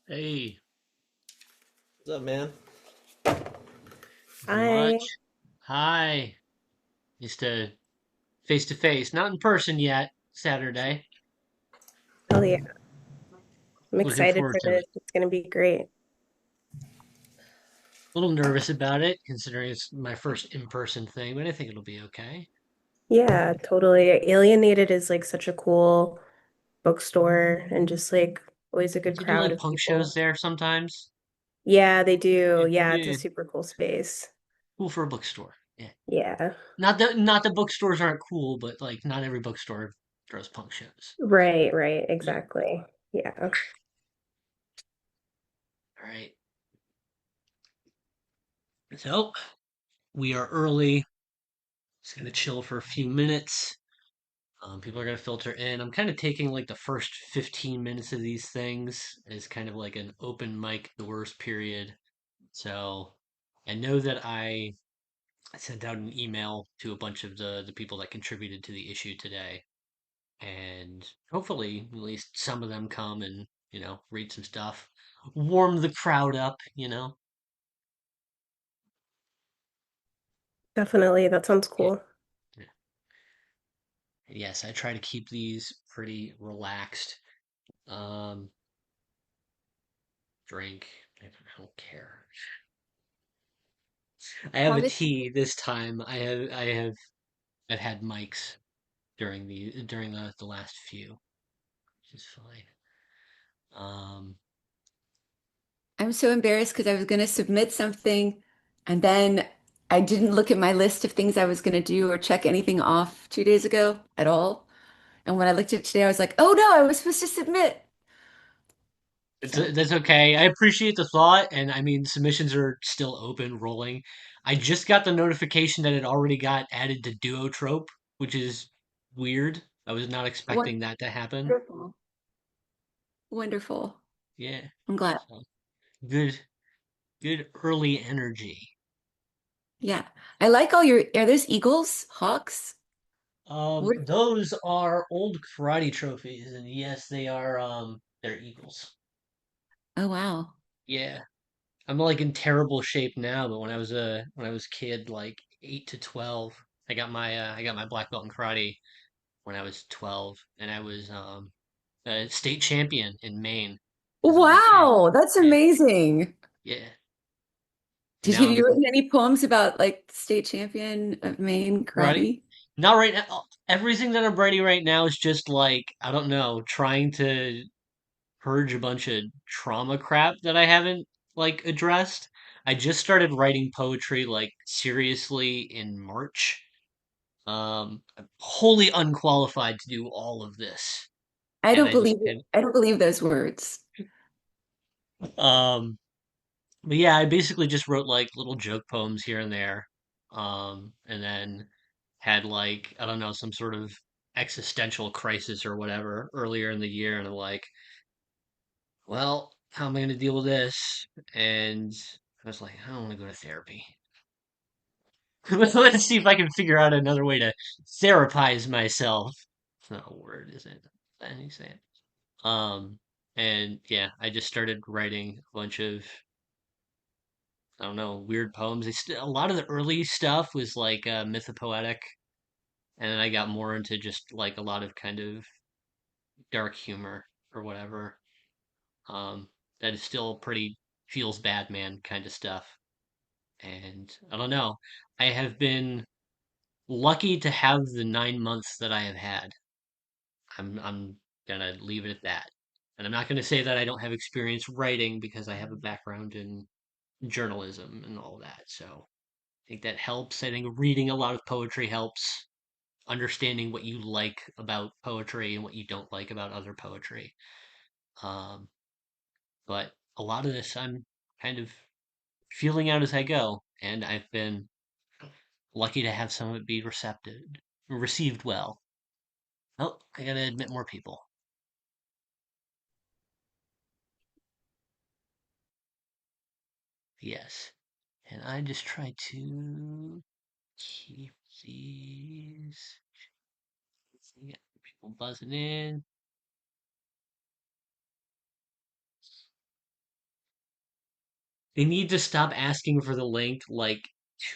Hey, What's up, man? not I much. Hi. Just to face, not in person yet. Saturday. Oh yeah, I'm Looking excited forward for to this. it. It's gonna be great. A little nervous about it, considering it's my first in-person thing, but I think it'll be okay. Yeah, totally. Alienated is like such a cool bookstore and just like always a good They do crowd like of punk shows people. there sometimes. Yeah, they do. Yeah, Yeah, it's a yeah. super cool space. Cool for a bookstore. Yeah. Yeah. Not that bookstores aren't cool, but like not every bookstore throws punk shows. Right, right, Yeah. exactly. Yeah. All right. So we are early. Just gonna chill for a few minutes. People are going to filter in. I'm kind of taking like the first 15 minutes of these things as kind of like an open mic doors period. So I know that I sent out an email to a bunch of the people that contributed to the issue today, and hopefully at least some of them come and read some stuff, warm the crowd up. Definitely. That sounds Yeah, cool. yeah. Yes, I try to keep these pretty relaxed. Um, drink. I don't care. I have a Promise. tea this time. I've had mics during the last few, which is fine. Um, I'm so embarrassed because I was going to submit something and then I didn't look at my list of things I was going to do or check anything off 2 days ago at all. And when I looked at it today, I was like, oh no, I was supposed to submit. So, that's okay. I appreciate the thought, and I mean submissions are still open, rolling. I just got the notification that it already got added to Duotrope, which is weird. I was not expecting that to happen. wonderful. Wonderful. Yeah, I'm glad. so good, good early energy. Yeah. I like all are those eagles, hawks? What? Those are old karate trophies, and yes, they are. They're eagles. Oh, wow. Yeah, I'm like in terrible shape now, but when I was kid, like 8 to 12, I got my black belt in karate when I was 12, and I was a state champion in Maine as a little kid. Wow, that's Yeah, amazing. yeah. And Did now have I'm you written any poems about like state champion of Maine karate. karate? Not right now. Everything that I'm writing right now is just like I don't know, trying to purge a bunch of trauma crap that I haven't like addressed. I just started writing poetry like seriously in March. I'm wholly unqualified to do all of this, I and don't I just believe it. can't. I don't believe those words. Um, but yeah, I basically just wrote like little joke poems here and there, and then had like I don't know some sort of existential crisis or whatever earlier in the year, and I'm like, well, how am I going to deal with this? And I was like, I don't want to go to therapy. Let's see if I can figure out another way to therapize myself. It's not a word, is it? How do you say it? And yeah, I just started writing a bunch of, I don't know, weird poems. A lot of the early stuff was like mythopoetic, and then I got more into just like a lot of kind of dark humor or whatever. That is still pretty feels bad man kind of stuff. And I don't know. I have been lucky to have the 9 months that I have had. I'm gonna leave it at that. And I'm not gonna say that I don't have experience writing because I have a background in journalism and all that. So I think that helps. I think reading a lot of poetry helps. Understanding what you like about poetry and what you don't like about other poetry. Um, but a lot of this I'm kind of feeling out as I go, and I've been lucky to have some of it be received well. Oh, I gotta admit more people. Yes. And I just try to keep these. We got people buzzing in. They need to stop asking for the link like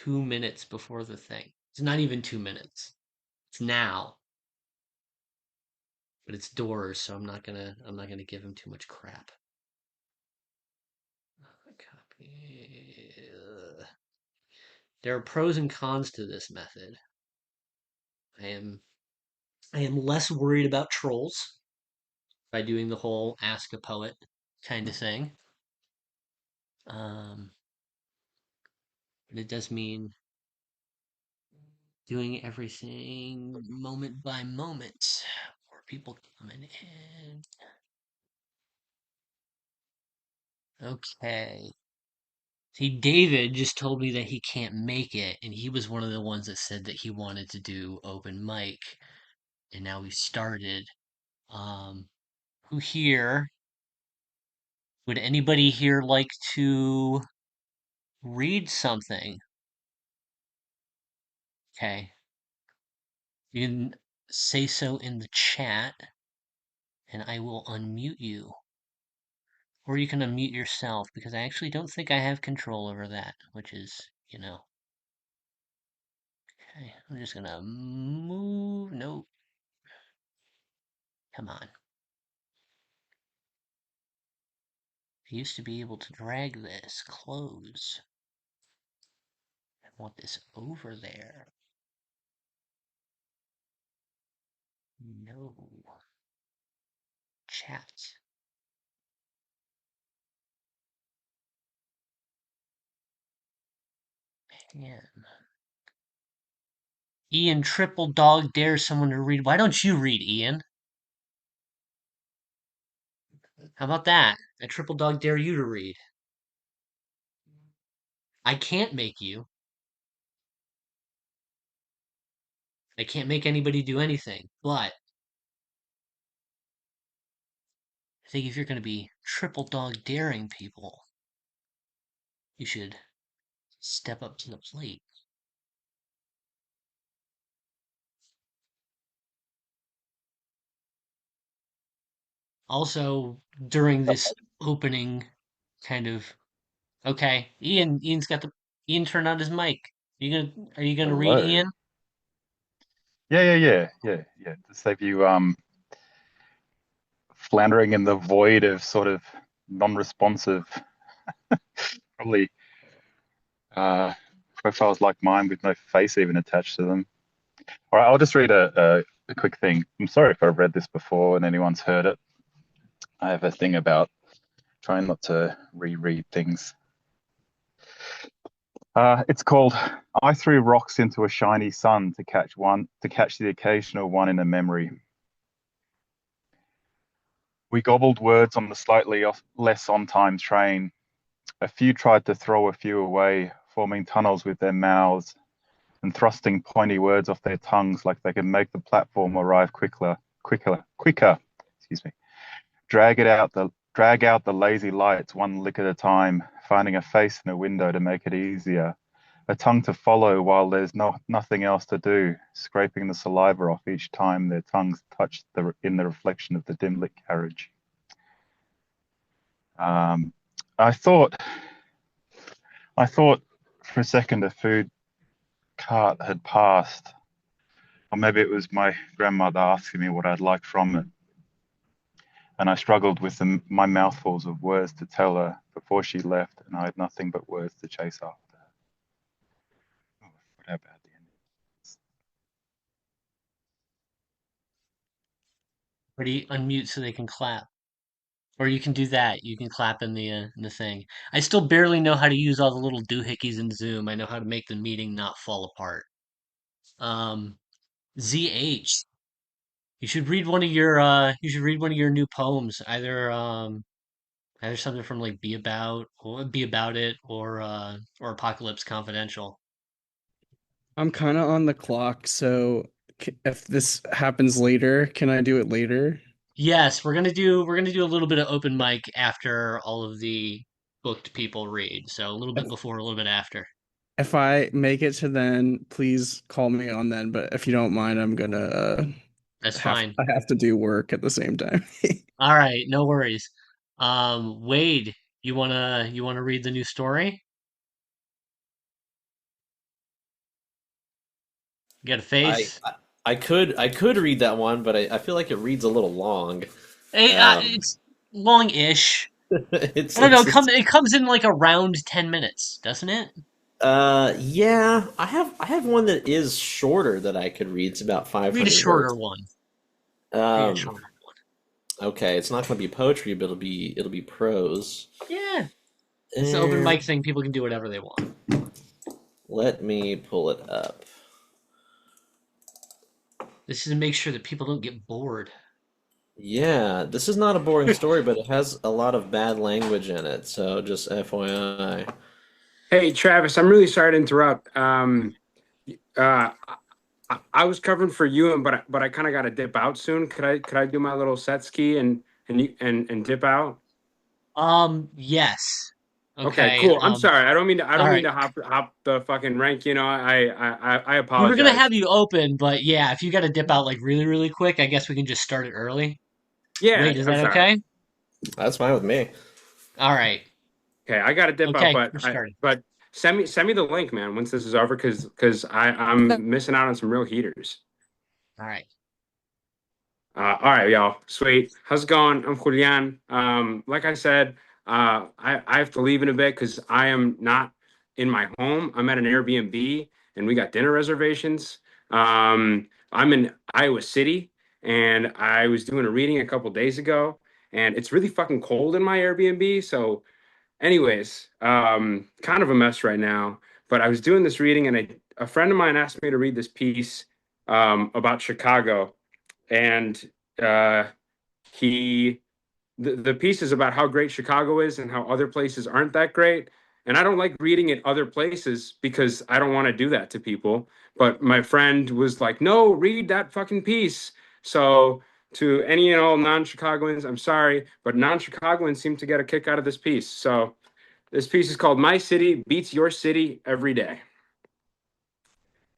2 minutes before the thing. It's not even 2 minutes. It's now, but it's doors, so I'm not gonna give him too much crap. Copy. There are pros and cons to this method. I am I am less worried about trolls by doing the whole ask a poet kind of thing. Um, but it does mean doing everything moment by moment. More people coming in. Okay. See, David just told me that he can't make it, and he was one of the ones that said that he wanted to do open mic, and now we started. Um, who here? Would anybody here like to read something? Okay. You can say so in the chat, and I will unmute you. Or you can unmute yourself, because I actually don't think I have control over that, which is. Okay, I'm just gonna move. Nope. Come on. I used to be able to drag this close. I want this over there. No. Chat. Man. Ian triple dog dares someone to read. Why don't you read, Ian? How about that? I triple dog dare you to read. I can't make you. I can't make anybody do anything. But I think if you're going to be triple dog daring people, you should step up to the plate. Also, during this opening kind of okay, Ian turned on his mic. Are you gonna read Hello. Ian? Yeah. To save you floundering in the void of sort of non-responsive, probably uh, profiles like mine with no face even attached to them. All right, I'll just read a quick thing. I'm sorry if I've read this before and anyone's heard it. I have a thing about trying not to reread things. It's called "I threw rocks into a shiny sun to catch the occasional one in a memory. We gobbled words on the slightly less on-time train. A few tried to throw a few away, forming tunnels with their mouths and thrusting pointy words off their tongues like they could make the platform arrive quicker. Excuse me. Drag out the lazy lights one lick at a time, finding a face in a window to make it easier. A tongue to follow while there's nothing else to do, scraping the saliva off each time their tongues touch in the reflection of the dim lit carriage. Um, I thought for a second a food cart had passed, or maybe it was my grandmother asking me what I'd like from it. And I struggled with my mouthfuls of words to tell her before she left, and I had nothing but words to chase after her. Oh, I forgot how bad the ending is. Or do you unmute so they can clap? Or you can do that. You can clap in the thing. I still barely know how to use all the little doohickeys in Zoom. I know how to make the meeting not fall apart. Um, ZH. You should read one of your new poems. Either something from like Be About It or Apocalypse Confidential. I'm kind of on the clock, so if this happens later, can I do it later? Yes, we're gonna do a little bit of open mic after all of the booked people read. So a little bit If, before, a little bit after. if I make it to then, please call me on then. But if you don't mind, I'm gonna That's have fine. I have to do work at the same time. All right, no worries. Wade, You wanna read the new story? You got a I face? I, I could read that one, but I feel like it reads a little long. Um, It's long-ish. it's I don't know. it's It comes it's it comes in like around 10 minutes, doesn't it? yeah, I have one that is shorter that I could read. It's about Read a 500 shorter words. one. Read a Um, shorter one. okay, it's not going to be poetry, but it'll be prose. Yeah, it's an open And mic thing. People can do whatever they want. let me pull it up. This is to make sure that people don't get bored. Yeah, this is not a boring story, but it has a lot of bad language in it, so just FYI. Hey, Travis, I'm really sorry to interrupt. I was covering for you, but I kind of got to dip out soon. Could I do my little set ski and dip out? Yes. Okay, Okay. cool. I'm sorry. I All don't mean right. to hop the fucking rank. I We were gonna apologize. have you open, but yeah, if you got to dip out like really, really quick, I guess we can just start it early. Yeah, Wait, is I'm that sorry. okay? That's fine with me. All right. Okay, I got to dip out, Okay, but we're I starting. but send me the link, man, once this is over, because I'm missing out on some real heaters. All right. All right, y'all. Sweet. How's it going? I'm Julian. Like I said, I have to leave in a bit because I am not in my home. I'm at an Airbnb and we got dinner reservations. I'm in Iowa City and I was doing a reading a couple days ago and it's really fucking cold in my Airbnb. So, anyways, kind of a mess right now. But I was doing this reading and a friend of mine asked me to read this piece about Chicago and uh, he the piece is about how great Chicago is and how other places aren't that great. And I don't like reading at other places because I don't want to do that to people. But my friend was like, "No, read that fucking piece." So to any and all non-Chicagoans, I'm sorry, but non-Chicagoans seem to get a kick out of this piece. So this piece is called "My City Beats Your City Every Day."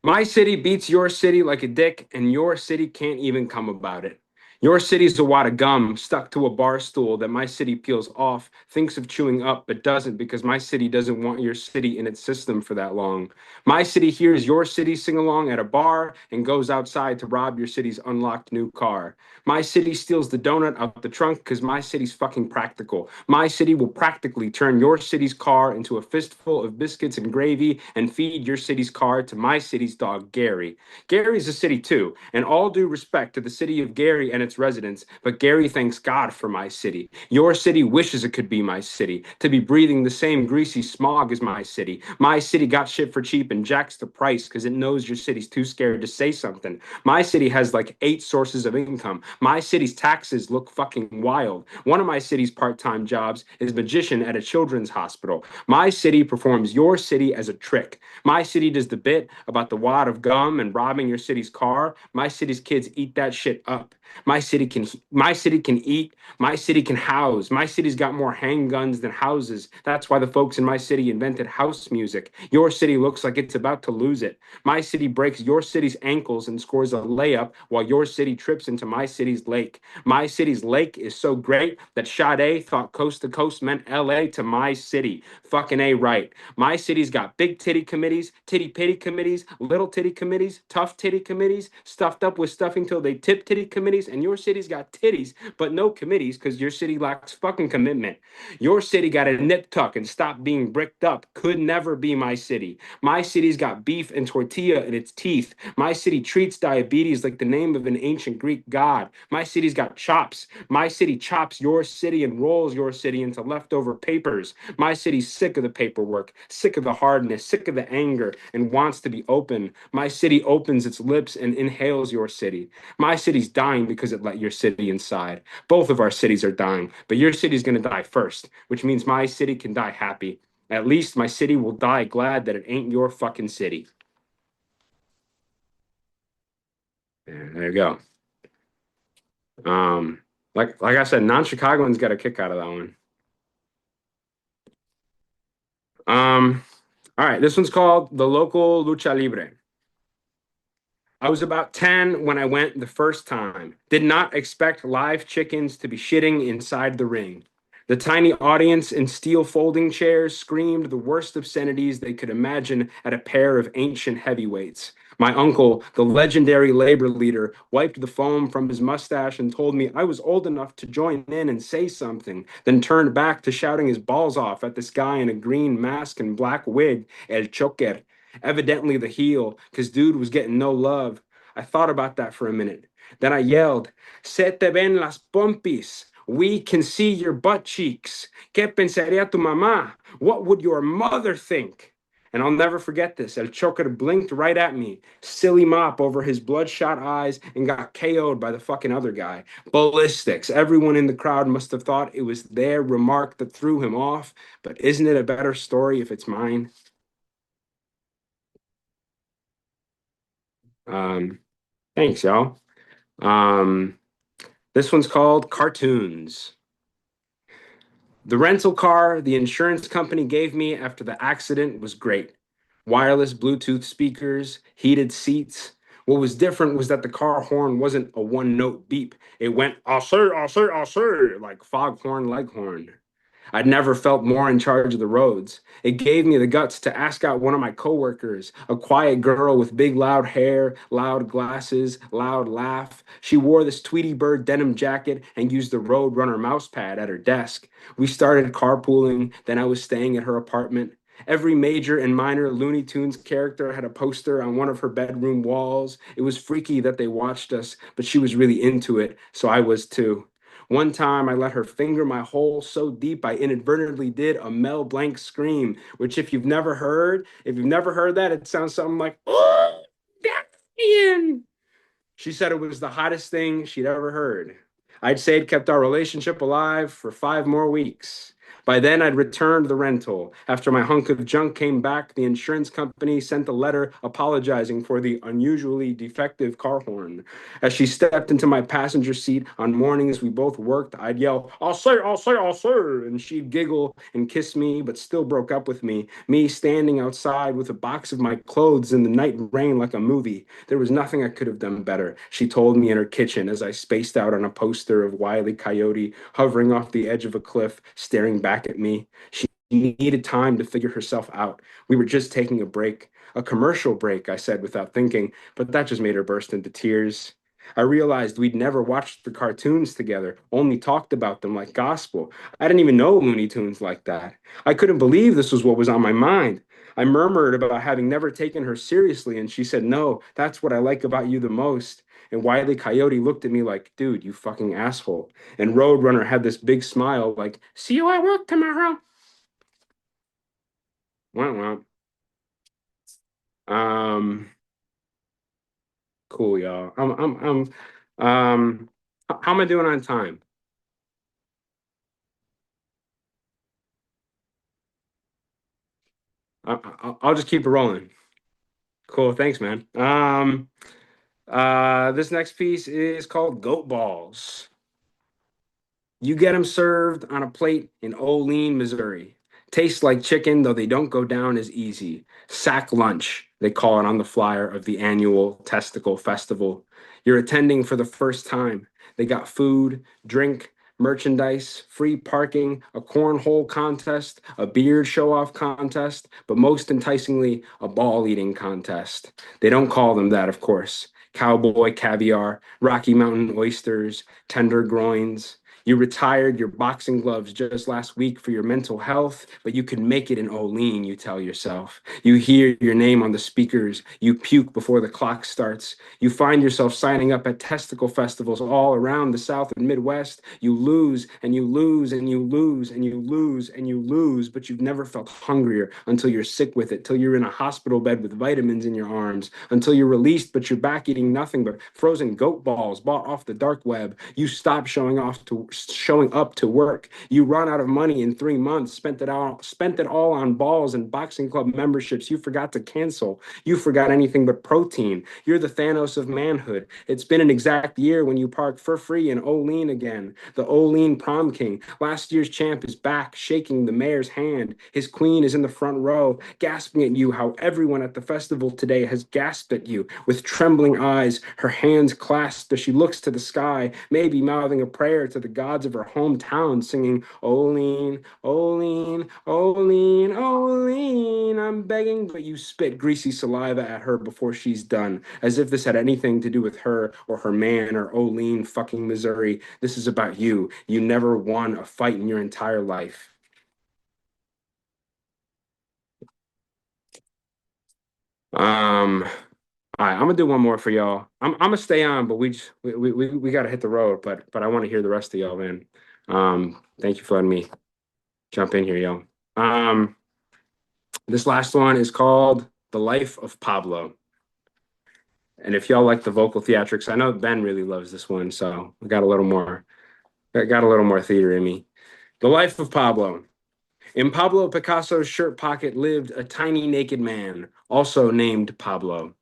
My city beats your city like a dick, and your city can't even come about it. Your city's a wad of gum stuck to a bar stool that my city peels off, thinks of chewing up, but doesn't because my city doesn't want your city in its system for that long. My city hears your city sing along at a bar and goes outside to rob your city's unlocked new car. My city steals the donut out the trunk because my city's fucking practical. My city will practically turn your city's car into a fistful of biscuits and gravy and feed your city's car to my city's dog, Gary. Gary's a city too, and all due respect to the city of Gary and its residents, but Gary thanks God for my city. Your city wishes it could be my city, to be breathing the same greasy smog as my city. My city got shit for cheap and jacks the price because it knows your city's too scared to say something. My city has like 8 sources of income. My city's taxes look fucking wild. One of my city's part-time jobs is magician at a children's hospital. My city performs your city as a trick. My city does the bit about the wad of gum and robbing your city's car. My city's kids eat that shit up. My city can eat, my city can house. My city's got more handguns than houses. That's why the folks in my city invented house music. Your city looks like it's about to lose it. My city breaks your city's ankles and scores a layup while your city trips into my city's lake. My city's lake is so great that Sade thought coast to coast meant LA to my city. Fucking A right. My city's got big titty committees, titty pitty committees, little titty committees, tough titty committees, stuffed up with stuffing till they tip titty committees, and your city's got titties, but no committees because your city lacks fucking commitment. Your city got a nip tuck and stop being bricked up. Could never be my city. My city's got beef and tortilla in its teeth. My city treats diabetes like the name of an ancient Greek god. My city's got chops. My city chops your city and rolls your city into leftover papers. My city's sick of the paperwork, sick of the hardness, sick of the anger, and wants to be open. My city opens its lips and inhales your city. My city's dying because it let your city inside. Both of our cities are dying, but your city's going to die first, which means my city can die happy. At least my city will die glad that it ain't your fucking city. There you go. Um, like I said, non-Chicagoans got a kick out of that one. Um, all right, this one's called The Local Lucha Libre. I was about 10 when I went the first time. Did not expect live chickens to be shitting inside the ring. The tiny audience in steel folding chairs screamed the worst obscenities they could imagine at a pair of ancient heavyweights. My uncle, the legendary labor leader, wiped the foam from his mustache and told me I was old enough to join in and say something, then turned back to shouting his balls off at this guy in a green mask and black wig, El Choker, evidently the heel, because dude was getting no love. I thought about that for a minute. Then I yelled, Se te ven las pompis. We can see your butt cheeks. ¿Qué pensaría tu mamá? What would your mother think? And I'll never forget this. El Choker blinked right at me, silly mop over his bloodshot eyes, and got KO'd by the fucking other guy. Ballistics. Everyone in the crowd must have thought it was their remark that threw him off, but isn't it a better story if it's mine? Thanks, y'all. This one's called Cartoons. The rental car the insurance company gave me after the accident was great. Wireless Bluetooth speakers, heated seats. What was different was that the car horn wasn't a one-note beep. It went, I'll sir, like foghorn leghorn. I'd never felt more in charge of the roads. It gave me the guts to ask out one of my coworkers, a quiet girl with big loud hair, loud glasses, loud laugh. She wore this Tweety Bird denim jacket and used the Roadrunner mouse pad at her desk. We started carpooling, then I was staying at her apartment. Every major and minor Looney Tunes character had a poster on one of her bedroom walls. It was freaky that they watched us, but she was really into it, so I was too. One time I let her finger my hole so deep I inadvertently did a Mel Blanc scream, which if you've never heard that, it sounds something like, oh, Damien. She said it was the hottest thing she'd ever heard. I'd say it kept our relationship alive for 5 more weeks. By then, I'd returned the rental. After my hunk of junk came back, the insurance company sent a letter apologizing for the unusually defective car horn. As she stepped into my passenger seat on mornings we both worked, I'd yell, I'll say, and she'd giggle and kiss me, but still broke up with me standing outside with a box of my clothes in the night rain like a movie. There was nothing I could have done better, she told me in her kitchen as I spaced out on a poster of Wile E. Coyote hovering off the edge of a cliff, staring back at me. She needed time to figure herself out. We were just taking a break. A commercial break, I said without thinking, but that just made her burst into tears. I realized we'd never watched the cartoons together, only talked about them like gospel. I didn't even know Looney Tunes like that. I couldn't believe this was what was on my mind. I murmured about having never taken her seriously, and she said, no, that's what I like about you the most. And Wile E. Coyote looked at me like, dude, you fucking asshole. And Roadrunner had this big smile like, see you at work tomorrow. Wow. Cool, y'all. How am I doing on time? I'll just keep it rolling. Cool, thanks, man. This next piece is called Goat Balls. You get them served on a plate in Olean, Missouri. Tastes like chicken, though they don't go down as easy. Sack lunch, they call it on the flyer of the annual Testicle Festival. You're attending for the first time. They got food, drink, merchandise, free parking, a cornhole contest, a beard show-off contest, but most enticingly, a ball-eating contest. They don't call them that, of course. Cowboy caviar, Rocky Mountain oysters, tender groins. You retired your boxing gloves just last week for your mental health, but you can make it in Olean, you tell yourself. You hear your name on the speakers. You puke before the clock starts. You find yourself signing up at testicle festivals all around the South and Midwest. You lose and you lose and you lose and you lose and you lose, but you've never felt hungrier until you're sick with it, till you're in a hospital bed with vitamins in your arms, until you're released, but you're back eating nothing but frozen goat balls bought off the dark web. You stop showing up to work. You run out of money in 3 months, spent it all on balls and boxing club memberships you forgot to cancel. You forgot anything but protein. You're the Thanos of manhood. It's been an exact year when you park for free in Olean again. The Olean prom king. Last year's champ is back, shaking the mayor's hand. His queen is in the front row, gasping at you how everyone at the festival today has gasped at you. With trembling eyes, her hands clasped as she looks to the sky, maybe mouthing a prayer to the gods of her hometown, singing, Olene, Olene, Olene, Olene, I'm begging, but you spit greasy saliva at her before she's done, as if this had anything to do with her or her man or Olene fucking Missouri. This is about you. You never won a fight in your entire life. Um, all right, I'm gonna do one more for y'all. I'm gonna stay on, but we gotta hit the road. But I want to hear the rest of y'all, man. Thank you for letting me jump in here, y'all. This last one is called "The Life of Pablo." And if y'all like the vocal theatrics, I know Ben really loves this one, so I got a little more theater in me. The Life of Pablo. In Pablo Picasso's shirt pocket lived a tiny naked man, also named Pablo.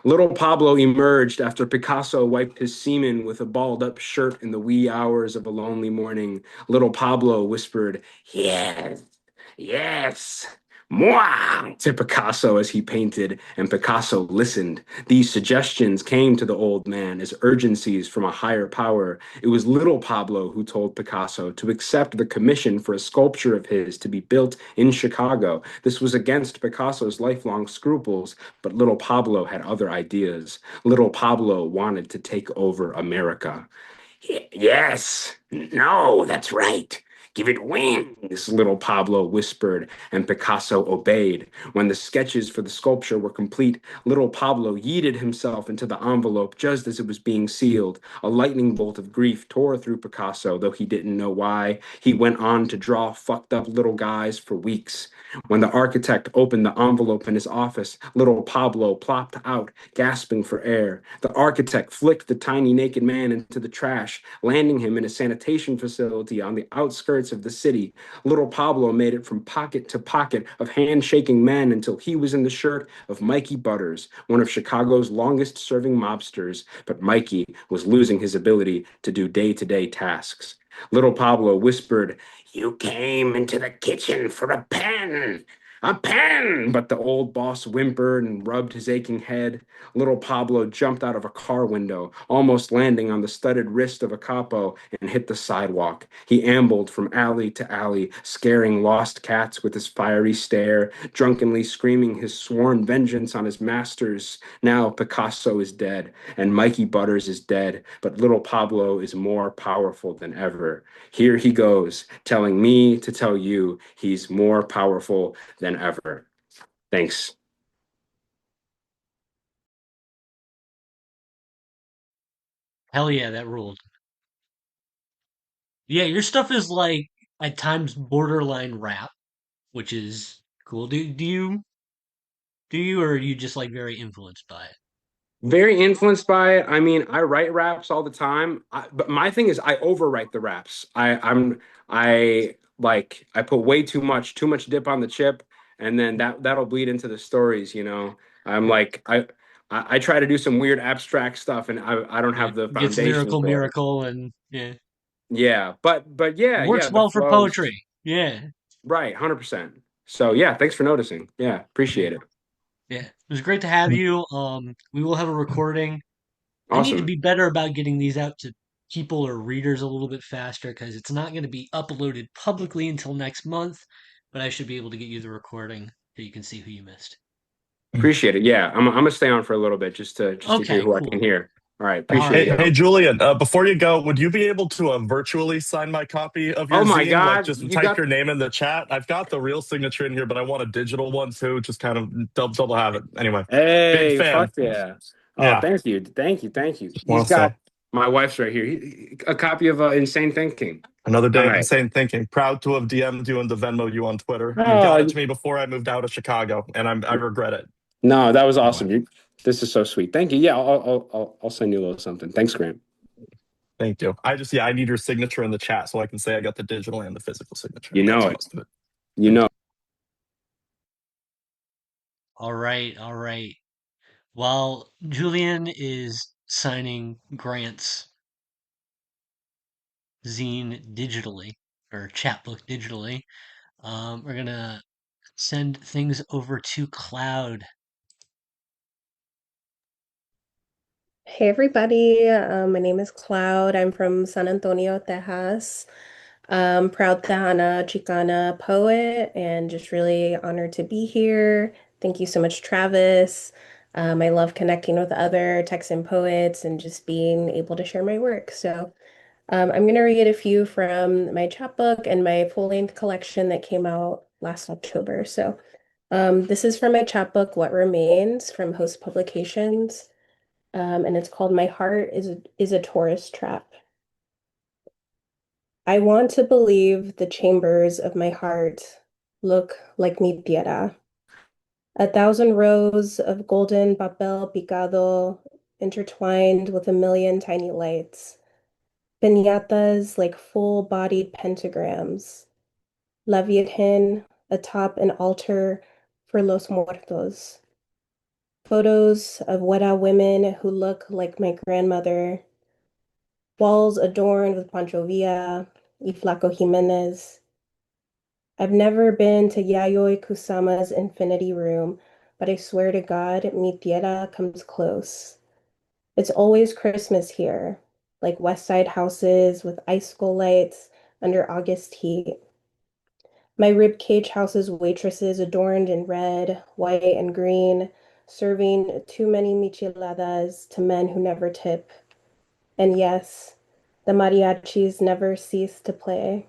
Little Pablo emerged after Picasso wiped his semen with a balled up shirt in the wee hours of a lonely morning. Little Pablo whispered, Yes, yes, moi, to Picasso as he painted, and Picasso listened. These suggestions came to the old man as urgencies from a higher power. It was little Pablo who told Picasso to accept the commission for a sculpture of his to be built in Chicago. This was against Picasso's lifelong scruples, but little Pablo had other ideas. Little Pablo wanted to take over America. Yes, no, that's right. Give it wings, little Pablo whispered, and Picasso obeyed. When the sketches for the sculpture were complete, little Pablo yeeted himself into the envelope just as it was being sealed. A lightning bolt of grief tore through Picasso, though he didn't know why. He went on to draw fucked up little guys for weeks. When the architect opened the envelope in his office, little Pablo plopped out, gasping for air. The architect flicked the tiny naked man into the trash, landing him in a sanitation facility on the outskirts of the city. Little Pablo made it from pocket to pocket of handshaking men until he was in the shirt of Mikey Butters, one of Chicago's longest serving mobsters. But Mikey was losing his ability to do day-to-day tasks. Little Pablo whispered, You came into the kitchen for a pen. A pen! But the old boss whimpered and rubbed his aching head. Little Pablo jumped out of a car window, almost landing on the studded wrist of a capo, and hit the sidewalk. He ambled from alley to alley, scaring lost cats with his fiery stare, drunkenly screaming his sworn vengeance on his masters. Now Picasso is dead, and Mikey Butters is dead, but little Pablo is more powerful than ever. Here he goes, telling me to tell you he's more powerful than ever. Thanks. Hell yeah, that ruled. Yeah, your stuff is like at times borderline rap, which is cool. Do you or are you just like very influenced by it? Very influenced by it. I mean, I write raps all the time, but my thing is I overwrite the raps. I put way too much dip on the chip, and then that'll bleed into the stories, you know. I'm like I try to do some weird abstract stuff, and I don't Yeah, have the gets foundation lyrical for it. miracle and yeah, Yeah, but yeah, works the well for flows, poetry. Yeah, right, 100%. So yeah, thanks for noticing. Yeah, yeah, appreciate it. yeah. It was great to have you. We will have a recording. I need to Awesome. be better about getting these out to people or readers a little bit faster because it's not going to be uploaded publicly until next month, but I should be able to get you the recording so you can see who you missed. Appreciate it. Yeah, I'm gonna stay on for a little bit just to hear Okay, who I can cool. hear. All right, All appreciate it, right. Hey, y'all. hey, Julian, before you go, would you be able to virtually sign my copy of your Oh my zine? Like, God, just you type got your name in the chat. I've got the real signature in here, but I want a digital one too. Just kind of double have it. Anyway, big hey, fan. fuck yeah. Oh, Yeah, thank you, thank you, thank you. just He's want to got say my wife's right here. A copy of Insane Thinking. another All day of right. insane thinking. Proud to have DM'd you and to Venmo you on Twitter. You got it Oh to me before I moved out of Chicago, and I regret it. no, that was Anyway, awesome. This is so sweet. Thank you. Yeah, I'll send you a little something. Thanks, Grant. thank you. I need your signature in the chat so I can say I got the digital and the physical signature. You know That's it. most of it. You Thank know. you. All right, all right. While Julian is signing Grant's zine digitally or chapbook digitally, we're gonna send things over to Cloud. Hey everybody, my name is Cloud. I'm from San Antonio, Texas. Proud Tejana Chicana poet and just really honored to be here. Thank you so much, Travis. I love connecting with other Texan poets and just being able to share my work. So I'm going to read a few from my chapbook and my full-length collection that came out last October. So this is from my chapbook, What Remains, from Host Publications. And it's called My Heart is a Tourist Trap. I want to believe the chambers of my heart look like mi tierra. 1,000 rows of golden papel picado intertwined with a million tiny lights. Piñatas like full-bodied pentagrams. La Virgen atop an altar for los muertos. Photos of Weta women who look like my grandmother. Walls adorned with Pancho Villa y Flaco Jimenez. I've never been to Yayoi Kusama's Infinity Room, but I swear to God, mi tierra comes close. It's always Christmas here, like West Side houses with icicle lights under August heat. My ribcage house's waitresses adorned in red, white, and green, serving too many micheladas to men who never tip. And yes, the mariachis never cease to play.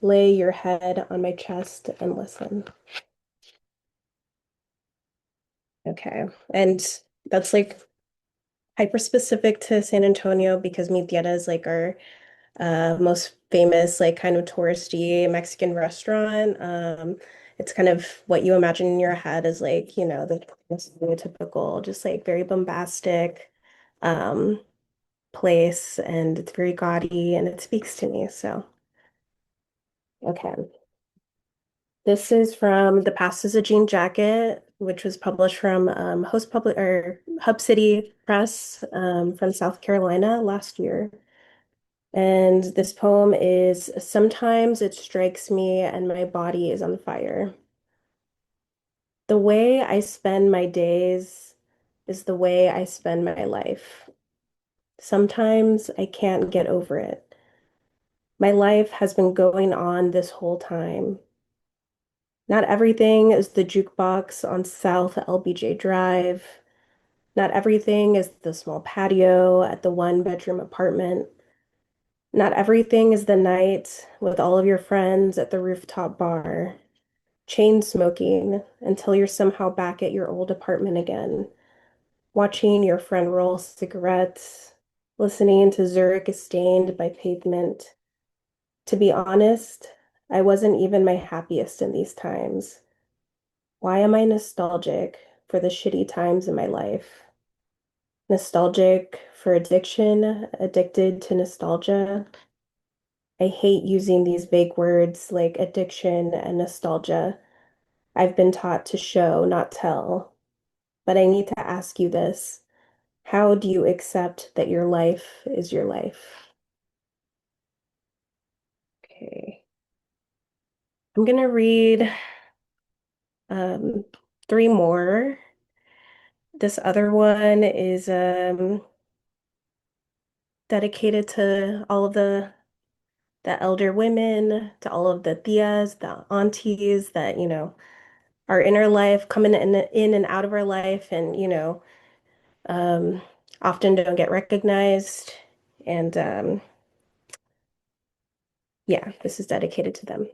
Lay your head on my chest and listen. Okay. And that's like hyper specific to San Antonio because Mi Tierra is like our most famous, like kind of touristy Mexican restaurant. It's kind of what you imagine in your head as like, the stereotypical, just like very bombastic um, place, and it's very gaudy and it speaks to me. So, okay. This is from The Past is a Jean Jacket, which was published from Host Public or Hub City Press from South Carolina last year. And this poem is Sometimes it strikes me and my body is on fire. The way I spend my days is the way I spend my life. Sometimes I can't get over it. My life has been going on this whole time. Not everything is the jukebox on South LBJ Drive. Not everything is the small patio at the one-bedroom apartment. Not everything is the night with all of your friends at the rooftop bar, chain smoking until you're somehow back at your old apartment again, watching your friend roll cigarettes, listening to Zurich is Stained by Pavement. To be honest, I wasn't even my happiest in these times. Why am I nostalgic for the shitty times in my life? Nostalgic for addiction, addicted to nostalgia. I hate using these vague words like addiction and nostalgia. I've been taught to show, not tell. But I need to ask you this. How do you accept that your life is your life? Okay. I'm gonna read um, three more. This other one is dedicated to all of the elder women, to all of the tias, the aunties that, are in our life, coming in and out of our life, and, um, often don't get recognized. And yeah, this is dedicated to them.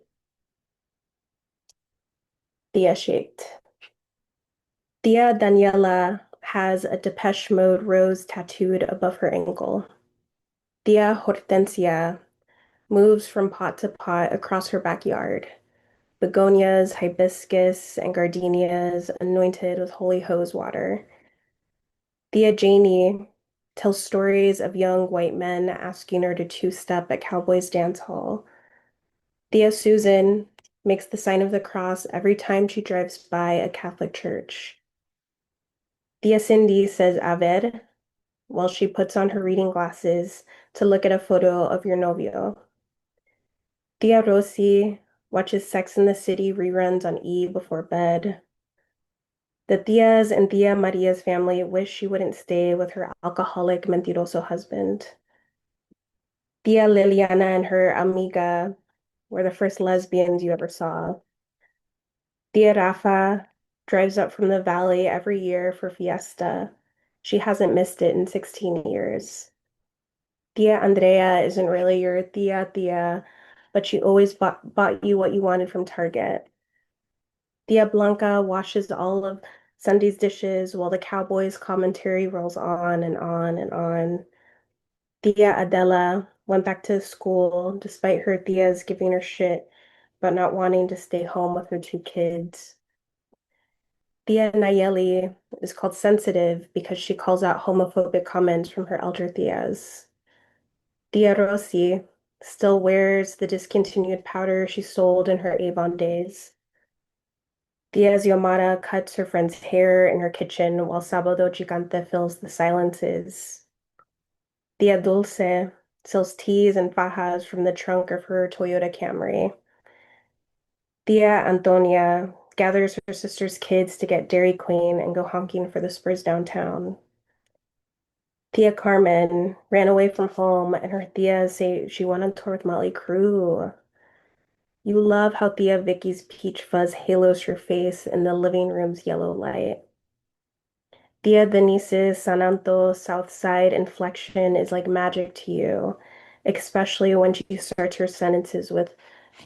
Tia shaped. Tia Daniela has a Depeche Mode rose tattooed above her ankle. Tia Hortensia moves from pot to pot across her backyard. Begonias, hibiscus, and gardenias anointed with holy hose water. Thea Janey tells stories of young white men asking her to two-step at Cowboys Dance Hall. Thea Susan makes the sign of the cross every time she drives by a Catholic church. Thea Cindy says a ver while she puts on her reading glasses to look at a photo of your novio. Tia Rosie watches Sex in the City reruns on E before bed. The Tias and Tia Maria's family wish she wouldn't stay with her alcoholic mentiroso husband. Tia Liliana and her amiga were the first lesbians you ever saw. Tia Rafa drives up from the valley every year for fiesta. She hasn't missed it in 16 years. Tia Andrea isn't really your tia, but she always bought you what you wanted from Target. Tia Blanca washes all of Sunday's dishes while the Cowboys commentary rolls on and on and on. Tia Adela went back to school despite her tias giving her shit, but not wanting to stay home with her two kids. Tia Nayeli is called sensitive because she calls out homophobic comments from her elder tias. Tia Rosi still wears the discontinued powder she sold in her Avon days. Tia Xiomara cuts her friend's hair in her kitchen while Sábado Gigante fills the silences. Tia Dulce sells teas and fajas from the trunk of her Toyota Camry. Tia Antonia gathers her sister's kids to get Dairy Queen and go honking for the Spurs downtown. Tia Carmen ran away from home, and her tias say she went on tour with Motley Crue. You love how Tia Vicky's peach fuzz halos her face in the living room's yellow light. Tia Denise's Sananto South Side inflection is like magic to you, especially when she starts her sentences with,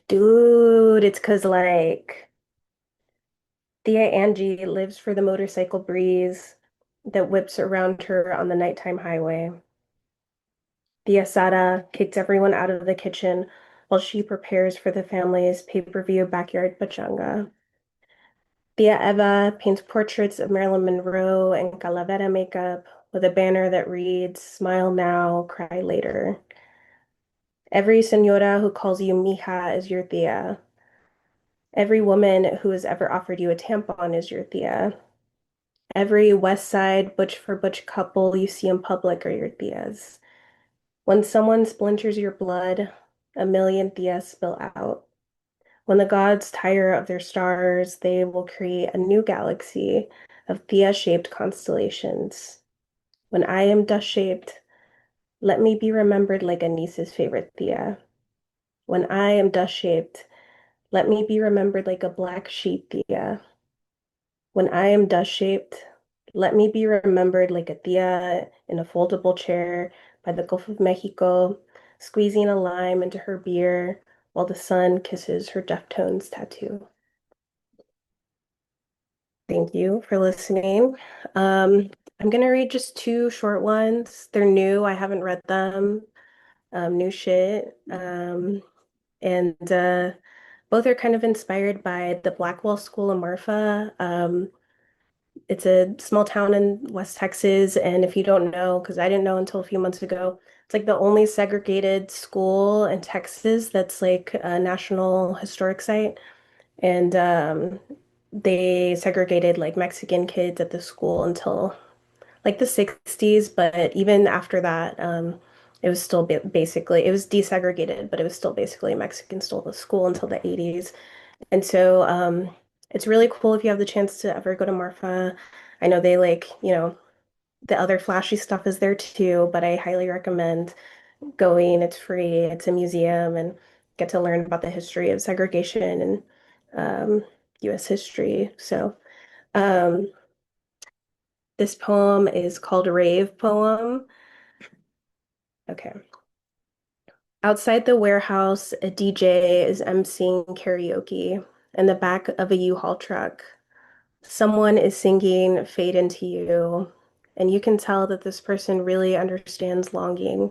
dude, it's 'cause like. Tia Angie lives for the motorcycle breeze that whips around her on the nighttime highway. Tia Sara kicks everyone out of the kitchen while she prepares for the family's pay-per-view backyard pachanga. Tia Eva paints portraits of Marilyn Monroe in Calavera makeup with a banner that reads, Smile now, cry later. Every señora who calls you mija is your tia. Every woman who has ever offered you a tampon is your tia. Every West Side butch for butch couple you see in public are your tias. When someone splinters your blood, a million tias spill out. When the gods tire of their stars, they will create a new galaxy of tia-shaped constellations. When I am dust-shaped, let me be remembered like a niece's favorite tia. When I am dust-shaped, let me be remembered like a black sheep tia. When I am dust-shaped, let me be remembered like a tia in a foldable chair by the Gulf of Mexico, squeezing a lime into her beer while the sun kisses her Deftones tattoo. Thank you for listening. I'm gonna read just two short ones. They're new. I haven't read them. New shit. And both are kind of inspired by the Blackwell School in Marfa. It's a small town in West Texas, and if you don't know, because I didn't know until a few months ago, it's like the only segregated school in Texas that's like a national historic site. And they segregated like Mexican kids at the school until like the 60s, but even after that, it was still basically, it was desegregated, but it was still basically a Mexican school until the 80s. And so it's really cool if you have the chance to ever go to Marfa. I know they like, the other flashy stuff is there too, but I highly recommend going. It's free, it's a museum, and get to learn about the history of segregation and US history. So um, this poem is called Rave Poem. Okay. Outside the warehouse, a DJ is emceeing karaoke in the back of a U-Haul truck. Someone is singing Fade Into You, and you can tell that this person really understands longing.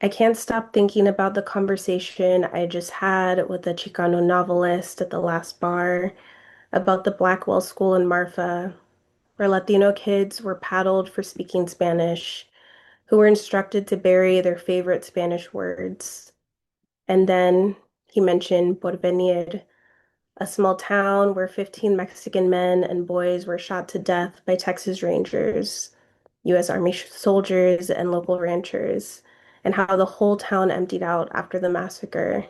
I can't stop thinking about the conversation I just had with a Chicano novelist at the last bar about the Blackwell School in Marfa, where Latino kids were paddled for speaking Spanish, who were instructed to bury their favorite Spanish words. And then he mentioned Porvenir, a small town where 15 Mexican men and boys were shot to death by Texas Rangers, U.S. Army soldiers, and local ranchers, and how the whole town emptied out after the massacre.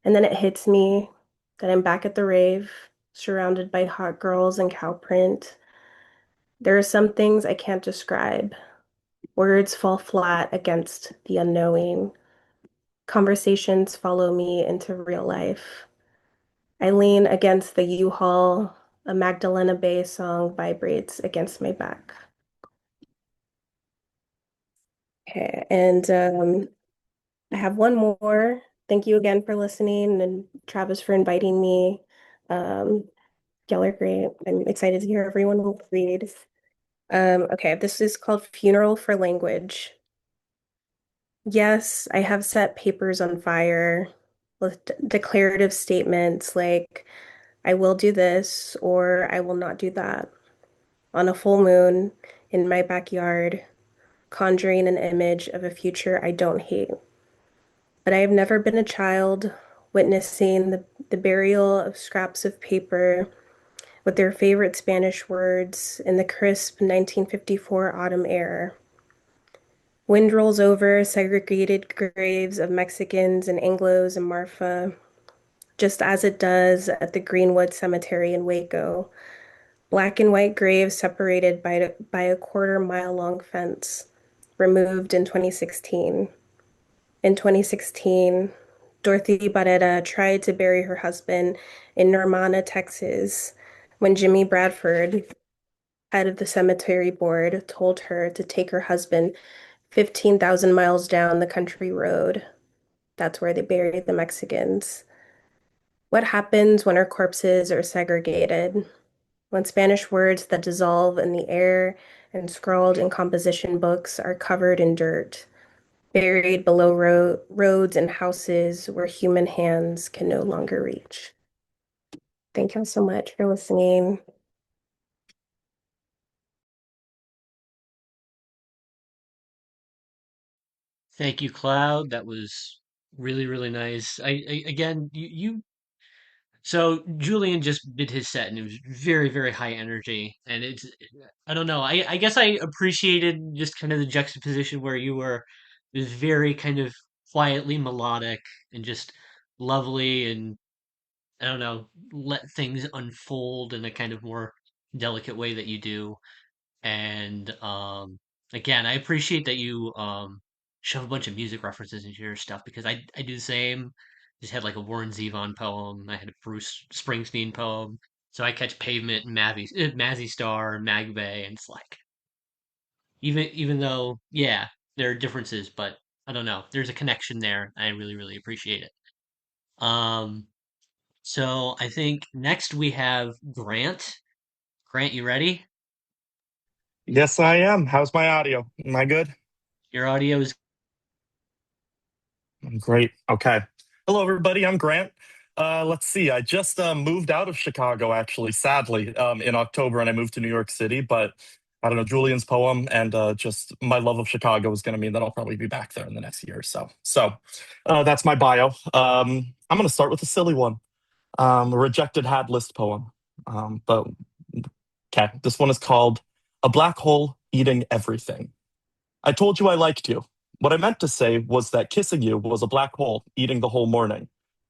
And then it hits me that I'm back at the rave, surrounded by hot girls and cow print. There are some things I can't describe. Words fall flat against the unknowing. Conversations follow me into real life. I lean against the U-Haul. A Magdalena Bay song vibrates against my back. Okay, and I have one more. Thank you again for listening and Travis for inviting me. Um, Y'all are great. I'm excited to hear everyone will read. Okay, this is called Funeral for Language. Yes, I have set papers on fire with declarative statements like, I will do this or I will not do that. On a full moon in my backyard, conjuring an image of a future I don't hate. But I have never been a child witnessing the burial of scraps of paper with their favorite Spanish words in the crisp 1954 autumn air. Wind rolls over segregated graves of Mexicans and Anglos and Marfa, just as it does at the Greenwood Cemetery in Waco. Black and white graves separated by a quarter-mile long fence, removed in 2016. In 2016, Dorothy Barrera tried to bury her husband in Normanna, Texas, when Jimmy Bradford, head of the cemetery board, told her to take her husband 15,000 miles down the country road. That's where they bury the Mexicans. What happens when our corpses are segregated? When Spanish words that dissolve in the air and scrawled in composition books are covered in dirt, buried below roads and houses where human hands can no longer reach. Thank you so much for listening. Thank you, Cloud. That was really, really nice. Again, so Julian just did his set and it was very, very high energy. And I don't know. I guess I appreciated just kind of the juxtaposition where you were, it was very kind of quietly melodic and just lovely and I don't know, let things unfold in a kind of more delicate way that you do. And again, I appreciate that you shove a bunch of music references into your stuff because I do the same. Just had like a Warren Zevon poem. I had a Bruce Springsteen poem. So I catch Pavement and Mazzy Star and Magbay, and it's like even though yeah there are differences, but I don't know. There's a connection there. I really really appreciate it. Um, so I think next we have Grant. Grant, you ready? Yes, I am. How's my audio? Am I good? Your audio is Great. Okay. Hello, everybody. I'm Grant. Let's see. I just moved out of Chicago, actually, sadly, in October, and I moved to New York City. But I don't know, Julian's poem and just my love of Chicago is going to mean that I'll probably be back there in the next year or so. So that's my bio. I'm going to start with a silly one, a rejected hat list poem. But okay, this one is called A Black Hole Eating Everything. I told you I liked you. What I meant to say was that kissing you was a black hole eating the whole morning.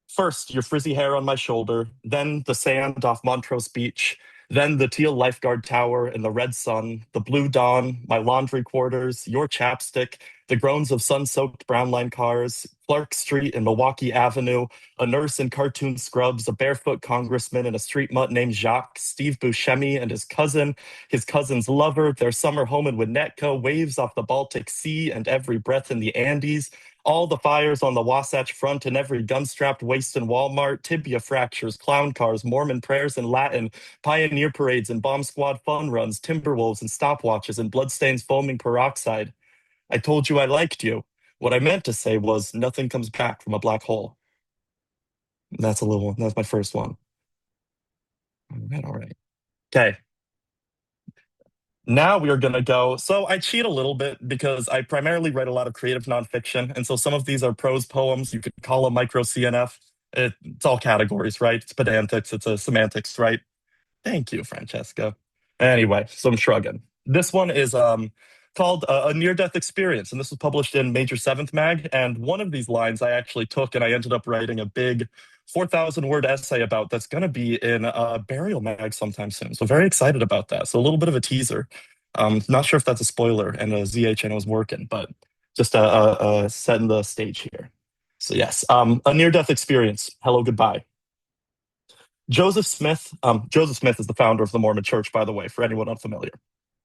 First, your frizzy hair on my shoulder, then the sand off Montrose Beach, then the teal lifeguard tower in the red sun, the blue dawn, my laundry quarters, your chapstick, the groans of sun-soaked brown line cars, Clark Street and Milwaukee Avenue, a nurse in cartoon scrubs, a barefoot congressman in a street mutt named Jacques, Steve Buscemi and his cousin's lover, their summer home in Winnetka, waves off the Baltic Sea and every breath in the Andes, all the fires on the Wasatch Front and every gun-strapped waist in Walmart, tibia fractures, clown cars, Mormon prayers in Latin, pioneer parades and bomb squad fun runs, Timberwolves and stopwatches and bloodstains foaming peroxide. I told you I liked you. What I meant to say was nothing comes back from a black hole. That's a little one. That's my first one. All right. Okay. Now we are going to go. So I cheat a little bit because I primarily write a lot of creative nonfiction. And so some of these are prose poems. You could call them micro CNF. It's all categories, right? It's pedantics, it's a semantics, right? Thank you, Francesca. Anyway, so I'm shrugging. This one is called A Near-Death Experience, and this was published in Major Seventh Mag. And one of these lines I actually took and I ended up writing a big 4,000-word essay about that's going to be in Burial Mag sometime soon. So very excited about that. So a little bit of a teaser. Not sure if that's a spoiler and a ZA channel is working, but just setting the stage here. So yes, a near-death experience. Hello, goodbye. Joseph Smith is the founder of the Mormon Church, by the way, for anyone unfamiliar.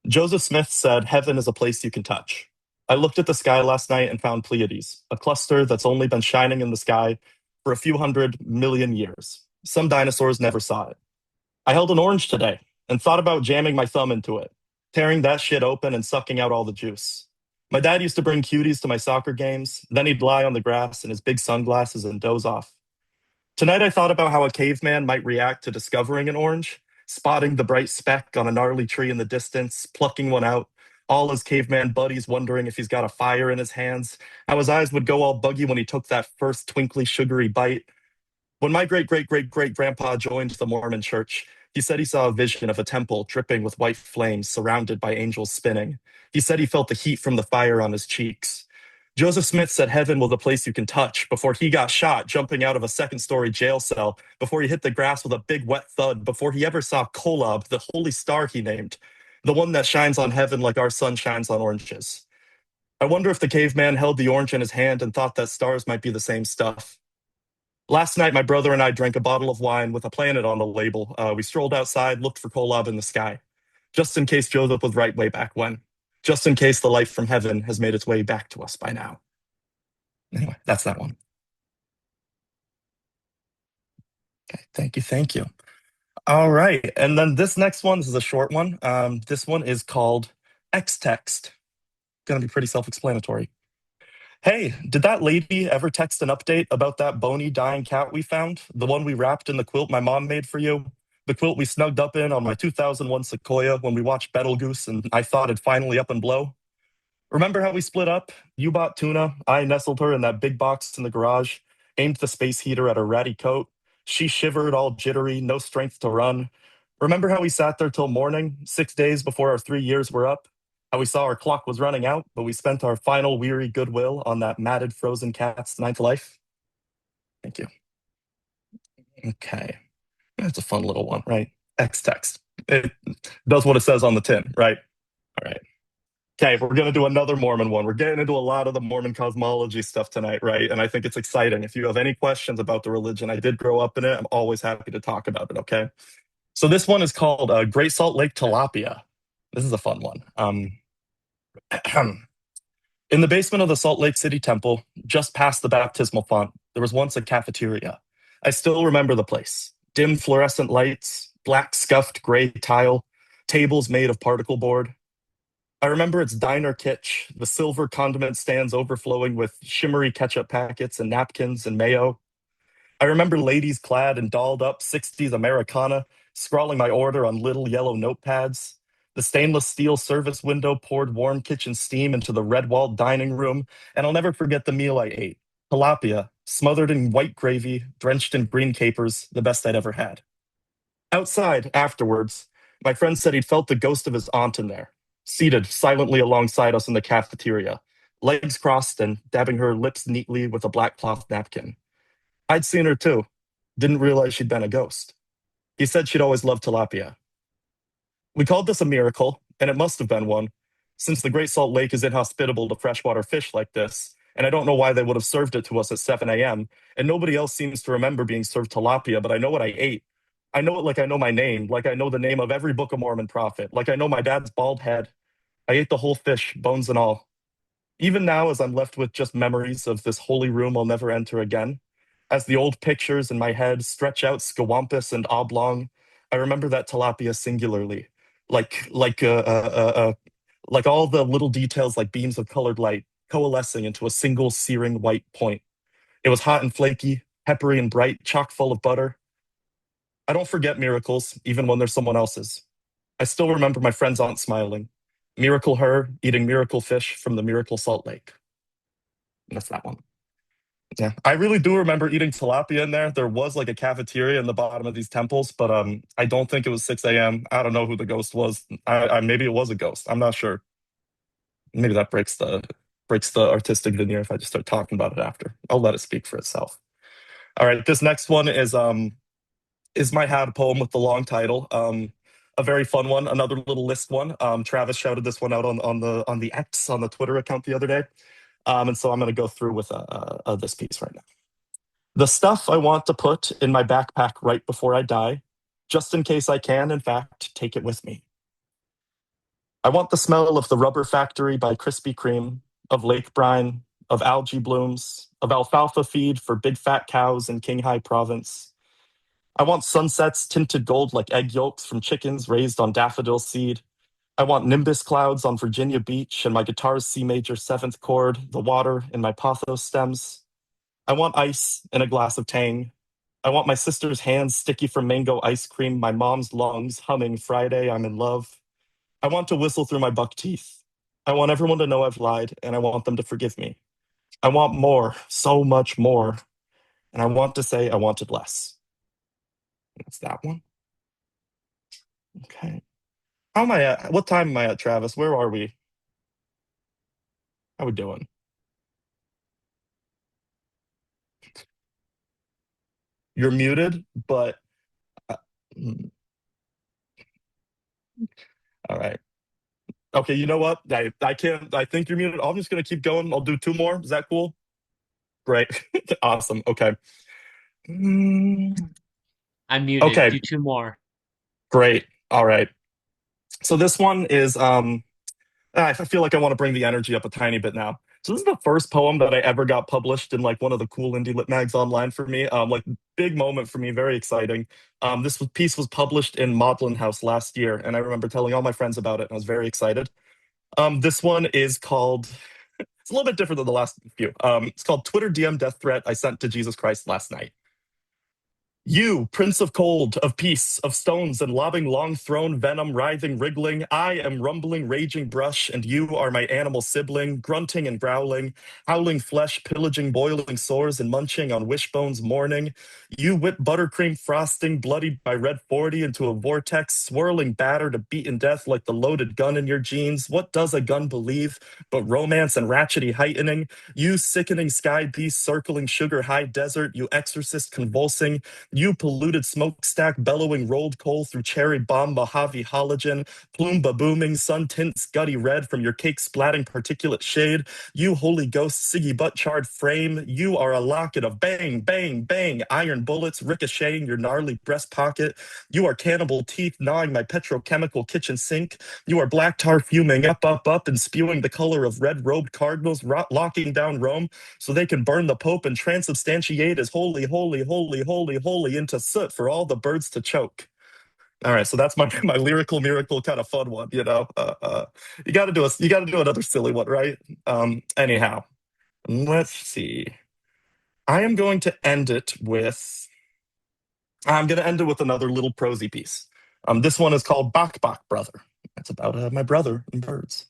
Joseph Smith said, "Heaven is a place you can touch." I looked at the sky last night and found Pleiades, a cluster that's only been shining in the sky for a few 100 million years. Some dinosaurs never saw it. I held an orange today and thought about jamming my thumb into it, tearing that shit open and sucking out all the juice. My dad used to bring cuties to my soccer games, then he'd lie on the grass in his big sunglasses and doze off. Tonight I thought about how a caveman might react to discovering an orange, spotting the bright speck on a gnarly tree in the distance, plucking one out, all his caveman buddies wondering if he's got a fire in his hands, how his eyes would go all buggy when he took that first twinkly, sugary bite. When my great-great-great-great-grandpa joined the Mormon Church, he said he saw a vision of a temple dripping with white flames surrounded by angels spinning. He said he felt the heat from the fire on his cheeks. Joseph Smith said heaven was a place you can touch before he got shot jumping out of a second-story jail cell, before he hit the grass with a big wet thud, before he ever saw Kolob, the holy star he named, the one that shines on heaven like our sun shines on oranges. I wonder if the caveman held the orange in his hand and thought that stars might be the same stuff. Last night, my brother and I drank a bottle of wine with a planet on the label. We strolled outside, looked for Kolob in the sky, just in case Joseph was right way back when, just in case the light from heaven has made its way back to us by now. Anyway, that's that one. Okay, thank you. All right, and then this next one, this is a short one. This one is called X-Text. Gonna be pretty self-explanatory. Hey, did that lady ever text an update about that bony dying cat we found? The one we wrapped in the quilt my mom made for you? The quilt we snugged up in on my 2001 Sequoia when we watched Betelgeuse and I thought it'd finally up and blow? Remember how we split up? You bought Tuna, I nestled her in that big box in the garage, aimed the space heater at her ratty coat. She shivered all jittery, no strength to run. Remember how we sat there till morning, 6 days before our 3 years were up? How we saw our clock was running out, but we spent our final weary goodwill on that matted frozen cat's ninth life? Thank you. Okay. That's a fun little one, right? X-Text. It does what it says on the tin, right? All right. Okay, we're going to do another Mormon one. We're getting into a lot of the Mormon cosmology stuff tonight, right? And I think it's exciting. If you have any questions about the religion, I did grow up in it. I'm always happy to talk about it, okay? So this one is called Great Salt Lake Tilapia. This is a fun one. In the basement of the Salt Lake City Temple, just past the baptismal font, there was once a cafeteria. I still remember the place. Dim fluorescent lights, black scuffed gray tile, tables made of particle board. I remember its diner kitsch, the silver condiment stands overflowing with shimmery ketchup packets and napkins and mayo. I remember ladies clad in dolled up 60s Americana, scrawling my order on little yellow notepads. The stainless steel service window poured warm kitchen steam into the red-walled dining room, and I'll never forget the meal I ate. Tilapia, smothered in white gravy, drenched in green capers, the best I'd ever had. Outside, afterwards, my friend said he'd felt the ghost of his aunt in there, seated silently alongside us in the cafeteria, legs crossed and dabbing her lips neatly with a black cloth napkin. I'd seen her too. Didn't realize she'd been a ghost. He said she'd always loved tilapia. We called this a miracle, and it must have been one, since the Great Salt Lake is inhospitable to freshwater fish like this, and I don't know why they would have served it to us at 7 a.m., and nobody else seems to remember being served tilapia, but I know what I ate. I know it like I know my name, like I know the name of every Book of Mormon prophet, like I know my dad's bald head. I ate the whole fish, bones and all. Even now, as I'm left with just memories of this holy room I'll never enter again, as the old pictures in my head stretch out scawampus and oblong, I remember that tilapia singularly, like all the little details like beams of colored light coalescing into a single searing white point. It was hot and flaky, peppery and bright, chock full of butter. I don't forget miracles, even when they're someone else's. I still remember my friend's aunt smiling. Miracle her eating miracle fish from the Miracle Salt Lake. And that's that one. Yeah, I really do remember eating tilapia in there. There was like a cafeteria in the bottom of these temples, but I don't think it was 6 a.m. I don't know who the ghost was. Maybe it was a ghost. I'm not sure. Maybe that breaks the artistic veneer if I just start talking about it after. I'll let it speak for itself. All right, this next one is my Had poem with the long title. A very fun one, another little list one. Travis shouted this one out on the X on the Twitter account the other day, and so I'm going to go through with this piece right now. The stuff I want to put in my backpack right before I die, just in case I can, in fact, take it with me. I want the smell of the rubber factory by Krispy Kreme, of lake brine, of algae blooms, of alfalfa feed for big fat cows in Qinghai province. I want sunsets tinted gold like egg yolks from chickens raised on daffodil seed. I want nimbus clouds on Virginia Beach and my guitar's C major seventh chord, the water in my pothos stems. I want ice in a glass of Tang. I want my sister's hands sticky from mango ice cream, my mom's lungs humming Friday, I'm in love. I want to whistle through my buck teeth. I want everyone to know I've lied, and I want them to forgive me. I want more, so much more, and I want to say I wanted less. That's that one. Okay. How am I at? What time am I at, Travis? Where are we? How we doing? You're muted, but uh, mm, all right. Okay, you know what? I can't. I think you're muted. I'm just gonna keep going. I'll do two more. Is that cool? Great. Awesome. Okay. Mm, I'm muted. okay. Do two more. Great. All right. So this one is I feel like I want to bring the energy up a tiny bit now. So this is the first poem that I ever got published in like one of the cool indie lit mags online for me. Like big moment for me, very exciting. Piece was published in Maudlin House last year, and I remember telling all my friends about it, and I was very excited. This one is called. It's a little bit different than the last few. It's called Twitter DM Death Threat I Sent to Jesus Christ Last Night. You, prince of cold, of peace, of stones and lobbing long thrown venom, writhing, wriggling, I am rumbling, raging brush, and you are my animal sibling, grunting and growling, howling flesh, pillaging, boiling sores, and munching on wishbones mourning. You whip buttercream frosting, bloodied by red 40 into a vortex, swirling batter to beaten death like the loaded gun in your jeans. What does a gun believe but romance and ratchety heightening? You sickening sky beast circling sugar high desert, you exorcist convulsing, you polluted smokestack bellowing rolled coal through cherry bomb Mojave halogen, plume booming, sun tints gutty red from your cake splatting particulate shade. You Holy Ghost Siggy butt charred frame, you are a locket of bang, bang, bang, iron bullets ricocheting your gnarly breast pocket. You are cannibal teeth gnawing my petrochemical kitchen sink. You are black tar fuming up, and spewing the color of red-robed cardinals, locking down Rome so they can burn the Pope and transubstantiate as holy, holy, holy, holy, holy into soot for all the birds to choke. All right, so that's my lyrical miracle kind of fun one, you know. You got to do another silly one, right? Anyhow, let's see. I'm going to end it with another little prosy piece. This one is called Bach Bach Brother. It's about my brother and birds.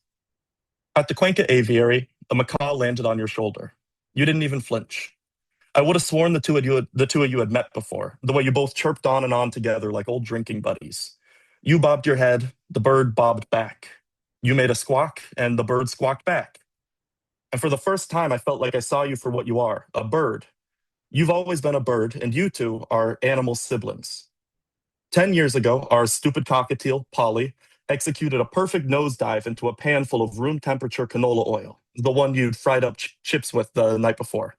At the Cuenca Aviary, a macaw landed on your shoulder. You didn't even flinch. I would have sworn the two of you had met before, the way you both chirped on and on together like old drinking buddies. You bobbed your head, the bird bobbed back. You made a squawk, and the bird squawked back. And for the first time, I felt like I saw you for what you are, a bird. You've always been a bird, and you two are animal siblings. 10 years ago, our stupid cockatiel, Polly, executed a perfect nosedive into a pan full of room temperature canola oil, the one you'd fried up chips with the night before.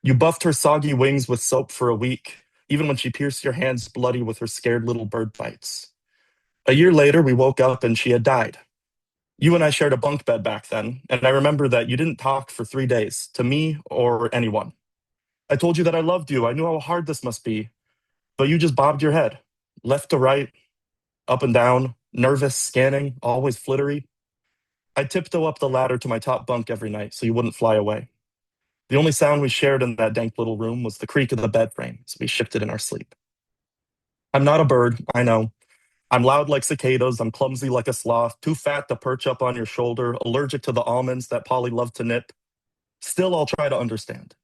You buffed her soggy wings with soap for a week, even when she pierced your hands bloody with her scared little bird bites. A year later, we woke up and she had died. You and I shared a bunk bed back then, and I remember that you didn't talk for 3 days to me or anyone. I told you that I loved you. I knew how hard this must be, but you just bobbed your head, left to right, up and down, nervous, scanning, always flittery. I tiptoe up the ladder to my top bunk every night so you wouldn't fly away. The only sound we shared in that dank little room was the creak of the bed frame as we shifted in our sleep. I'm not a bird, I know. I'm loud like cicadas, I'm clumsy like a sloth, too fat to perch up on your shoulder, allergic to the almonds that Polly loved to nip. Still, I'll try to understand.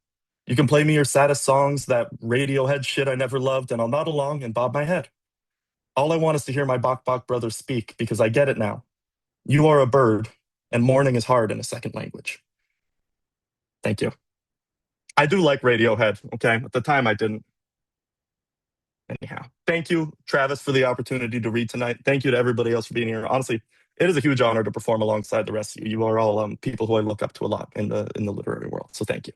You can play me your saddest songs, that Radiohead shit I never loved, and I'll nod along and bob my head. All I want is to hear my Bok Bok brothers speak, because I get it now. You are a bird, and mourning is hard in a second language. Thank you. I do like Radiohead. Okay, at the time I didn't. Anyhow, thank you, Travis, for the opportunity to read tonight. Thank you to everybody else for being here. Honestly, it is a huge honor to perform alongside the rest of you. You are all people who I look up to a lot in the literary world. So thank you.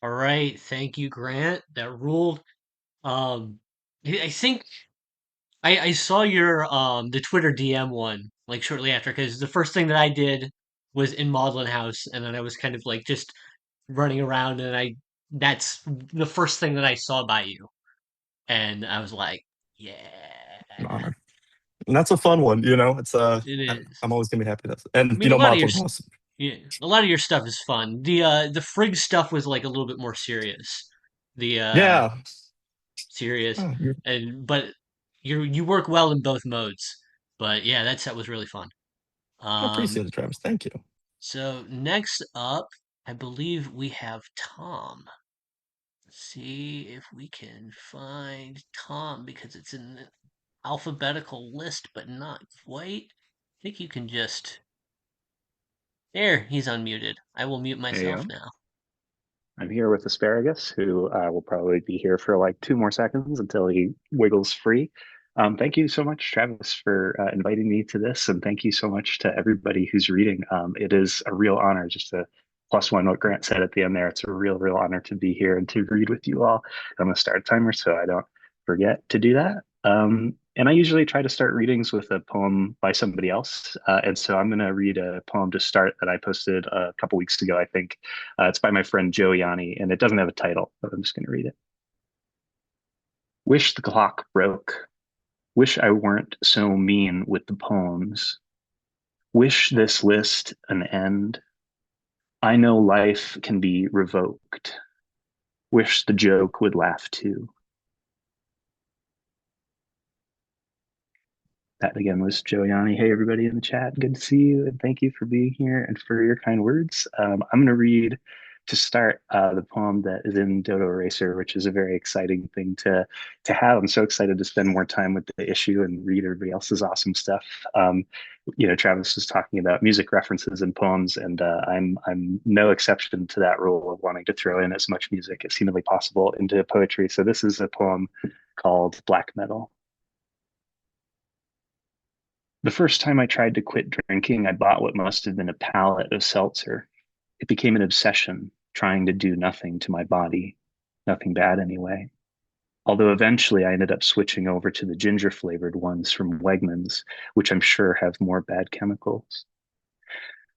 All right, thank you, Grant. That ruled. I think I saw your the Twitter DM one like shortly after because the first thing that I did was in Maudlin House, and then I was kind of like just running around, and I that's the first thing that I saw by you, and I was like, yeah, An honor. And that's a fun one, It's it is. I'm always gonna be happy with that. I And mean, a lot of your Maudlin House. yeah, a lot of your stuff is fun. The Frigg stuff was like a little bit more serious. The Yeah. serious Oh, and but you work well in both modes. But yeah, that set was really fun. I Um, appreciate it, Travis. Thank you. so next up, I believe we have Tom. Let's see if we can find Tom because it's in the alphabetical list, but not quite. I think you can just there. He's unmuted. I will mute myself Heyo. now. I'm here with Asparagus, who will probably be here for like 2 more seconds until he wiggles free. Thank you so much, Travis, for inviting me to this, and thank you so much to everybody who's reading. It is a real honor, just to plus one what Grant said at the end there. It's a real honor to be here and to read with you all. I'm a start timer, so I don't forget to do that. And I usually try to start readings with a poem by somebody else. And so I'm going to read a poem to start that I posted a couple weeks ago, I think. It's by my friend Joe Yanni, and it doesn't have a title, but I'm just going to read it. Wish the clock broke. Wish I weren't so mean with the poems. Wish this list an end. I know life can be revoked. Wish the joke would laugh too. That again was Joe Yanni. Hey, everybody in the chat. Good to see you. And thank you for being here and for your kind words. I'm going to read to start the poem that is in Dodo Eraser, which is a very exciting thing to have. I'm so excited to spend more time with the issue and read everybody else's awesome stuff. Travis was talking about music references in poems, and I'm no exception to that rule of wanting to throw in as much music as humanly possible into poetry. So this is a poem called Black Metal. The first time I tried to quit drinking, I bought what must have been a pallet of seltzer. It became an obsession, trying to do nothing to my body, nothing bad anyway. Although eventually I ended up switching over to the ginger flavored ones from Wegmans, which I'm sure have more bad chemicals.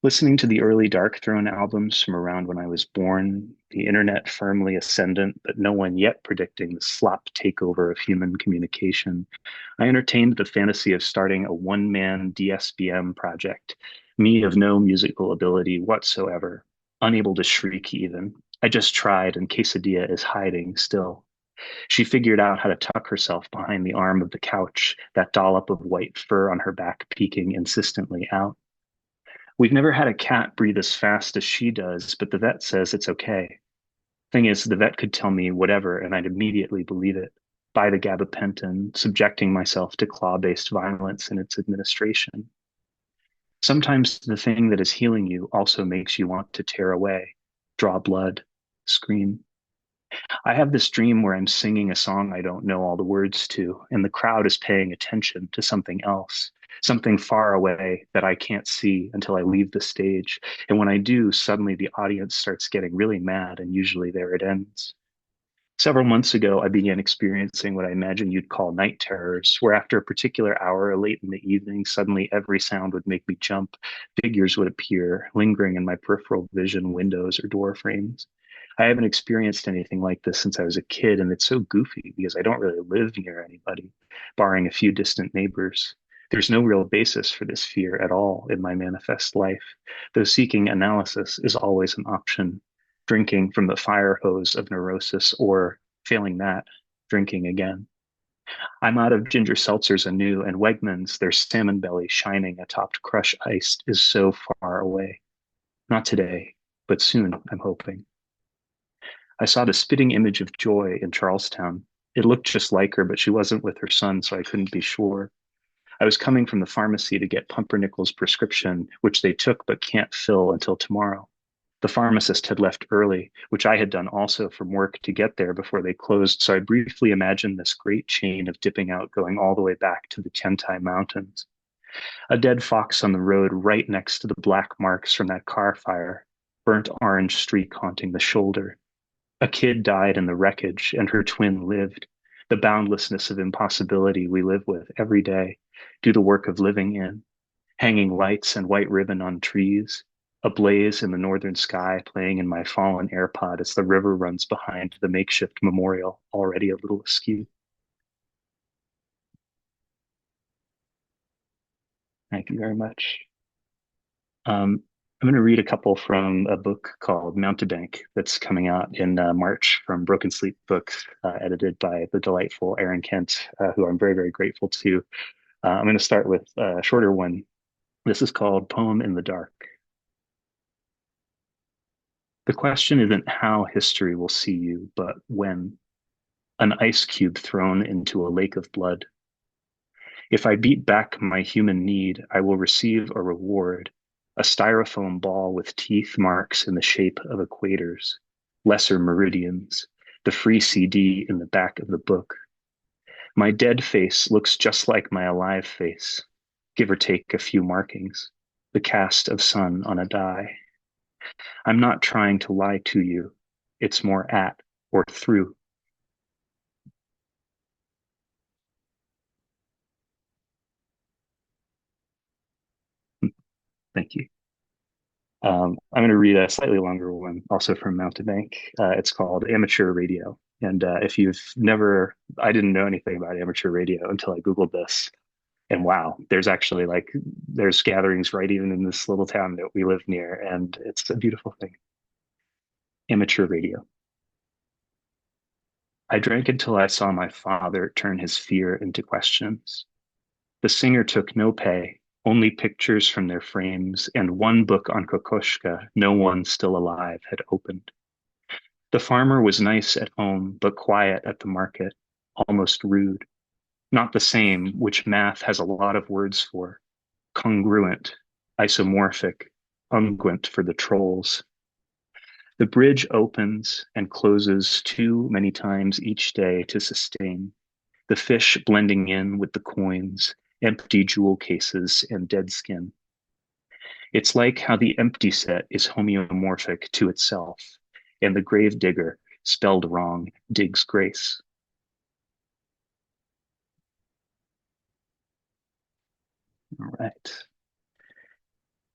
Listening to the early Dark Throne albums from around when I was born, the internet firmly ascendant, but no one yet predicting the slop takeover of human communication, I entertained the fantasy of starting a one-man DSBM project, me of no musical ability whatsoever, unable to shriek even. I just tried, and Quesadilla is hiding still. She figured out how to tuck herself behind the arm of the couch, that dollop of white fur on her back peeking insistently out. We've never had a cat breathe as fast as she does, but the vet says it's okay. Thing is, the vet could tell me whatever, and I'd immediately believe it. Buy the gabapentin, subjecting myself to claw-based violence in its administration. Sometimes the thing that is healing you also makes you want to tear away, draw blood, scream. I have this dream where I'm singing a song I don't know all the words to, and the crowd is paying attention to something else, something far away that I can't see until I leave the stage. And when I do, suddenly the audience starts getting really mad, and usually there it ends. Several months ago, I began experiencing what I imagine you'd call night terrors, where after a particular hour late in the evening, suddenly every sound would make me jump. Figures would appear, lingering in my peripheral vision, windows or door frames. I haven't experienced anything like this since I was a kid, and it's so goofy because I don't really live near anybody, barring a few distant neighbors. There's no real basis for this fear at all in my manifest life, though seeking analysis is always an option. Drinking from the fire hose of neurosis, or failing that, drinking again. I'm out of ginger seltzers anew, and Wegmans, their salmon belly shining atop crush ice, is so far away. Not today, but soon, I'm hoping. I saw the spitting image of Joy in Charlestown. It looked just like her, but she wasn't with her son, so I couldn't be sure. I was coming from the pharmacy to get Pumpernickel's prescription, which they took but can't fill until tomorrow. The pharmacist had left early, which I had done also from work to get there before they closed, so I briefly imagined this great chain of dipping out going all the way back to the Tiantai Mountains. A dead fox on the road right next to the black marks from that car fire, burnt orange streak haunting the shoulder. A kid died in the wreckage, and her twin lived. The boundlessness of impossibility we live with every day, do the work of living in. Hanging lights and white ribbon on trees, a blaze in the northern sky playing in my fallen AirPod as the river runs behind the makeshift memorial, already a little askew. Thank you very much. I'm going to read a couple from a book called Mountebank that's coming out in March from Broken Sleep Books, edited by the delightful Aaron Kent, who I'm very, very grateful to. I'm going to start with a shorter one. This is called Poem in the Dark. The question isn't how history will see you, but when. An ice cube thrown into a lake of blood. If I beat back my human need, I will receive a reward, a styrofoam ball with teeth marks in the shape of equators, lesser meridians, the free CD in the back of the book. My dead face looks just like my alive face, give or take a few markings, the cast of sun on a die. I'm not trying to lie to you. It's more at or through. Thank you. I'm going to read a slightly longer one, also from Mountebank. It's called Amateur Radio. And if you've never, I didn't know anything about amateur radio until I Googled this. And wow, there's actually there's gatherings right even in this little town that we live near. And it's a beautiful thing. Amateur radio. I drank until I saw my father turn his fear into questions. The singer took no pay, only pictures from their frames, and one book on Kokoschka no one still alive had opened. The farmer was nice at home, but quiet at the market, almost rude. Not the same, which math has a lot of words for. Congruent, isomorphic, unguent for the trolls. The bridge opens and closes too many times each day to sustain. The fish blending in with the coins, empty jewel cases, and dead skin. It's like how the empty set is homeomorphic to itself, and the grave digger, spelled wrong, digs grace. All right.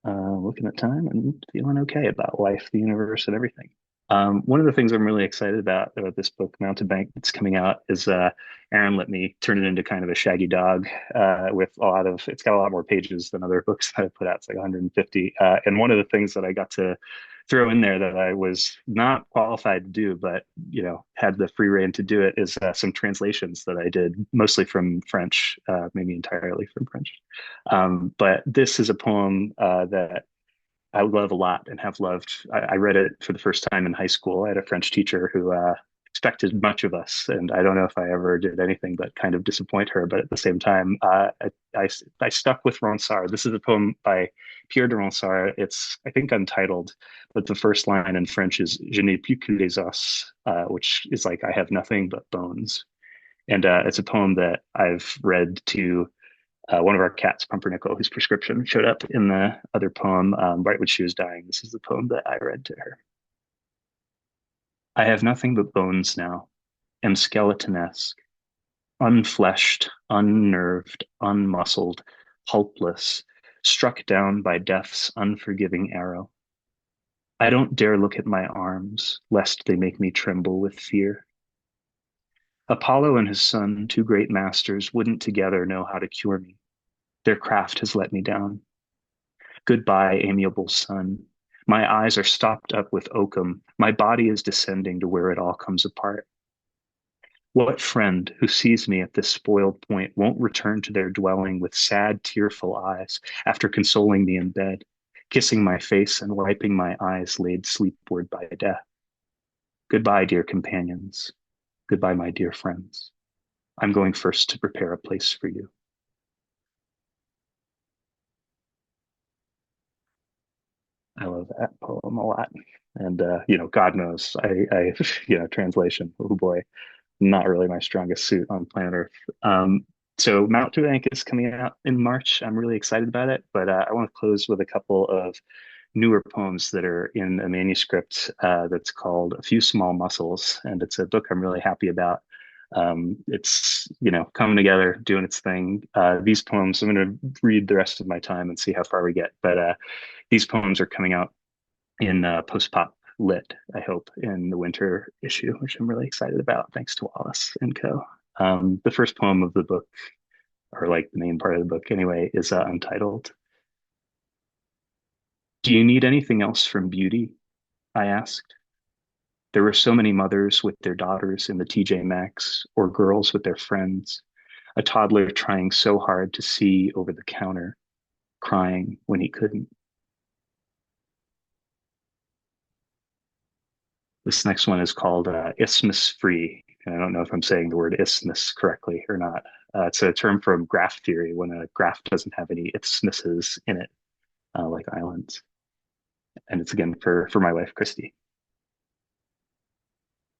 Looking at time and feeling okay about life, the universe, and everything. One of the things I'm really excited about this book, Mountebank, that's coming out is Aaron let me turn it into kind of a shaggy dog with it's got a lot more pages than other books that I put out. It's like 150. And one of the things that I got to throw in there that I was not qualified to do, but, had the free rein to do it is some translations that I did, mostly from French, maybe entirely from French. But this is a poem that I love a lot and have loved. I read it for the first time in high school. I had a French teacher who expected much of us, and I don't know if I ever did anything but kind of disappoint her. But at the same time, I stuck with Ronsard. This is a poem by Pierre de Ronsard. It's, I think, untitled, but the first line in French is "Je n'ai plus que les os," which is like "I have nothing but bones." And it's a poem that I've read to one of our cats, Pumpernickel, whose prescription showed up in the other poem right when she was dying. This is the poem that I read to her. I have nothing but bones now, am skeletonesque, unfleshed, unnerved, unmuscled, pulpless, struck down by death's unforgiving arrow. I don't dare look at my arms, lest they make me tremble with fear. Apollo and his son, two great masters, wouldn't together know how to cure me. Their craft has let me down. Goodbye, amiable sun. My eyes are stopped up with oakum. My body is descending to where it all comes apart. What friend who sees me at this spoiled point won't return to their dwelling with sad, tearful eyes after consoling me in bed, kissing my face and wiping my eyes laid sleepward by death? Goodbye, dear companions. Goodbye, my dear friends. I'm going first to prepare a place for you. poem a lot. And God knows, translation. Oh boy, not really my strongest suit on planet Earth. So Mount to Bank is coming out in March. I'm really excited about it, but I want to close with a couple of newer poems that are in a manuscript that's called A Few Small Muscles, and it's a book I'm really happy about. It's coming together, doing its thing. These poems, I'm going to read the rest of my time and see how far we get. But these poems are coming out in Post Pop Lit, I hope, in the winter issue, which I'm really excited about, thanks to Wallace and Co. The first poem of the book, or like the main part of the book anyway, is untitled. Do you need anything else from beauty? I asked. There were so many mothers with their daughters in the TJ Maxx, or girls with their friends, a toddler trying so hard to see over the counter, crying when he couldn't. This next one is called Isthmus Free. And I don't know if I'm saying the word isthmus correctly or not. It's a term from graph theory when a graph doesn't have any isthmuses in it, like islands. And it's again for my wife, Christy.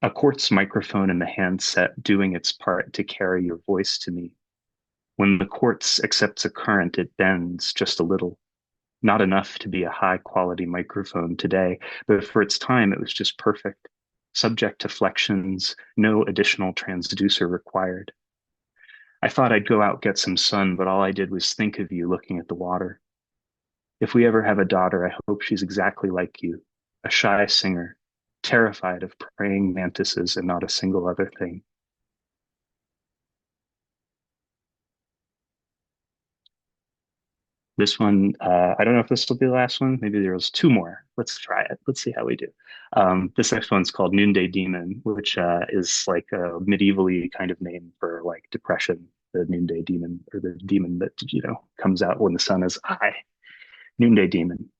A quartz microphone in the handset doing its part to carry your voice to me. When the quartz accepts a current, it bends just a little. Not enough to be a high quality microphone today, but for its time, it was just perfect. Subject to flexions, no additional transducer required. I thought I'd go out get some sun, but all I did was think of you looking at the water. If we ever have a daughter, I hope she's exactly like you, a shy singer, terrified of praying mantises and not a single other thing. This one, I don't know if this will be the last one. Maybe there's two more. Let's try it. Let's see how we do. This next one's called Noonday Demon, which is like a medievally kind of name for like depression, the noonday demon, or the demon that, comes out when the sun is high. Noonday Demon.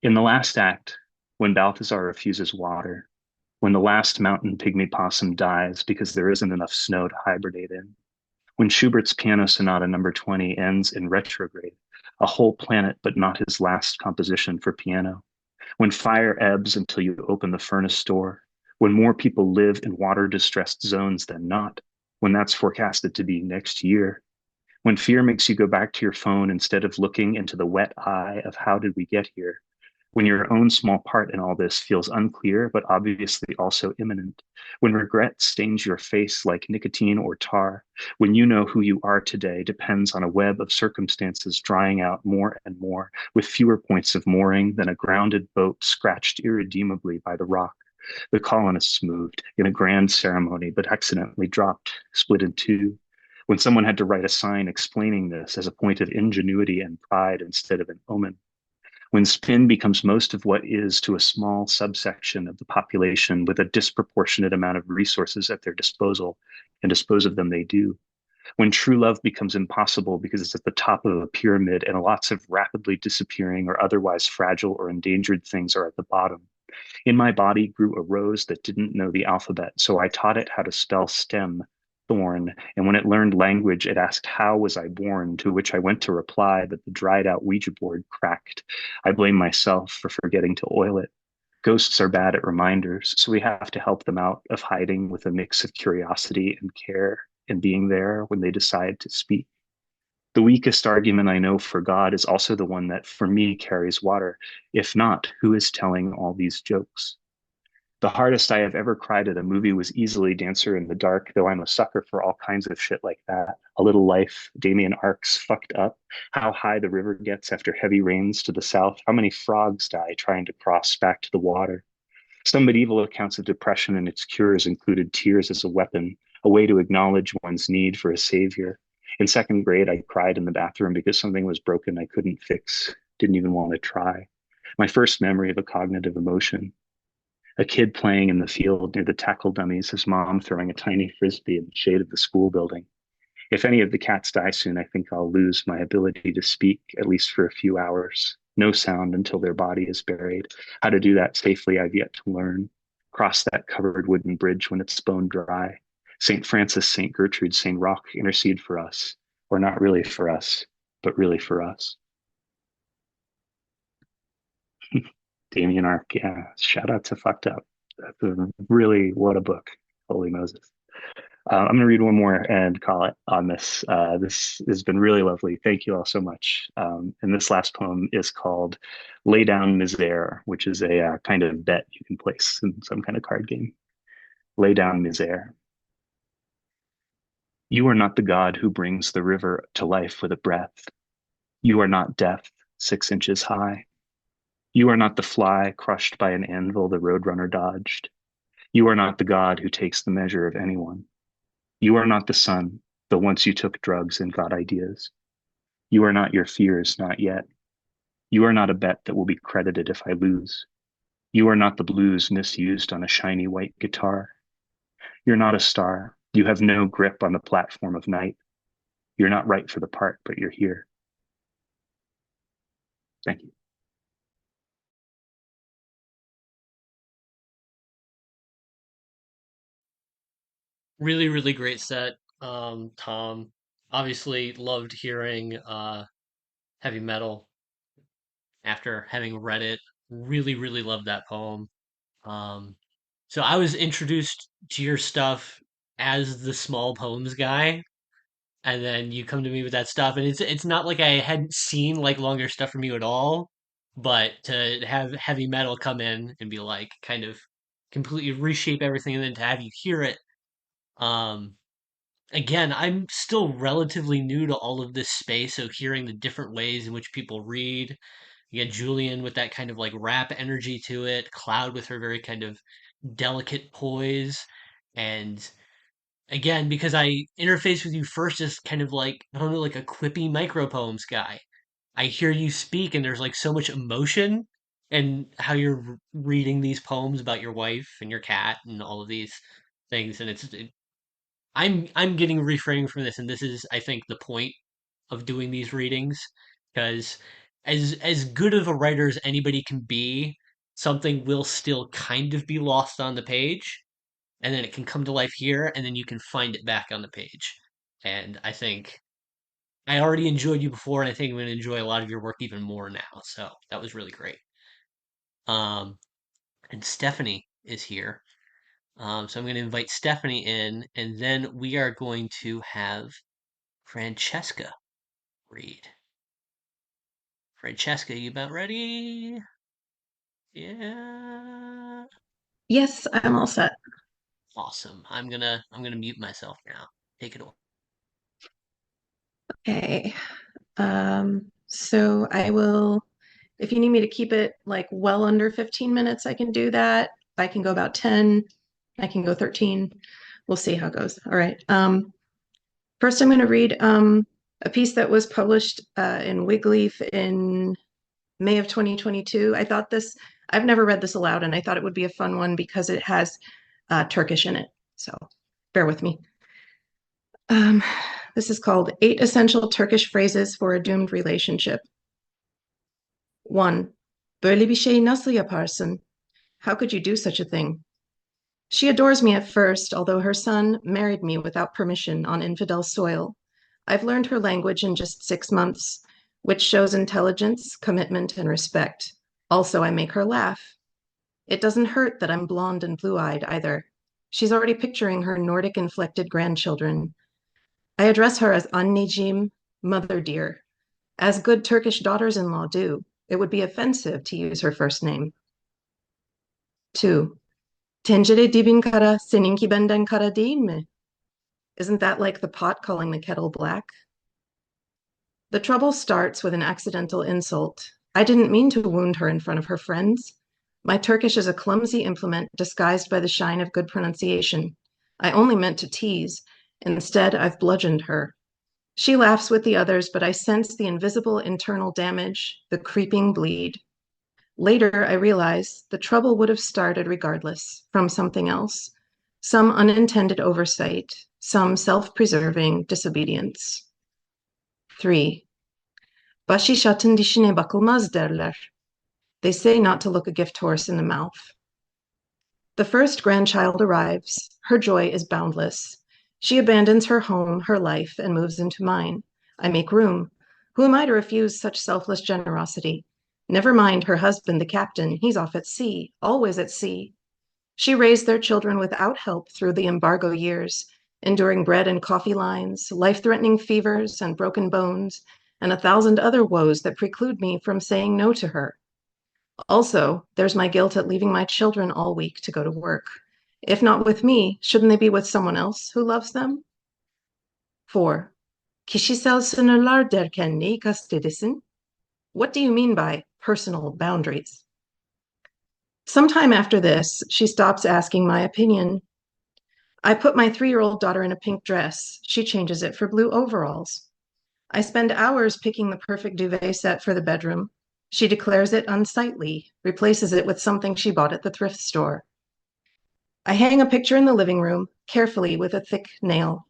In the last act, when Balthazar refuses water, when the last mountain pygmy possum dies because there isn't enough snow to hibernate in, when Schubert's Piano Sonata number 20 ends in retrograde, a whole planet but not his last composition for piano, when fire ebbs until you open the furnace door, when more people live in water-distressed zones than not, when that's forecasted to be next year, when fear makes you go back to your phone instead of looking into the wet eye of how did we get here, when your own small part in all this feels unclear, but obviously also imminent, when regret stains your face like nicotine or tar, when you know who you are today depends on a web of circumstances drying out more and more, with fewer points of mooring than a grounded boat scratched irredeemably by the rock. The colonists moved in a grand ceremony, but accidentally dropped, split in two. When someone had to write a sign explaining this as a point of ingenuity and pride instead of an omen. When spin becomes most of what is to a small subsection of the population with a disproportionate amount of resources at their disposal, and dispose of them they do. When true love becomes impossible because it's at the top of a pyramid and lots of rapidly disappearing or otherwise fragile or endangered things are at the bottom. In my body grew a rose that didn't know the alphabet, so I taught it how to spell stem, thorn, and when it learned language, it asked how was I born, to which I went to reply that the dried out Ouija board cracked. I blame myself for forgetting to oil it. Ghosts are bad at reminders, so we have to help them out of hiding with a mix of curiosity and care and being there when they decide to speak. The weakest argument I know for God is also the one that, for me, carries water. If not, who is telling all these jokes? The hardest I have ever cried at a movie was easily Dancer in the Dark, though I'm a sucker for all kinds of shit like that. A Little Life, Damien Ark's Fucked Up, how high the river gets after heavy rains to the south, how many frogs die trying to cross back to the water. Some medieval accounts of depression and its cures included tears as a weapon, a way to acknowledge one's need for a savior. In second grade, I cried in the bathroom because something was broken I couldn't fix, didn't even want to try. My first memory of a cognitive emotion. A kid playing in the field near the tackle dummies, his mom throwing a tiny frisbee in the shade of the school building. If any of the cats die soon, I think I'll lose my ability to speak, at least for a few hours. No sound until their body is buried. How to do that safely, I've yet to learn. Cross that covered wooden bridge when it's bone dry. St. Francis, St. Gertrude, St. Roch, intercede for us. Or not really for us, but really for us. Damien Ark, yeah. Shout out to Fucked Up. That's really, what a book. Holy Moses. I'm going to read one more and call it on this. This has been really lovely. Thank you all so much. And this last poem is called Lay Down Misere, which is a kind of bet you can place in some kind of card game. Lay down misere. You are not the god who brings the river to life with a breath. You are not death 6 inches high. You are not the fly crushed by an anvil the roadrunner dodged. You are not the god who takes the measure of anyone. You are not the sun, though once you took drugs and got ideas. You are not your fears, not yet. You are not a bet that will be credited if I lose. You are not the blues misused on a shiny white guitar. You're not a star. You have no grip on the platform of night. You're not right for the part, but you're here. Thank you. Really, really great set, Tom. Obviously loved hearing heavy metal after having read it. Really, really loved that poem. Um, so I was introduced to your stuff as the small poems guy, and then you come to me with that stuff, and it's not like I hadn't seen like longer stuff from you at all, but to have heavy metal come in and be like kind of completely reshape everything, and then to have you hear it, um, again, I'm still relatively new to all of this space, so hearing the different ways in which people read. You get Julian with that kind of like rap energy to it, Cloud with her very kind of delicate poise, and again, because I interface with you first as kind of like, I don't know, like a quippy micro poems guy. I hear you speak and there's like so much emotion and how you're reading these poems about your wife and your cat and all of these things, and I'm getting reframed from this, and this is, I think, the point of doing these readings, because as good of a writer as anybody can be, something will still kind of be lost on the page, and then it can come to life here, and then you can find it back on the page. And I think I already enjoyed you before, and I think I'm going to enjoy a lot of your work even more now. So that was really great. Um, and Stephanie is here. So I'm going to invite Stephanie in, and then we are going to have Francesca read. Francesca, you about ready? Yeah. Yes, I'm all set. Awesome. I'm gonna mute myself now. Take it away. Okay. So I will, if you need me to keep it like well under 15 minutes, I can do that. I can go about 10. I can go 13. We'll see how it goes. All right. First, I'm going to read a piece that was published in Wigleaf in May of 2022. I've never read this aloud, and I thought it would be a fun one because it has Turkish in it. So bear with me. This is called 8 Essential Turkish Phrases for a Doomed Relationship. 1. Böyle bir şey nasıl yaparsın? How could you do such a thing? She adores me at first, although her son married me without permission on infidel soil. I've learned her language in just 6 months, which shows intelligence, commitment, and respect. Also, I make her laugh. It doesn't hurt that I'm blonde and blue-eyed either. She's already picturing her Nordic-inflected grandchildren. I address her as anneciğim, mother dear, as good Turkish daughters-in-law do. It would be offensive to use her first name. 2. Tencere dibin kara, seninki benden kara değil mi? Isn't that like the pot calling the kettle black? The trouble starts with an accidental insult. I didn't mean to wound her in front of her friends. My Turkish is a clumsy implement disguised by the shine of good pronunciation. I only meant to tease. Instead, I've bludgeoned her. She laughs with the others, but I sense the invisible internal damage, the creeping bleed. Later, I realize the trouble would have started regardless, from something else, some unintended oversight, some self-preserving disobedience. 3. Başı şatın dişine bakılmaz derler. They say not to look a gift horse in the mouth. The first grandchild arrives. Her joy is boundless. She abandons her home, her life, and moves into mine. I make room. Who am I to refuse such selfless generosity? Never mind her husband, the captain. He's off at sea, always at sea. She raised their children without help through the embargo years, enduring bread and coffee lines, life-threatening fevers and broken bones, and 1,000 other woes that preclude me from saying no to her. Also, there's my guilt at leaving my children all week to go to work. If not with me, shouldn't they be with someone else who loves them? 4. Kişisel sınırlar derken neyi kastediyorsun? What do you mean by personal boundaries? Sometime after this, she stops asking my opinion. I put my 3-year-old daughter in a pink dress. She changes it for blue overalls. I spend hours picking the perfect duvet set for the bedroom. She declares it unsightly, replaces it with something she bought at the thrift store. I hang a picture in the living room, carefully with a thick nail.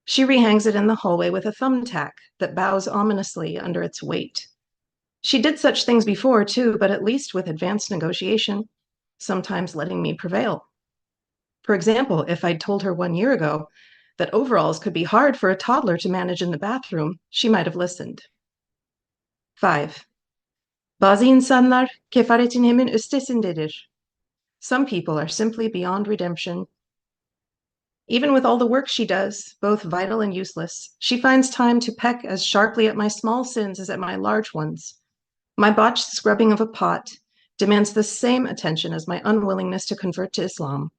She rehangs it in the hallway with a thumbtack that bows ominously under its weight. She did such things before, too, but at least with advanced negotiation, sometimes letting me prevail. For example, if I'd told her 1 year ago that overalls could be hard for a toddler to manage in the bathroom, she might have listened. 5. Bazı insanlar kefaretin hemen üstesindedir. Some people are simply beyond redemption. Even with all the work she does, both vital and useless, she finds time to peck as sharply at my small sins as at my large ones. My botched scrubbing of a pot demands the same attention as my unwillingness to convert to Islam.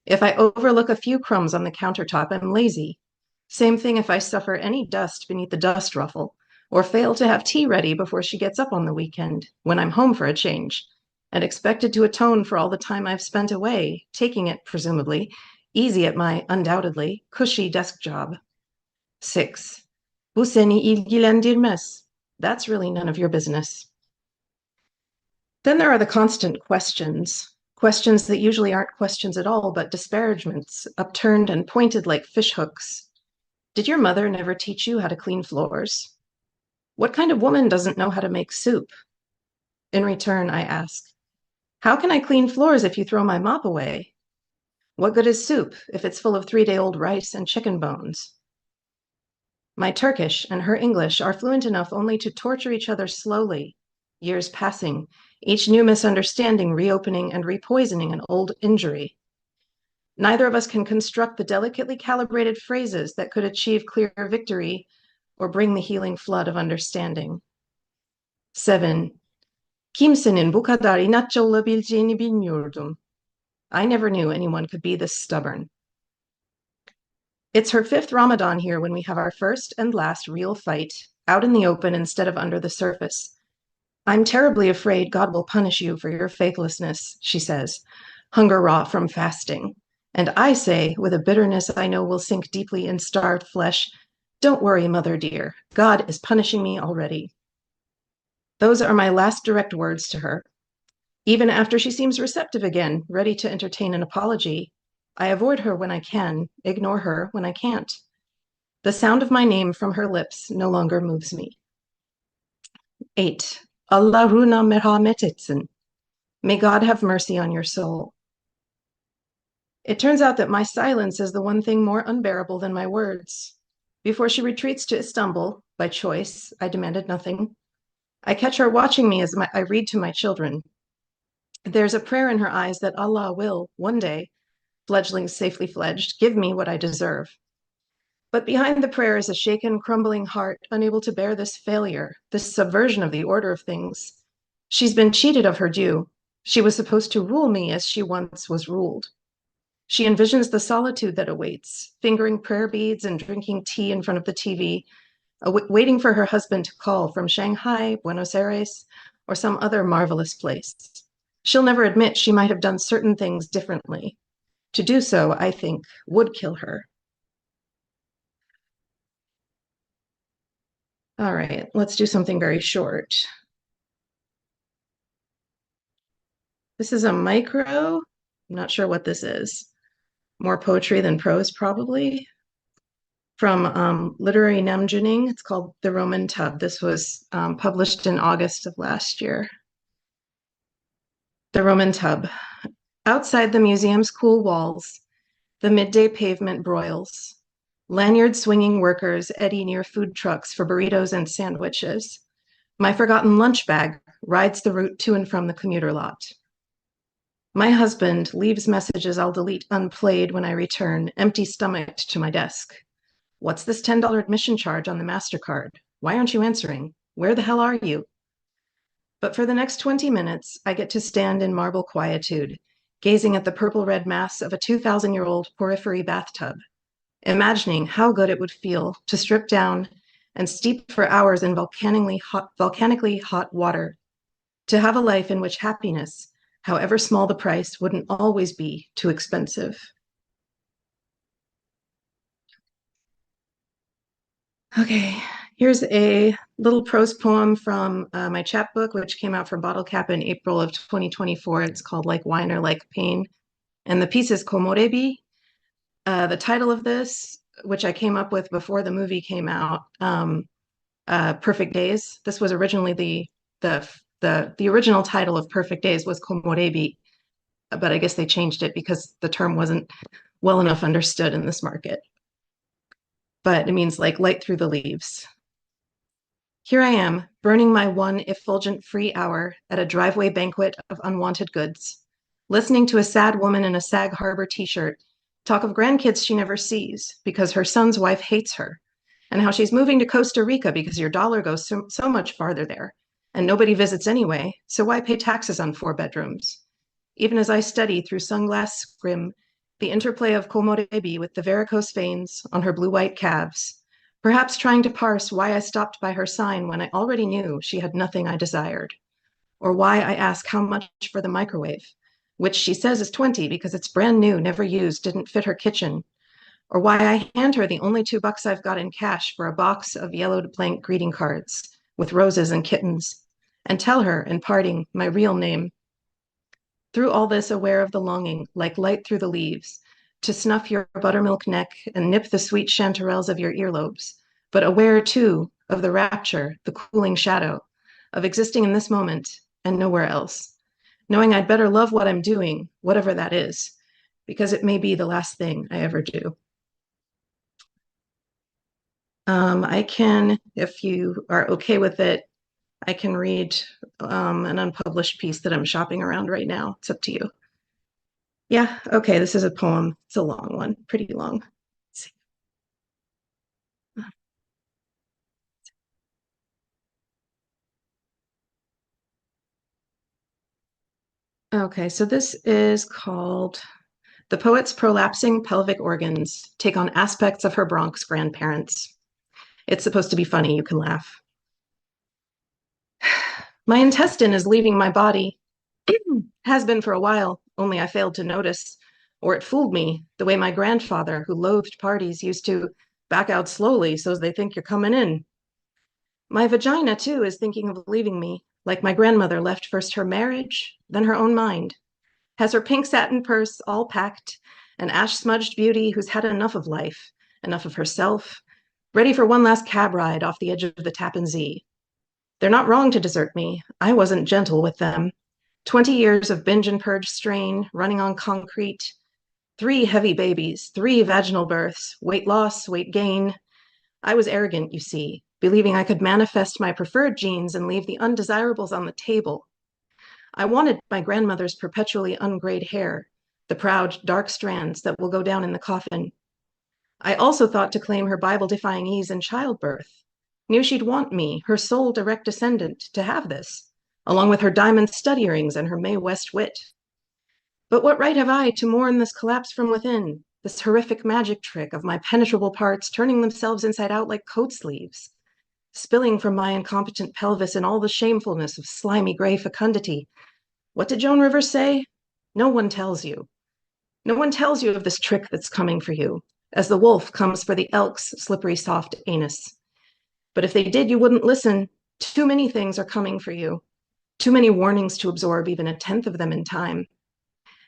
If I overlook a few crumbs on the countertop, I'm lazy. Same thing if I suffer any dust beneath the dust ruffle, or fail to have tea ready before she gets up on the weekend, when I'm home for a change, and expected to atone for all the time I've spent away, taking it, presumably, easy at my, undoubtedly, cushy desk job. 6. Bu seni ilgilendirmez. That's really none of your business. Then there are the constant questions. Questions that usually aren't questions at all, but disparagements, upturned and pointed like fishhooks. Did your mother never teach you how to clean floors? What kind of woman doesn't know how to make soup? In return, I ask, how can I clean floors if you throw my mop away? What good is soup if it's full of 3-day-old rice and chicken bones? My Turkish and her English are fluent enough only to torture each other slowly, years passing, each new misunderstanding reopening and repoisoning an old injury. Neither of us can construct the delicately calibrated phrases that could achieve clear victory or bring the healing flood of understanding. 7. Kimsenin bu kadar inatçı olabileceğini bilmiyordum. I never knew anyone could be this stubborn. It's her 5th Ramadan here when we have our first and last real fight, out in the open instead of under the surface. I'm terribly afraid God will punish you for your faithlessness, she says, hunger raw from fasting. And I say, with a bitterness I know will sink deeply in starved flesh, don't worry, mother dear, God is punishing me already. Those are my last direct words to her. Even after she seems receptive again, ready to entertain an apology, I avoid her when I can, ignore her when I can't. The sound of my name from her lips no longer moves me. 8. Allah runa merhamet etsin. May God have mercy on your soul. It turns out that my silence is the one thing more unbearable than my words. Before she retreats to Istanbul, by choice, I demanded nothing. I catch her watching me as I read to my children. There's a prayer in her eyes that Allah will, one day, fledglings safely fledged, give me what I deserve. But behind the prayer is a shaken, crumbling heart, unable to bear this failure, this subversion of the order of things. She's been cheated of her due. She was supposed to rule me as she once was ruled. She envisions the solitude that awaits, fingering prayer beads and drinking tea in front of the TV, waiting for her husband to call from Shanghai, Buenos Aires, or some other marvelous place. She'll never admit she might have done certain things differently. To do so, I think, would kill her. All right, let's do something very short. This is a micro. I'm not sure what this is. More poetry than prose, probably. From Literary Namjuning. It's called The Roman Tub. This was published in August of last year. The Roman Tub. Outside the museum's cool walls, the midday pavement broils. Lanyard-swinging workers eddy near food trucks for burritos and sandwiches. My forgotten lunch bag rides the route to and from the commuter lot. My husband leaves messages I'll delete unplayed when I return, empty-stomached, to my desk. What's this $10 admission charge on the MasterCard? Why aren't you answering? Where the hell are you? But for the next 20 minutes, I get to stand in marble quietude, gazing at the purple-red mass of a 2,000-year-old porphyry bathtub, imagining how good it would feel to strip down and steep for hours in volcanically hot water, to have a life in which happiness, however small the price, wouldn't always be too expensive. Okay, here's a little prose poem from my chapbook, which came out for Bottle Cap in April of 2024. It's called Like Wine or Like Pain. And the piece is Komorebi. The title of this, which I came up with before the movie came out, Perfect Days. This was originally the original title of Perfect Days was Komorebi, but I guess they changed it because the term wasn't well enough understood in this market. But it means like light through the leaves. Here I am, burning my one effulgent free hour at a driveway banquet of unwanted goods, listening to a sad woman in a Sag Harbor t-shirt talk of grandkids she never sees because her son's wife hates her, and how she's moving to Costa Rica because your dollar goes so much farther there, and nobody visits anyway, so why pay taxes on 4 bedrooms? Even as I study through sunglass scrim the interplay of komorebi with the varicose veins on her blue-white calves, perhaps trying to parse why I stopped by her sign when I already knew she had nothing I desired, or why I ask how much for the microwave, which she says is 20 because it's brand new, never used, didn't fit her kitchen, or why I hand her the only $2 I've got in cash for a box of yellowed blank greeting cards with roses and kittens, and tell her, in parting, my real name. Through all this, aware of the longing, like light through the leaves, to snuff your buttermilk neck and nip the sweet chanterelles of your earlobes, but aware, too, of the rapture, the cooling shadow, of existing in this moment and nowhere else, knowing I'd better love what I'm doing, whatever that is, because it may be the last thing I ever do. I can, if you are okay with it, I can read an unpublished piece that I'm shopping around right now. It's up to you. Yeah, okay, this is a poem. It's a long one, pretty long. Let's see. Okay, so this is called The Poet's Prolapsing Pelvic Organs Take on Aspects of Her Bronx Grandparents. It's supposed to be funny, you can laugh. My intestine is leaving my body. Has been for a while, only I failed to notice. Or it fooled me, the way my grandfather, who loathed parties, used to back out slowly so they think you're coming in. My vagina, too, is thinking of leaving me, like my grandmother left first her marriage, then her own mind. Has her pink satin purse all packed, an ash-smudged beauty who's had enough of life, enough of herself, ready for one last cab ride off the edge of the Tappan Zee. They're not wrong to desert me. I wasn't gentle with them. 20 years of binge and purge strain, running on concrete, 3 heavy babies, 3 vaginal births, weight loss, weight gain. I was arrogant, you see, believing I could manifest my preferred genes and leave the undesirables on the table. I wanted my grandmother's perpetually ungrayed hair, the proud, dark strands that will go down in the coffin. I also thought to claim her Bible-defying ease in childbirth. Knew she'd want me, her sole direct descendant, to have this, along with her diamond stud earrings and her Mae West wit. But what right have I to mourn this collapse from within, this horrific magic trick of my penetrable parts turning themselves inside out like coat sleeves, spilling from my incompetent pelvis in all the shamefulness of slimy gray fecundity? What did Joan Rivers say? No one tells you. No one tells you of this trick that's coming for you, as the wolf comes for the elk's slippery soft anus. But if they did, you wouldn't listen. Too many things are coming for you. Too many warnings to absorb even a tenth of them in time.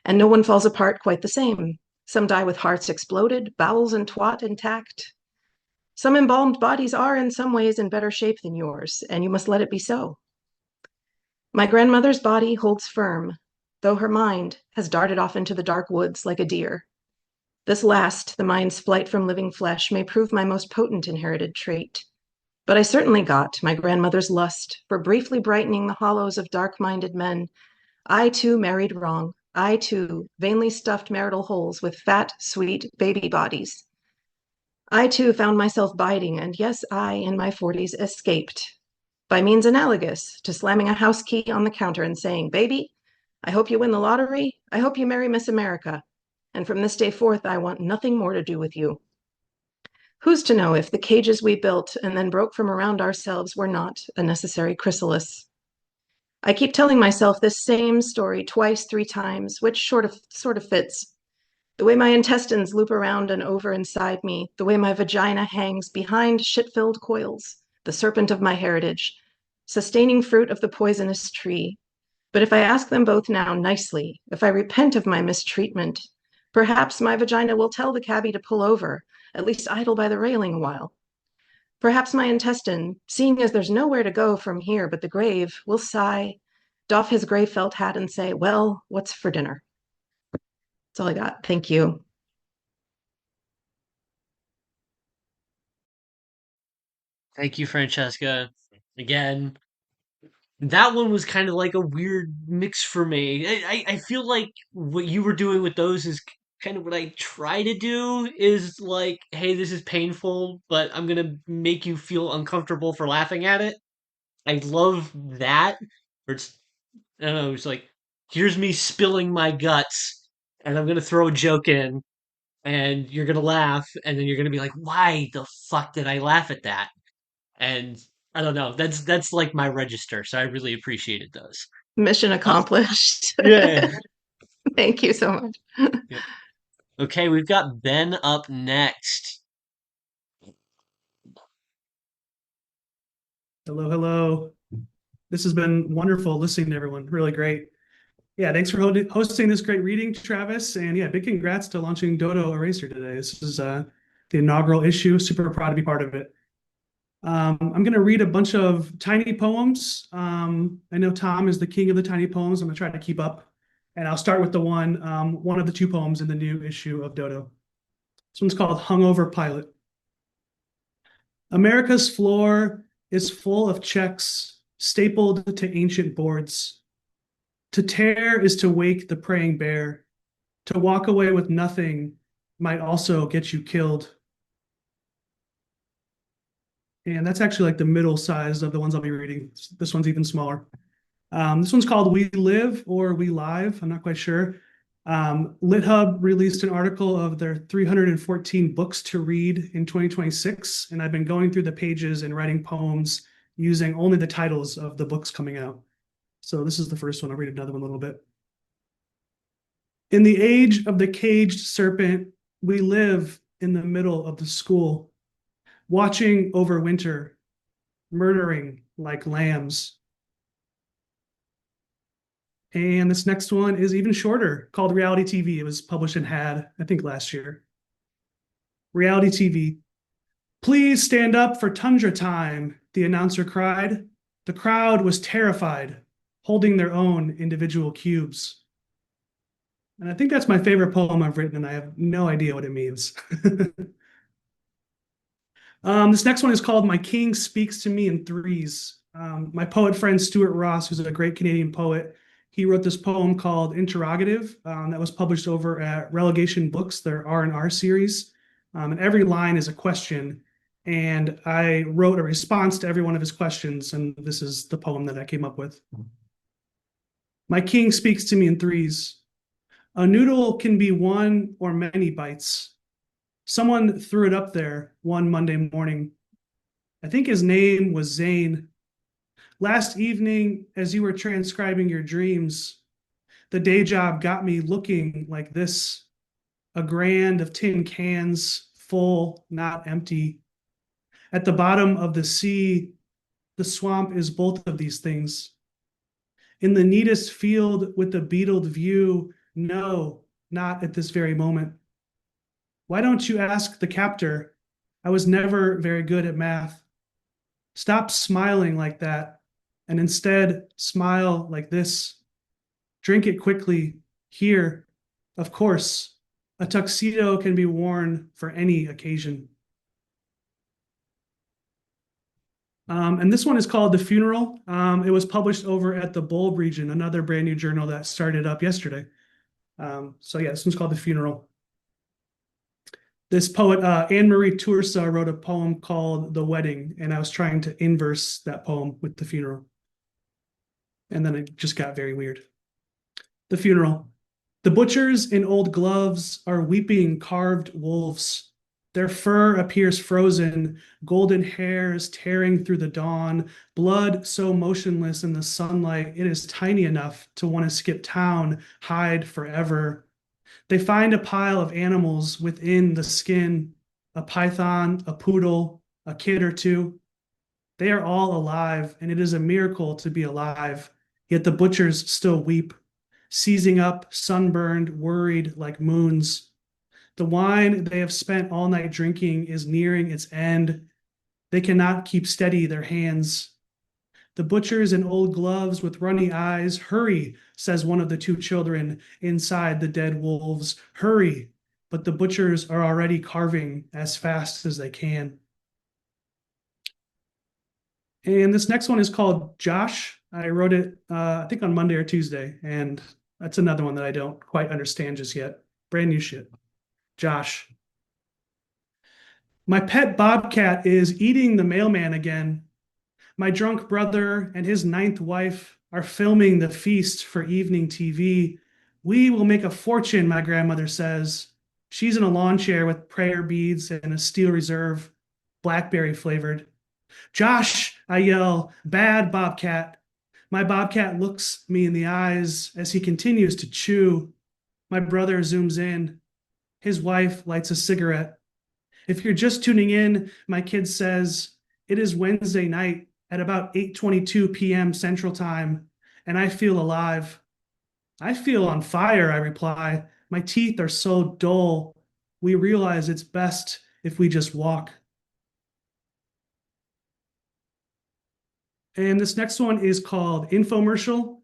And no one falls apart quite the same. Some die with hearts exploded, bowels and twat intact. Some embalmed bodies are in some ways in better shape than yours, and you must let it be so. My grandmother's body holds firm, though her mind has darted off into the dark woods like a deer. This last, the mind's flight from living flesh, may prove my most potent inherited trait. But I certainly got my grandmother's lust for briefly brightening the hollows of dark-minded men. I too married wrong. I too vainly stuffed marital holes with fat, sweet baby bodies. I too found myself biting, and yes, I, in my 40s, escaped by means analogous to slamming a house key on the counter and saying, "Baby, I hope you win the lottery. I hope you marry Miss America. And from this day forth, I want nothing more to do with you." Who's to know if the cages we built and then broke from around ourselves were not a necessary chrysalis? I keep telling myself this same story twice, 3 times, which sort of fits. The way my intestines loop around and over inside me, the way my vagina hangs behind shit-filled coils, the serpent of my heritage, sustaining fruit of the poisonous tree. But if I ask them both now nicely, if I repent of my mistreatment, perhaps my vagina will tell the cabbie to pull over, at least idle by the railing a while. Perhaps my intestine, seeing as there's nowhere to go from here but the grave, will sigh, doff his gray felt hat and say, "Well, what's for dinner?" That's all I got. Thank you. Thank you, Francesca. Again, that one was kind of like a weird mix for me. I feel like what you were doing with those is kind of what I try to do is like, hey, this is painful, but I'm gonna make you feel uncomfortable for laughing at it. I love that. Or it's, I don't know, it's like, here's me spilling my guts, and I'm gonna throw a joke in, and you're gonna laugh, and then you're gonna be like, why the fuck did I laugh at that? And I don't know. That's like my register, so I really appreciated those. Mission Uh, accomplished. yeah. Thank you so much. Yeah. Okay, we've got Ben up next. Hello, hello. This has been wonderful listening to everyone. Really great. Yeah, thanks for hosting this great reading, Travis. And yeah, big congrats to launching Dodo Eraser today. This is the inaugural issue. Super proud to be part of it. I'm going to read a bunch of tiny poems. I know Tom is the king of the tiny poems. I'm going to try to keep up. And I'll start with the one of the 2 poems in the new issue of Dodo. This one's called Hungover Pilot. America's floor is full of checks stapled to ancient boards. To tear is to wake the praying bear. To walk away with nothing might also get you killed. And that's actually like the middle size of the ones I'll be reading. This one's even smaller. This one's called We Live or We Live. I'm not quite sure. LitHub released an article of their 314 books to read in 2026, and I've been going through the pages and writing poems using only the titles of the books coming out. So this is the first one. I'll read another one a little bit. In the age of the caged serpent, we live in the middle of the school, watching over winter, murdering like lambs. And this next one is even shorter, called Reality TV. It was published in HAD, I think last year. Reality TV. Please stand up for Tundra time, the announcer cried. The crowd was terrified, holding their own individual cubes. And I think that's my favorite poem I've written, and I have no idea what it means. This next one is called My King Speaks to Me in Threes. My poet friend Stuart Ross, who's a great Canadian poet, he wrote this poem called Interrogative that was published over at Relegation Books, their R&R series. And every line is a question. And I wrote a response to every one of his questions, and this is the poem that I came up with. My king speaks to me in threes. A noodle can be one or many bites. Someone threw it up there one Monday morning. I think his name was Zane. Last evening, as you were transcribing your dreams, the day job got me looking like this. A grand of tin cans, full, not empty. At the bottom of the sea, the swamp is both of these things. In the neatest field with the beetled view, no, not at this very moment. Why don't you ask the captor? I was never very good at math. Stop smiling like that, and instead smile like this. Drink it quickly, here, of course. A tuxedo can be worn for any occasion. And this one is called The Funeral. It was published over at the Bulb Region, another brand new journal that started up yesterday. So yeah, this one's called The Funeral. This poet, Anne Marie Toursa, wrote a poem called The Wedding, and I was trying to inverse that poem with The Funeral. And then it just got very weird. The Funeral. The butchers in old gloves are weeping carved wolves. Their fur appears frozen, golden hairs tearing through the dawn, blood so motionless in the sunlight it is tiny enough to want to skip town, hide forever. They find a pile of animals within the skin, a python, a poodle, a kid or two. They are all alive, and it is a miracle to be alive. Yet the butchers still weep, seizing up, sunburned, worried like moons. The wine they have spent all night drinking is nearing its end. They cannot keep steady their hands. The butchers in old gloves with runny eyes, hurry, says one of the two children inside the dead wolves. Hurry, but the butchers are already carving as fast as they can. And this next one is called Josh. I wrote it, I think on Monday or Tuesday, and that's another one that I don't quite understand just yet. Brand new shit. Josh. My pet bobcat is eating the mailman again. My drunk brother and his ninth wife are filming the feast for evening TV. We will make a fortune, my grandmother says. She's in a lawn chair with prayer beads and a steel reserve, blackberry flavored. Josh, I yell, bad bobcat. My bobcat looks me in the eyes as he continues to chew. My brother zooms in. His wife lights a cigarette. If you're just tuning in, my kid says, it is Wednesday night at about 8:22 p.m. Central Time, and I feel alive. I feel on fire, I reply. My teeth are so dull. We realize it's best if we just walk. And this next one is called Infomercial.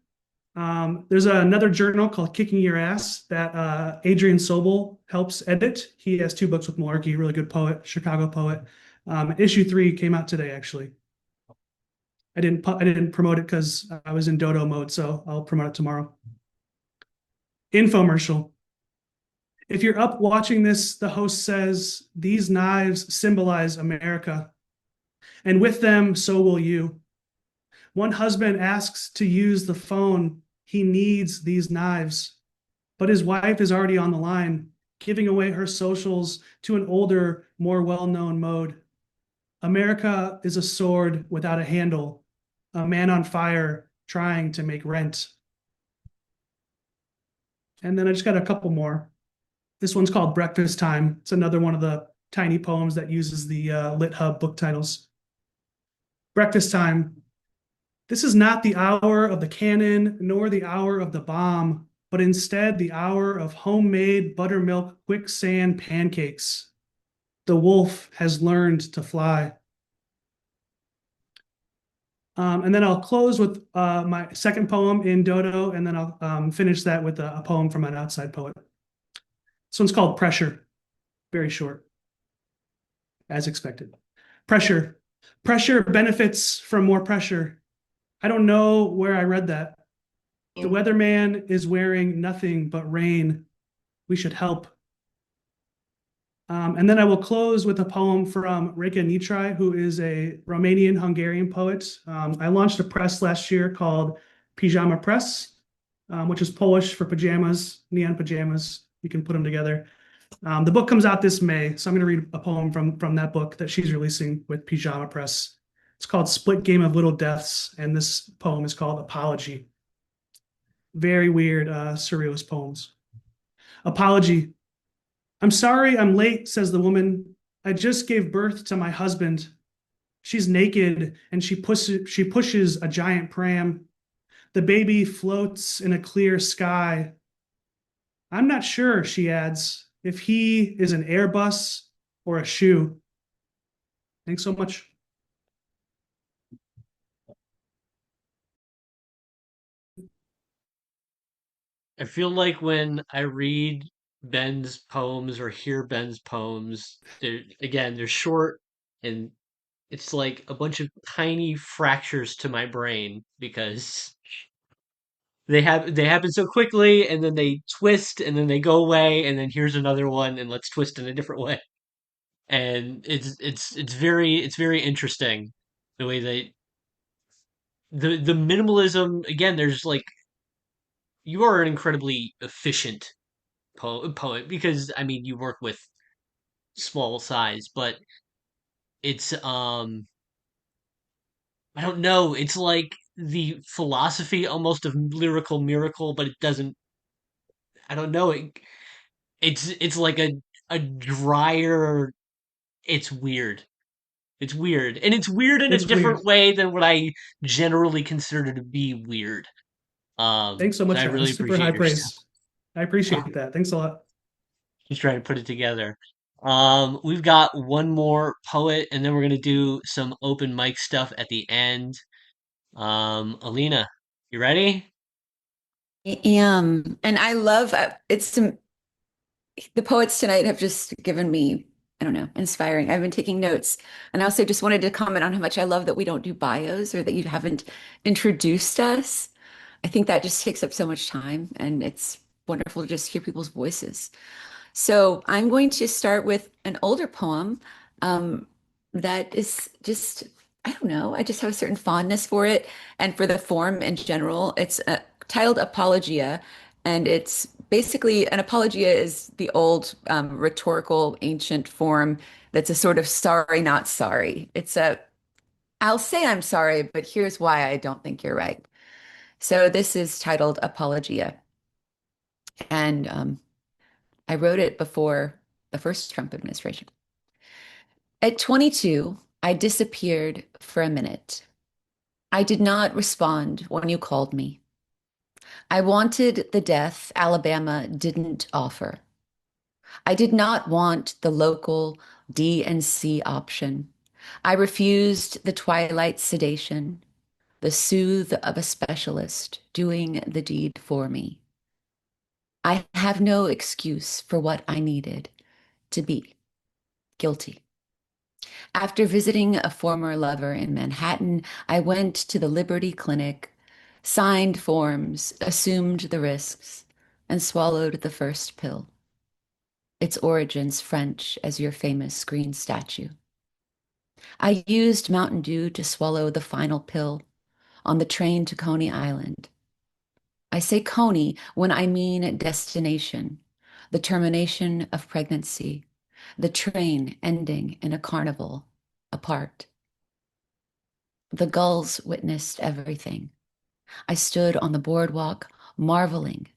There's another journal called Kicking Your Ass that Adrian Sobel helps edit. He has two books with Malarkey, really good poet, Chicago poet. Issue 3 came out today, actually. I didn't promote it because I was in Dodo mode, so I'll promote it tomorrow. Infomercial. If you're up watching this, the host says, these knives symbolize America, and with them, so will you. One husband asks to use the phone. He needs these knives, but his wife is already on the line, giving away her socials to an older, more well-known mode. America is a sword without a handle, a man on fire trying to make rent. And then I just got a couple more. This one's called Breakfast Time. It's another one of the tiny poems that uses the Lit Hub book titles. Breakfast Time. This is not the hour of the cannon, nor the hour of the bomb, but instead the hour of homemade buttermilk quicksand pancakes. The wolf has learned to fly. And then I'll close with my second poem in Dodo, and then I'll finish that with a poem from an outside poet. This one's called Pressure. Very short, as expected. Pressure. Pressure benefits from more pressure. I don't know where I read that. The weatherman is wearing nothing but rain. We should help. And then I will close with a poem from Reka Nitrai, who is a Romanian-Hungarian poet. I launched a press last year called Pajama Press, which is Polish for pajamas, neon pajamas. You can put them together. The book comes out this May, so I'm going to read a poem from that book that she's releasing with Pajama Press. It's called Split Game of Little Deaths, and this poem is called Apology. Very weird, surrealist poems. Apology. I'm sorry I'm late, says the woman. I just gave birth to my husband. She's naked, and she pushes a giant pram. The baby floats in a clear sky. I'm not sure, she adds, if he is an Airbus or a shoe. Thanks so much. I feel like when I read Ben's poems or hear Ben's poems, they're short and it's like a bunch of tiny fractures to my brain because they happen so quickly and then they twist and then they go away and then here's another one and let's twist in a different way. And it's very interesting the way they the minimalism again. There's like you are an incredibly efficient poet because I mean you work with small size, but it's I don't know. It's like the philosophy almost of lyrical miracle, but it doesn't. I don't know. It's like a drier. It's weird. It's weird, and it's weird in a It's weird. different way than what I generally consider to be weird. Thanks so So I much. That really was super appreciate high your stuff. praise. I appreciate that. Thanks a lot. Just trying to put it together. We've got one more poet, and then we're gonna do some open mic stuff at the end. Alina, you ready? I am. And I love the poets tonight have just given me, I don't know, inspiring. I've been taking notes. And I also just wanted to comment on how much I love that we don't do bios or that you haven't introduced us. I think that just takes up so much time and it's wonderful to just hear people's voices. So I'm going to start with an older poem that is just, I don't know, I just have a certain fondness for it and for the form in general. It's titled Apologia, and it's basically an apologia is the old rhetorical ancient form that's a sort of sorry, not sorry. I'll say I'm sorry, but here's why I don't think you're right. So this is titled Apologia. And I wrote it before the first Trump administration. At 22, I disappeared for a minute. I did not respond when you called me. I wanted the death Alabama didn't offer. I did not want the local DNC option. I refused the twilight sedation, the soothe of a specialist doing the deed for me. I have no excuse for what I needed to be guilty. After visiting a former lover in Manhattan, I went to the Liberty Clinic, signed forms, assumed the risks, and swallowed the first pill. Its origins French as your famous green statue. I used Mountain Dew to swallow the final pill on the train to Coney Island. I say Coney when I mean destination, the termination of pregnancy, the train ending in a carnival, apart. The gulls witnessed everything. I stood on the boardwalk, marveling,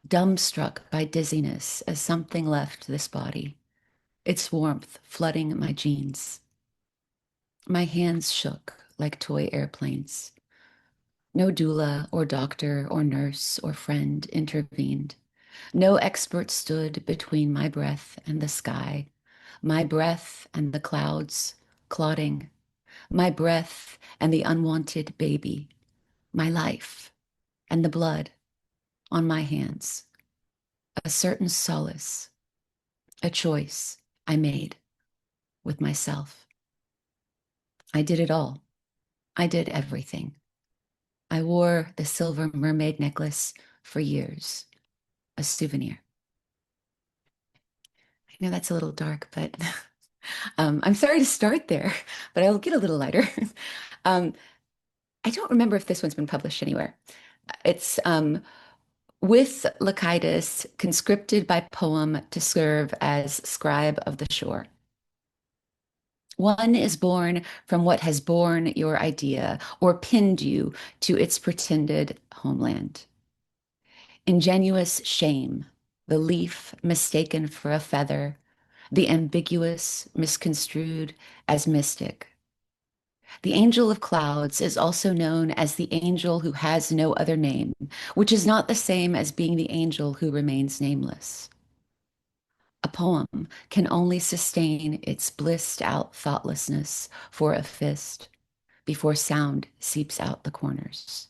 dumbstruck by dizziness as something left this body, its warmth flooding my jeans. My hands shook like toy airplanes. No doula or doctor or nurse or friend intervened. No expert stood between my breath and the sky, my breath and the clouds clotting, my breath and the unwanted baby, my life and the blood on my hands. A certain solace, a choice I made with myself. I did it all. I did everything. I wore the silver mermaid necklace for years, a souvenir. I know that's a little dark, but I'm sorry to start there, but I'll get a little lighter. um, I don't remember if this one's been published anywhere. It's with Lycidas, conscripted by poem to serve as scribe of the shore. One is born from what has borne your idea or pinned you to its pretended homeland. Ingenuous shame, the leaf mistaken for a feather, the ambiguous misconstrued as mystic. The angel of clouds is also known as the angel who has no other name, which is not the same as being the angel who remains nameless. A poem can only sustain its blissed out thoughtlessness for a fist before sound seeps out the corners.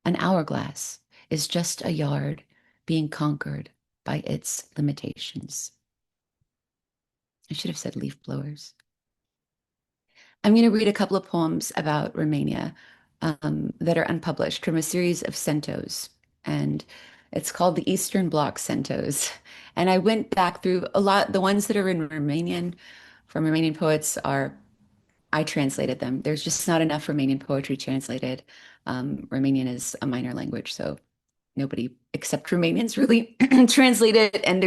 An hourglass is just a yard being conquered by its limitations. I should have said leaf blowers. I'm going to read a couple of poems about Romania that are unpublished from a series of centos, and it's called the Eastern Bloc centos. And I went back through a lot. The ones that are in Romanian from Romanian poets are I translated them. There's just not enough Romanian poetry translated. Romanian is a minor language, so nobody except Romanians really translate it, and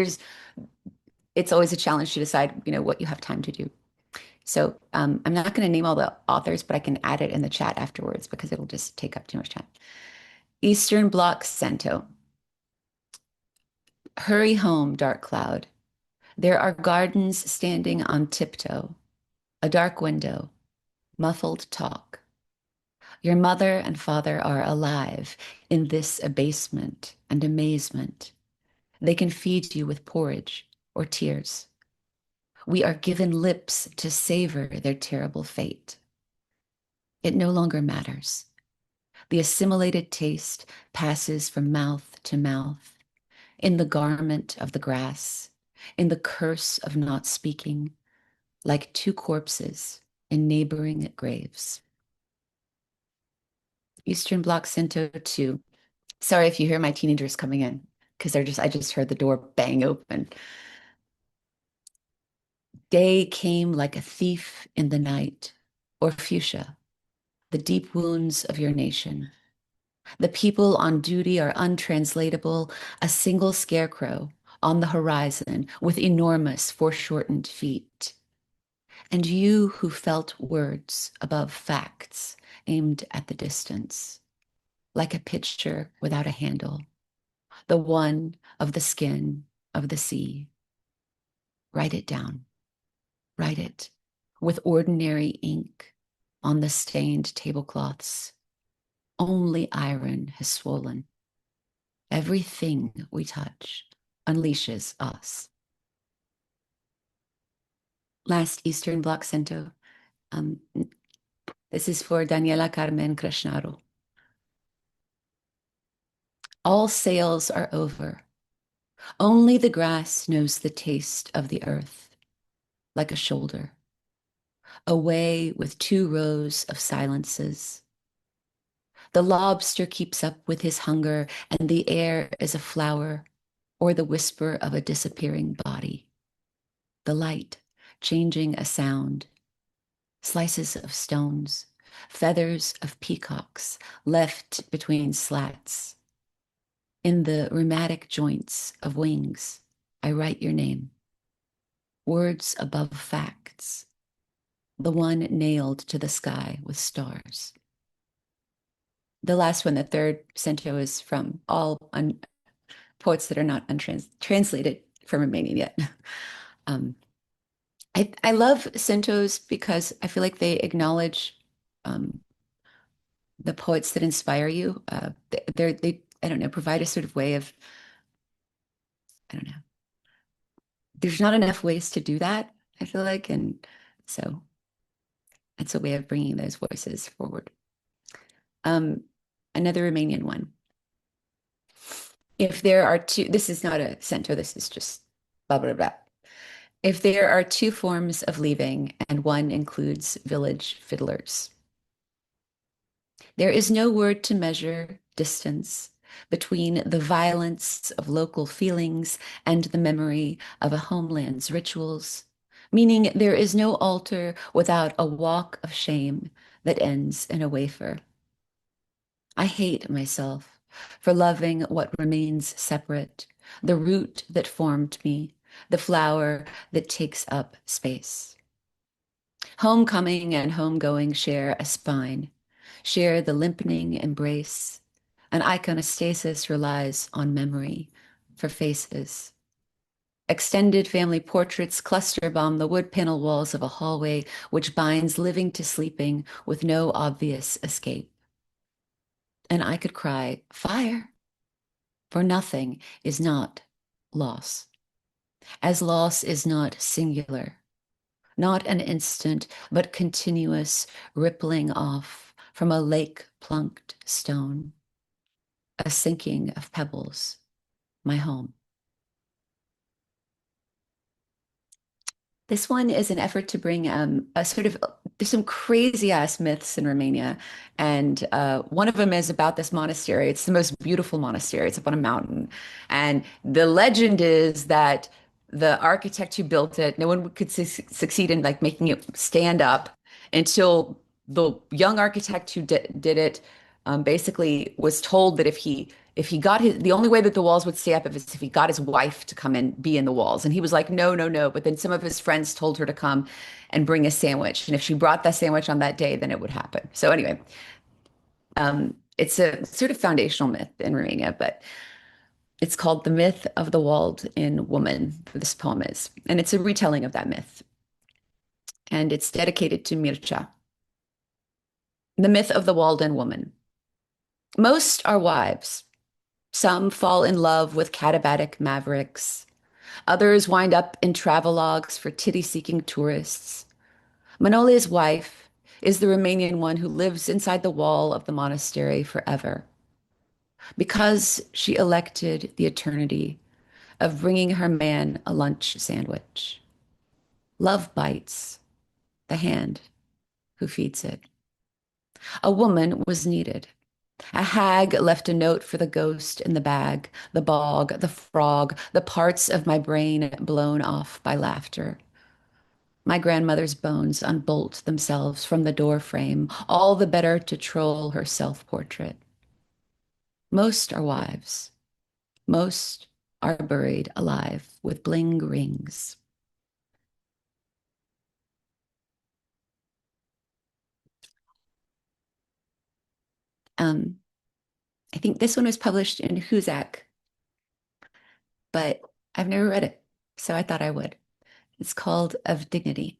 it's always a challenge to decide, what you have time to do. So I'm not going to name all the authors, but I can add it in the chat afterwards because it'll just take up too much time. Eastern Bloc Cento. Hurry home, dark cloud. There are gardens standing on tiptoe, a dark window, muffled talk. Your mother and father are alive in this abasement and amazement. They can feed you with porridge or tears. We are given lips to savor their terrible fate. It no longer matters. The assimilated taste passes from mouth to mouth, in the garment of the grass, in the curse of not speaking, like two corpses in neighboring graves. Eastern Bloc Cento 2. Sorry if you hear my teenagers coming in, because I just heard the door bang open. Day came like a thief in the night, or fuchsia, the deep wounds of your nation. The people on duty are untranslatable, a single scarecrow on the horizon with enormous foreshortened feet. And you who felt words above facts aimed at the distance, like a pitcher without a handle, the one of the skin of the sea. Write it down. Write it with ordinary ink on the stained tablecloths. Only iron has swollen. Everything we touch unleashes us. Last Eastern Bloc Cento. This is for Daniela Carmen Krashnaro. All sales are over. Only the grass knows the taste of the earth, like a shoulder. Away with 2 rows of silences. The lobster keeps up with his hunger, and the air is a flower or the whisper of a disappearing body. The light changing a sound. Slices of stones, feathers of peacocks left between slats. In the rheumatic joints of wings, I write your name. Words above facts. The one nailed to the sky with stars. The last one, the third cento, is from all poets that are not translated from Romanian yet. I love centos because I feel like they acknowledge the poets that inspire you. They I don't know, provide a sort of way of, I don't know. There's not enough ways to do that, I feel like, and so it's a way of bringing those voices forward. Another Romanian one. If there are 2, this is not a cento, this is just blah, blah, blah. If there are 2 forms of leaving and one includes village fiddlers, there is no word to measure distance between the violence of local feelings and the memory of a homeland's rituals, meaning there is no altar without a walk of shame that ends in a wafer. I hate myself for loving what remains separate, the root that formed me, the flower that takes up space. Homecoming and homegoing share a spine, share the limpening embrace. An iconostasis relies on memory for faces. Extended family portraits cluster bomb the wood panel walls of a hallway which binds living to sleeping with no obvious escape. And I could cry, fire, for nothing is not loss, as loss is not singular, not an instant, but continuous rippling off from a lake-plunked stone, a sinking of pebbles, my home. This one is an effort to bring a sort of there's some crazy ass myths in Romania, and one of them is about this monastery. It's the most beautiful monastery. It's up on a mountain, and the legend is that the architect who built it, no one could succeed in like making it stand up until the young architect who did it basically was told that if he got the only way that the walls would stay up is if he got his wife to come and be in the walls. And he was like, no, no, no. But then some of his friends told her to come and bring a sandwich. And if she brought that sandwich on that day, then it would happen. So anyway, it's a sort of foundational myth in Romania, but it's called The Myth of the Walled-In Woman, this poem is. And it's a retelling of that myth. And it's dedicated to Mircea. The Myth of the Walled-In Woman. Most are wives. Some fall in love with catabatic mavericks. Others wind up in travelogues for titty-seeking tourists. Manolia's wife is the Romanian one who lives inside the wall of the monastery forever, because she elected the eternity of bringing her man a lunch sandwich. Love bites the hand who feeds it. A woman was needed. A hag left a note for the ghost in the bag, the bog, the frog, the parts of my brain blown off by laughter. My grandmother's bones unbolt themselves from the door frame, all the better to troll her self-portrait. Most are wives. Most are buried alive with bling rings. I think this one was published in Huzak, but I've never read it, so I thought I would. It's called Of Dignity.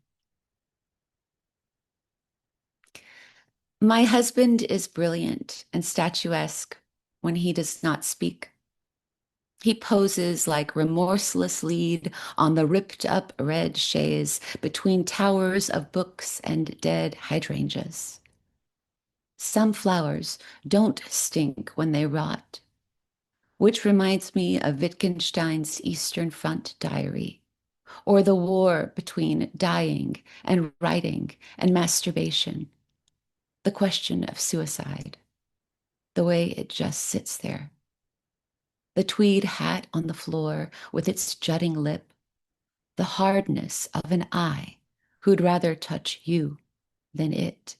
My husband is brilliant and statuesque when he does not speak. He poses like remorseless lead on the ripped up red chaise between towers of books and dead hydrangeas. Some flowers don't stink when they rot, which reminds me of Wittgenstein's Eastern Front diary, or the war between dying and writing and masturbation, the question of suicide, the way it just sits there. The tweed hat on the floor with its jutting lip, the hardness of an eye who'd rather touch you than it.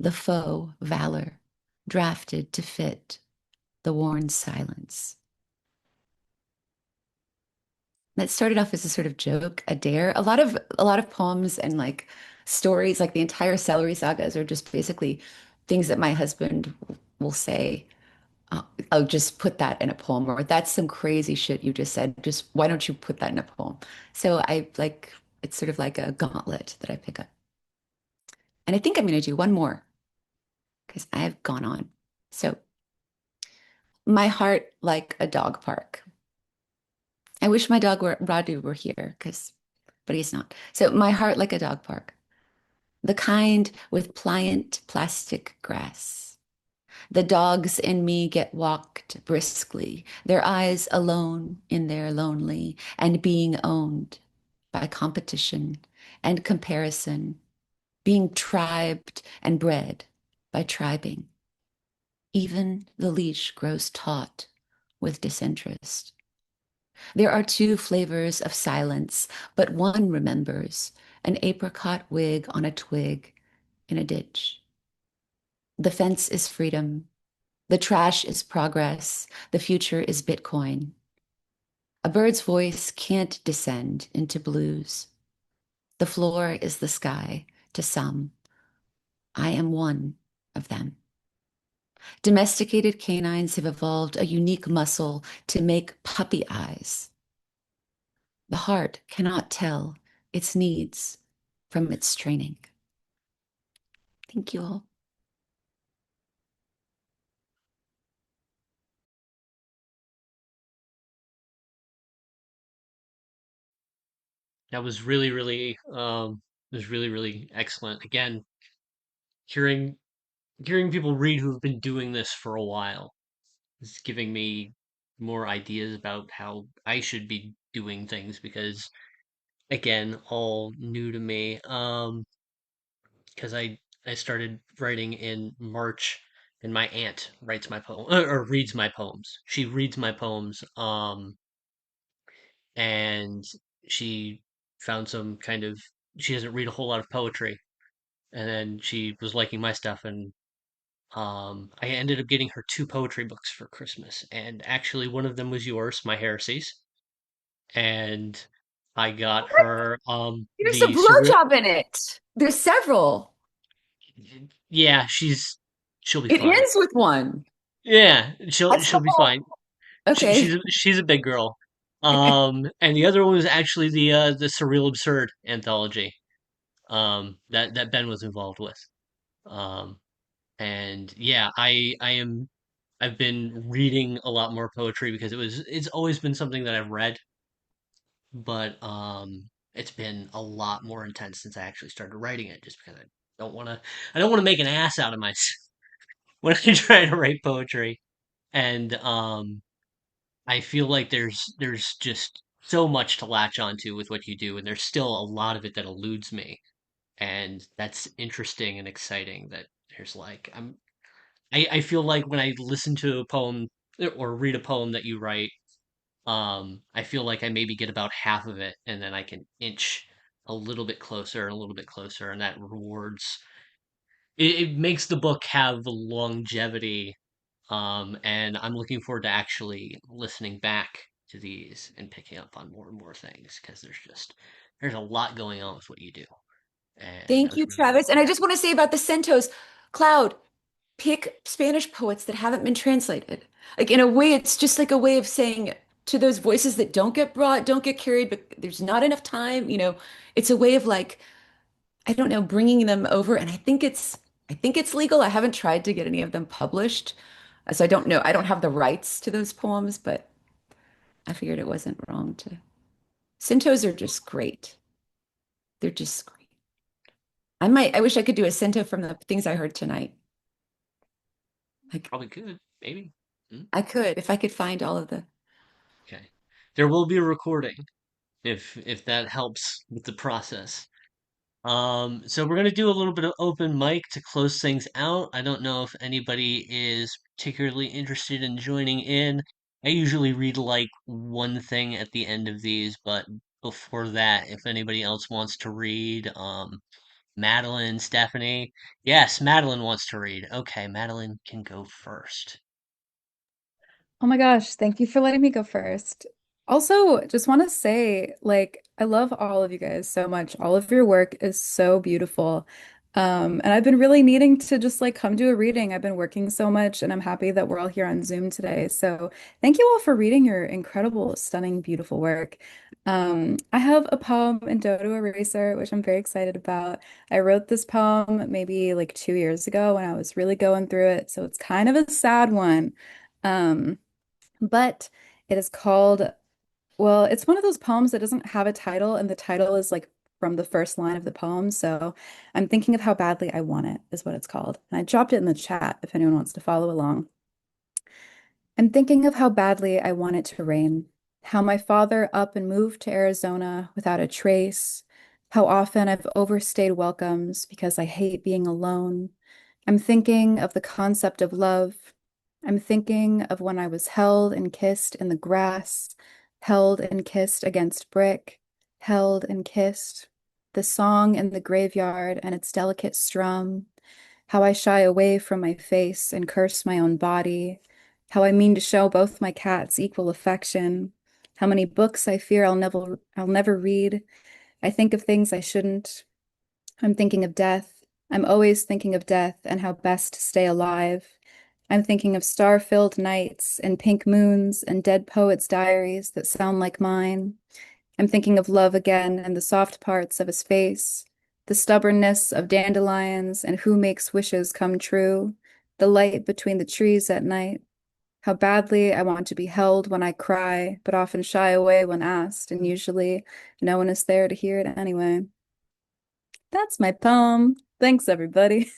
The faux valor drafted to fit the worn silence. That started off as a sort of joke, a dare. A lot of poems and like stories, like the entire Celery sagas, are just basically things that my husband will say. I'll just put that in a poem, or that's some crazy shit you just said. Just why don't you put that in a poem? So I like it's sort of like a gauntlet that I pick up. And I think I'm going to do one more because I've gone on. So, my heart like a dog park. I wish my dog Radu were here, but he's not. So, my heart like a dog park, the kind with pliant plastic grass. The dogs in me get walked briskly, their eyes alone in their lonely, and being owned by competition and comparison, being tribed and bred by tribing. Even the leash grows taut with disinterest. There are two flavors of silence, but one remembers an apricot wig on a twig in a ditch. The fence is freedom. The trash is progress. The future is Bitcoin. A bird's voice can't descend into blues. The floor is the sky to some. I am one of them. Domesticated canines have evolved a unique muscle to make puppy eyes. The heart cannot tell its needs from its training. Thank you all. That was really excellent. Again, hearing hearing people read who've been doing this for a while is giving me more ideas about how I should be doing things because again, all new to me. Because I started writing in March, and my aunt writes my poem or reads my poems. She reads my poems, and she found some kind of she doesn't read a whole lot of poetry, and then she was liking my stuff, and I ended up getting her two poetry books for Christmas, and actually one of them was yours, My Heresies, and I got her There's a the surreal. blowjob in it. There's several. Yeah, she'll be It fine. ends with one. Yeah, she'll That's the she'll be whole. fine. Okay. She's a big girl. And the other one was actually the Surreal Absurd anthology. That Ben was involved with. Um, and yeah, I've been reading a lot more poetry because it's always been something that I've read, but it's been a lot more intense since I actually started writing it, just because I don't want to make an ass out of myself when I try to write poetry. And I feel like there's just so much to latch onto with what you do, and there's still a lot of it that eludes me, and that's interesting and exciting. That there's like I feel like when I listen to a poem or read a poem that you write, I feel like I maybe get about half of it, and then I can inch a little bit closer and a little bit closer, and that rewards. It makes the book have the longevity, and I'm looking forward to actually listening back to these and picking up on more and more things because there's a lot going on with what you do, and I Thank was you, really Travis. And I just want to say about the centos, Cloud, pick Spanish poets that haven't been translated. Like in a way, it's just like a way of saying to those voices that don't get brought, don't get carried, but there's not enough time, it's a way of like, I don't know, bringing them over. And I think it's legal. I haven't tried to get any of them published. So I don't know. I don't have the rights to those poems, but I figured it wasn't wrong to. Centos are just great. They're just great. I wish I could do a cento from the things I heard tonight. Like probably good, maybe. Hmm? I could if I could find all of the. Okay, there will be a recording if that helps with the process. So we're gonna do a little bit of open mic to close things out. I don't know if anybody is particularly interested in joining in. I usually read like one thing at the end of these, but before that, if anybody else wants to read, Madeline, Stephanie. Yes, Madeline wants to read. Okay, Madeline can go first. Oh my gosh, thank you for letting me go first. Also, just want to say, like, I love all of you guys so much. All of your work is so beautiful. And I've been really needing to just like come to a reading. I've been working so much, and I'm happy that we're all here on Zoom today. So thank you all for reading your incredible, stunning, beautiful work. I have a poem in Dodo Eraser, which I'm very excited about. I wrote this poem maybe like 2 years ago when I was really going through it, so it's kind of a sad one. Um, but it is called, well, it's one of those poems that doesn't have a title, and the title is like from the first line of the poem. So I'm thinking of how badly I want it, is what it's called. And I dropped it in the chat if anyone wants to follow along. I'm thinking of how badly I want it to rain, how my father up and moved to Arizona without a trace, how often I've overstayed welcomes because I hate being alone. I'm thinking of the concept of love. I'm thinking of when I was held and kissed in the grass, held and kissed against brick, held and kissed. The song in the graveyard and its delicate strum, how I shy away from my face and curse my own body, how I mean to show both my cats equal affection, how many books I fear I'll never read. I think of things I shouldn't. I'm thinking of death. I'm always thinking of death and how best to stay alive. I'm thinking of star-filled nights and pink moons and dead poets' diaries that sound like mine. I'm thinking of love again and the soft parts of his face, the stubbornness of dandelions and who makes wishes come true, the light between the trees at night. How badly I want to be held when I cry, but often shy away when asked, and usually no one is there to hear it anyway. That's my poem. Thanks, everybody.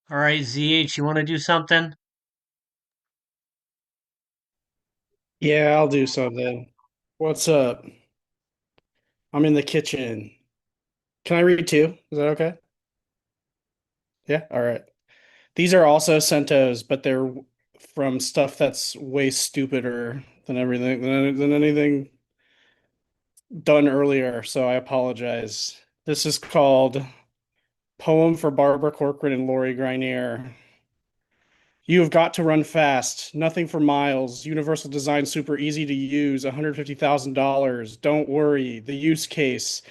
All right, ZH, you want to do something? Yeah, I'll do something. What's up? I'm in the kitchen. Can I read two? Is that okay? Yeah, all right. These are also Centos, but they're from stuff that's way stupider than everything than anything done earlier, so I apologize. This is called Poem for Barbara Corcoran and Lori Greiner. You have got to run fast. Nothing for miles. Universal design super easy to use. $150,000. Don't worry. The use case.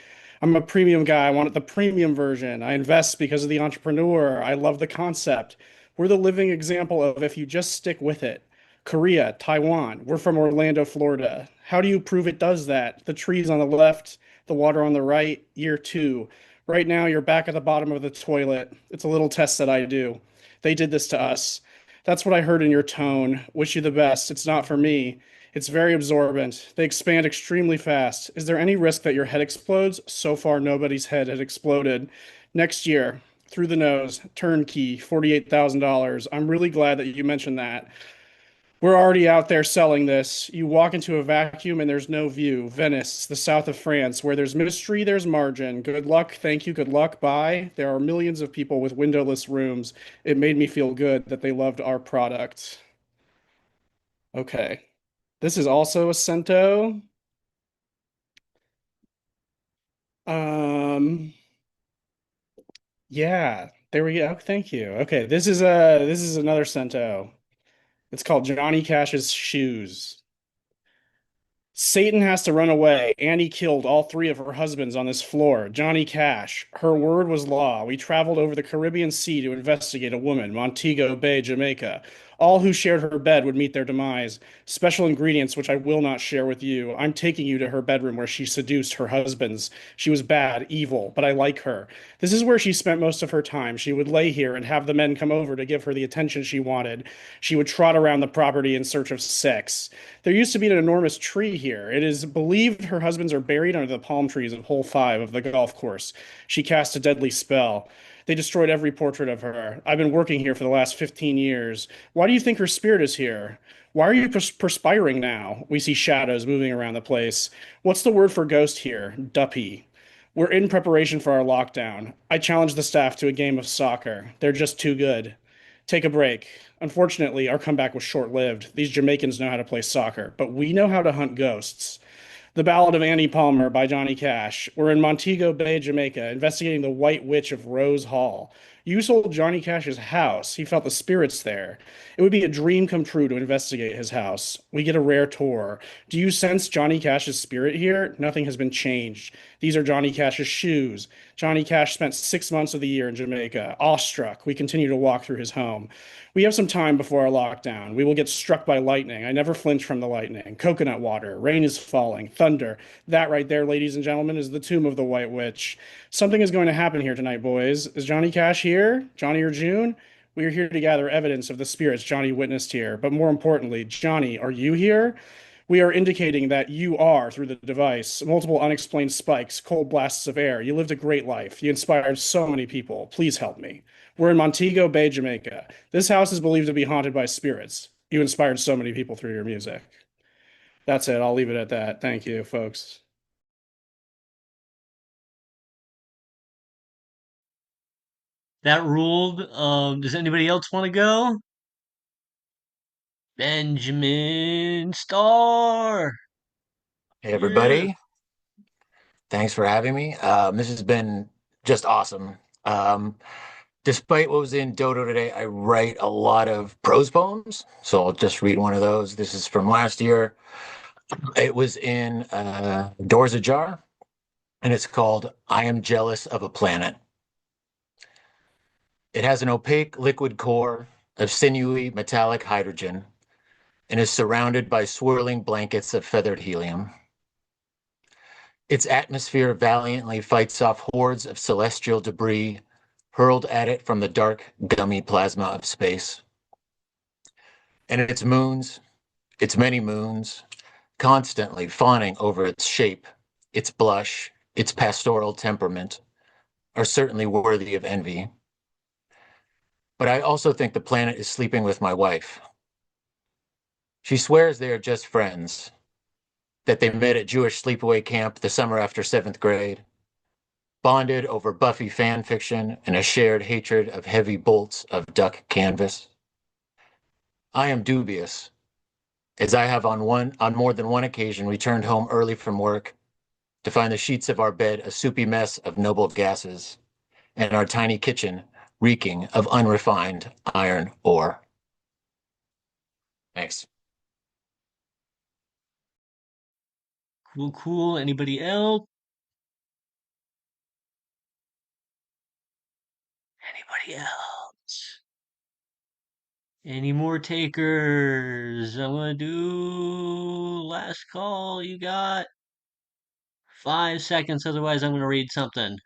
I'm a premium guy. I want the premium version. I invest because of the entrepreneur. I love the concept. We're the living example of if you just stick with it. Korea, Taiwan. We're from Orlando, Florida. How do you prove it does that? The trees on the left, the water on the right. Year two. Right now, you're back at the bottom of the toilet. It's a little test that I do. They did this to us. That's what I heard in your tone. Wish you the best. It's not for me. It's very absorbent. They expand extremely fast. Is there any risk that your head explodes? So far, nobody's head had exploded. Next year, through the nose, turnkey, $48,000. I'm really glad that you mentioned that. We're already out there selling this. You walk into a vacuum and there's no view. Venice, the south of France, where there's mystery, there's margin. Good luck, thank you, good luck, bye. There are millions of people with windowless rooms. It made me feel good that they loved our product. Okay. This is also a Cento. Um, yeah, there we go. Thank you. Okay, this is another Cento. It's called Johnny Cash's Shoes. Satan has to run away. Annie killed all three of her husbands on this floor. Johnny Cash. Her word was law. We traveled over the Caribbean Sea to investigate a woman, Montego Bay, Jamaica. All who shared her bed would meet their demise. Special ingredients which I will not share with you. I'm taking you to her bedroom where she seduced her husbands. She was bad, evil, but I like her. This is where she spent most of her time. She would lay here and have the men come over to give her the attention she wanted. She would trot around the property in search of sex. There used to be an enormous tree here. It is believed her husbands are buried under the palm trees of hole 5 of the golf course. She cast a deadly spell. They destroyed every portrait of her. I've been working here for the last 15 years. Why do you think her spirit is here? Why are you perspiring now? We see shadows moving around the place. What's the word for ghost here? Duppy. We're in preparation for our lockdown. I challenged the staff to a game of soccer. They're just too good. Take a break. Unfortunately, our comeback was short-lived. These Jamaicans know how to play soccer, but we know how to hunt ghosts. The Ballad of Annie Palmer by Johnny Cash. We're in Montego Bay, Jamaica, investigating the White Witch of Rose Hall. You sold Johnny Cash's house. He felt the spirits there. It would be a dream come true to investigate his house. We get a rare tour. Do you sense Johnny Cash's spirit here? Nothing has been changed. These are Johnny Cash's shoes. Johnny Cash spent 6 months of the year in Jamaica. Awestruck, we continue to walk through his home. We have some time before our lockdown. We will get struck by lightning. I never flinch from the lightning. Coconut water. Rain is falling. Thunder. That right there, ladies and gentlemen, is the tomb of the White Witch. Something is going to happen here tonight, boys. Is Johnny Cash here? Johnny or June? We are here to gather evidence of the spirits Johnny witnessed here. But more importantly, Johnny, are you here? We are indicating that you are, through the device, multiple unexplained spikes, cold blasts of air. You lived a great life. You inspired so many people. Please help me. We're in Montego Bay, Jamaica. This house is believed to be haunted by spirits. You inspired so many people through your music. That's it. I'll leave it at that. Thank you, folks. That ruled. Does anybody else want to go? Benjamin Starr. Hey Yeah. everybody, thanks for having me. This has been just awesome. Um, Despite what was in Dodo today, I write a lot of prose poems, so I'll just read one of those. This is from last year. It was in Doors Ajar, and it's called I Am Jealous of a Planet. It has an opaque liquid core of sinewy metallic hydrogen and is surrounded by swirling blankets of feathered helium. Its atmosphere valiantly fights off hordes of celestial debris hurled at it from the dark, gummy plasma of space. And its many moons, constantly fawning over its shape, its blush, its pastoral temperament, are certainly worthy of envy. But I also think the planet is sleeping with my wife. She swears they are just friends, that they met at Jewish sleepaway camp the summer after 7th grade, bonded over Buffy fan fiction and a shared hatred of heavy bolts of duck canvas. I am dubious, as I have on more than one occasion returned home early from work to find the sheets of our bed a soupy mess of noble gases, and our tiny kitchen reeking of unrefined iron ore. Thanks. Cool, cool. Anybody else? Anybody else? Any more takers? I'm gonna do last call. You got 5 seconds, otherwise I'm gonna read something.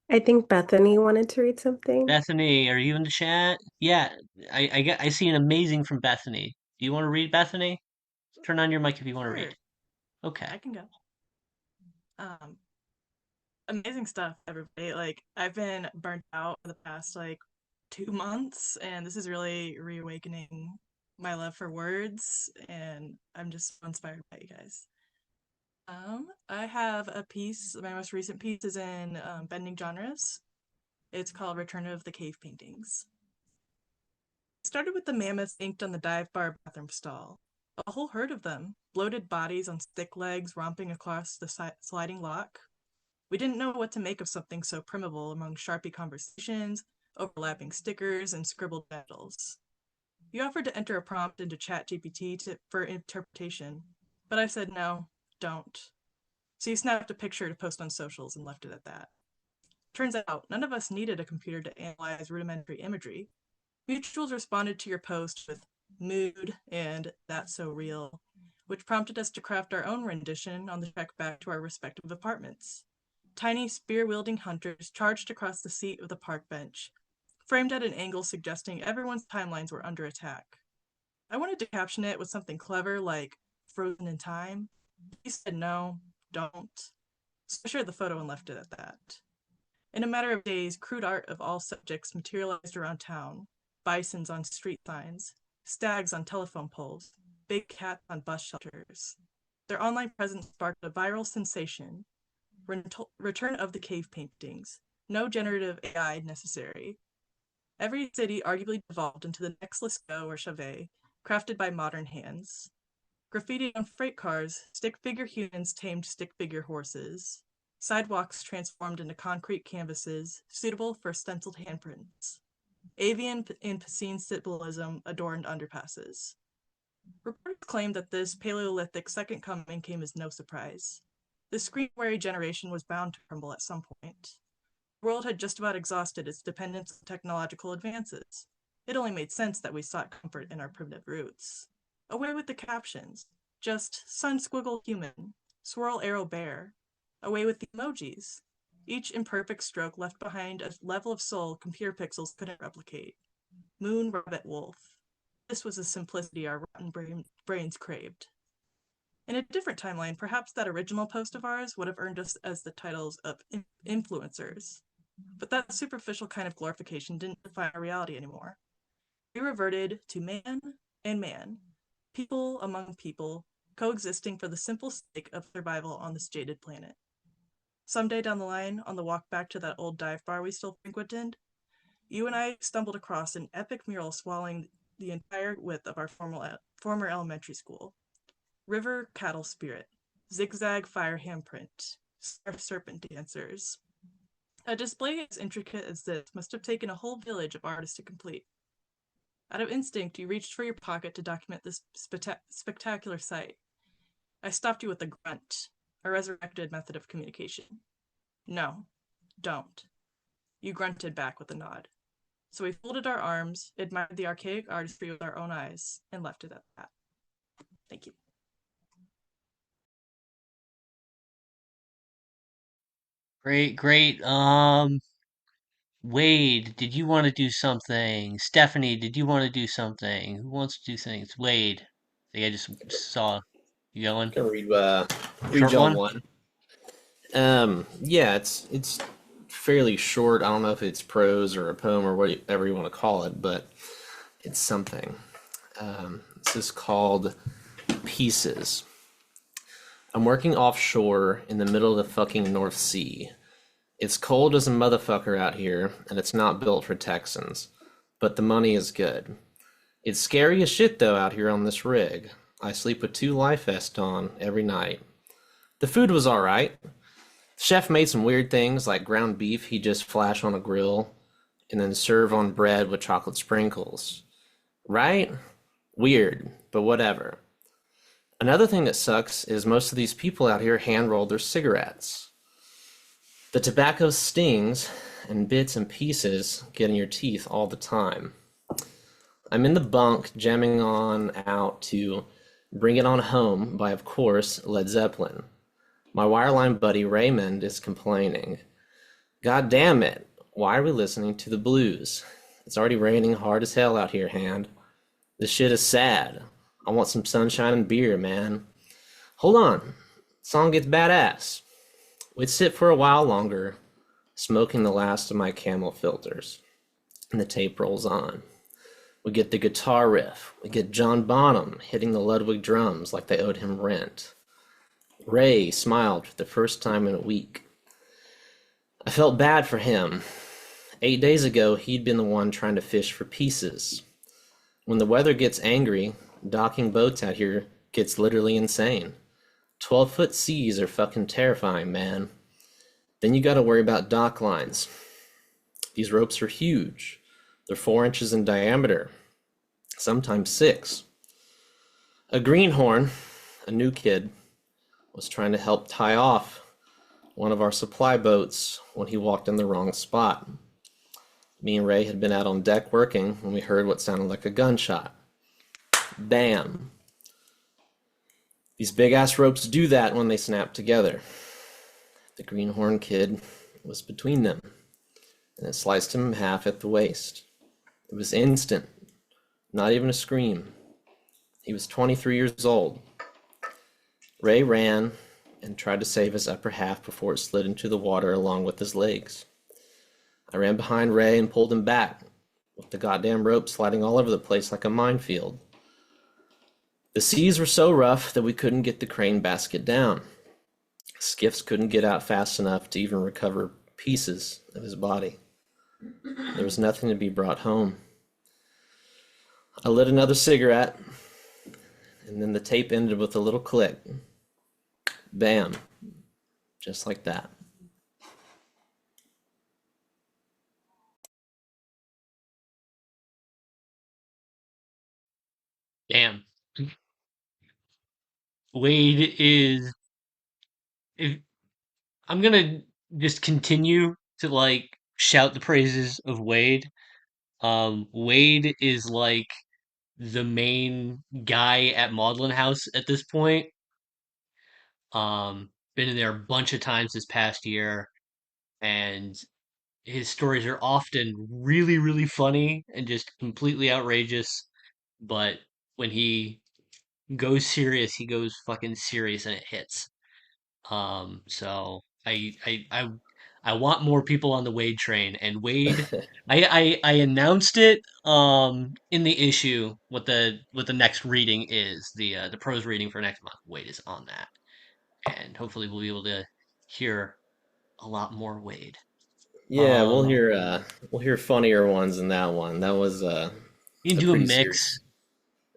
I think Bethany wanted to read something. Bethany, are you in the chat? Yeah, I see an amazing from Bethany. Do you want to read, Bethany? Turn on your mic if you want to read. Sure, Okay. I can go. Um, Amazing stuff, everybody. Like, I've been burnt out for the past 2 months, and this is really reawakening my love for words, and I'm just so inspired by you guys. I have a piece. My most recent piece is in Bending Genres. It's called Return of the Cave Paintings. It started with the mammoths inked on the dive bar bathroom stall. A whole herd of them, bloated bodies on stick legs romping across the sliding lock. We didn't know what to make of something so primeval among Sharpie conversations, overlapping stickers, and scribbled medals. You offered to enter a prompt into ChatGPT for interpretation, but I said no, don't. So you snapped a picture to post on socials and left it at that. Turns out, none of us needed a computer to analyze rudimentary imagery. Mutuals responded to your post with mood and that's so real, which prompted us to craft our own rendition on the trek back to our respective apartments. Tiny spear-wielding hunters charged across the seat of the park bench, framed at an angle suggesting everyone's timelines were under attack. I wanted to caption it with something clever like frozen in time. You said no, don't. So I shared the photo and left it at that. In a matter of days, crude art of all subjects materialized around town. Bisons on street signs, stags on telephone poles, big cats on bus shelters. Their online presence sparked a viral sensation. Return of the cave paintings. No generative AI necessary. Every city arguably devolved into the next Lascaux or Chauvet, crafted by modern hands. Graffiti on freight cars, stick figure humans tamed stick figure horses. Sidewalks transformed into concrete canvases, suitable for stenciled handprints. Avian and piscine symbolism adorned underpasses. Reports claim that this Paleolithic second coming came as no surprise. The screen-weary generation was bound to crumble at some point. The world had just about exhausted its dependence on technological advances. It only made sense that we sought comfort in our primitive roots. Away with the captions. Just sun squiggle human, swirl arrow bear. Away with the emojis. Each imperfect stroke left behind a level of soul computer pixels couldn't replicate. Moon, rabbit, wolf. This was the simplicity our rotten brains craved. In a different timeline, perhaps that original post of ours would have earned us as the titles of influencers. But that superficial kind of glorification didn't define our reality anymore. We reverted to man and man, people among people, coexisting for the simple sake of survival on this jaded planet. Someday down the line, on the walk back to that old dive bar we still frequented, you and I stumbled across an epic mural swallowing the entire width of our former elementary school. River cattle spirit, zigzag fire handprint, serpent dancers. A display as intricate as this must have taken a whole village of artists to complete. Out of instinct, you reached for your pocket to document this spectacular sight. I stopped you with a grunt, a resurrected method of communication. No, don't. You grunted back with a nod. So we folded our arms, admired the archaic artistry with our own eyes, and left it at that. Thank you. Great, great. Wade, did you want to do something? Stephanie, did you want to do something? Who wants to do things? Wade. I think I just saw you I going. can read Short y'all one? one. Yeah, it's fairly short. I don't know if it's prose or a poem or whatever you want to call it, but it's something. This is called Pieces. I'm working offshore in the middle of the fucking North Sea. It's cold as a motherfucker out here, and it's not built for Texans. But the money is good. It's scary as shit, though, out here on this rig. I sleep with 2 life vests on every night. The food was alright. The chef made some weird things, like ground beef he'd just flash on a grill, and then serve on bread with chocolate sprinkles. Right? Weird, but whatever. Another thing that sucks is most of these people out here hand-roll their cigarettes. The tobacco stings, and bits and pieces get in your teeth all the time. I'm in the bunk jamming on out to Bring It On Home by, of course, Led Zeppelin. My wireline buddy Raymond is complaining. God damn it, why are we listening to the blues? It's already raining hard as hell out here, Hand. This shit is sad. I want some sunshine and beer, man. Hold on, song gets badass. We'd sit for a while longer, smoking the last of my Camel filters, and the tape rolls on. We get the guitar riff. We get John Bonham hitting the Ludwig drums like they owed him rent. Ray smiled for the first time in a week. I felt bad for him. 8 days ago, he'd been the one trying to fish for pieces. When the weather gets angry, docking boats out here gets literally insane. 12-foot seas are fucking terrifying, man. Then you gotta worry about dock lines. These ropes are huge. They're 4 inches in diameter, sometimes 6. A greenhorn, a new kid, was trying to help tie off one of our supply boats when he walked in the wrong spot. Me and Ray had been out on deck working when we heard what sounded like a gunshot. Bam. These big-ass ropes do that when they snap together. The greenhorn kid was between them, and it sliced him in half at the waist. It was instant, not even a scream. He was 23 years old. Ray ran and tried to save his upper half before it slid into the water along with his legs. I ran behind Ray and pulled him back, with the goddamn rope sliding all over the place like a minefield. The seas were so rough that we couldn't get the crane basket down. Skiffs couldn't get out fast enough to even recover pieces of his body. There was nothing to be brought home. I lit another cigarette, and then the tape ended with a little click. Bam. Just like that. Damn. Wade is if I'm gonna just continue to like shout the praises of Wade. Wade is like the main guy at Maudlin House at this point. Been in there a bunch of times this past year, and his stories are often really, really funny and just completely outrageous. But when he goes serious, he goes fucking serious and it hits. So I want more people on the Wade train. And Wade, I announced it in the issue what the next reading is, the prose reading for next month. Wade is on that, and hopefully we'll be able to hear a lot more Wade. Yeah, we'll hear funnier ones than that one. That was You can a do a pretty serious. mix.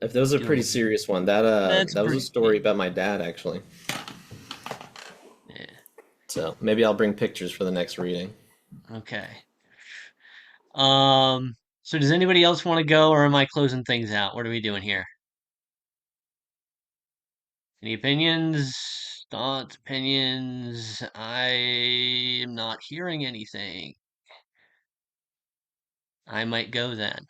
If that was a Do pretty a, serious one, that's that was a pretty. story about my dad actually. Yeah. So maybe I'll bring pictures for the next reading. Okay. So does anybody else want to go, or am I closing things out? What are we doing here? Any opinions? Thoughts, opinions? I am not hearing anything. I might go then.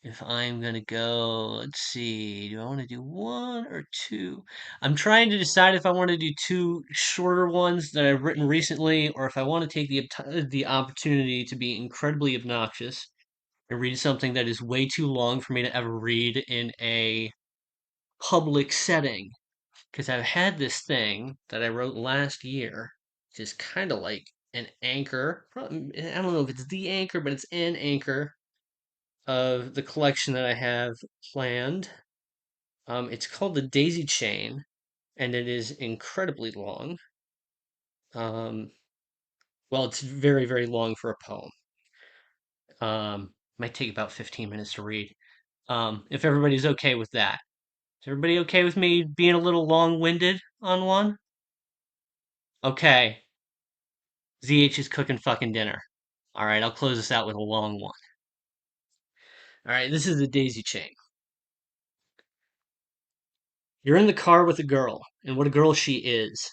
If I'm gonna go, let's see. Do I want to do one or two? I'm trying to decide if I want to do two shorter ones that I've written recently, or if I want to take the opportunity to be incredibly obnoxious and read something that is way too long for me to ever read in a public setting. Because I've had this thing that I wrote last year, which is kind of like an anchor. I don't know if it's the anchor, but it's an anchor of the collection that I have planned. It's called the Daisy Chain, and it is incredibly long. Um, well, it's very, very long for a poem. Might take about 15 minutes to read. If everybody's okay with that. Is everybody okay with me being a little long-winded on one? Okay. ZH is cooking fucking dinner. All right, I'll close this out with a long one. All right, this is the Daisy Chain. You're in the car with a girl, and what a girl she is.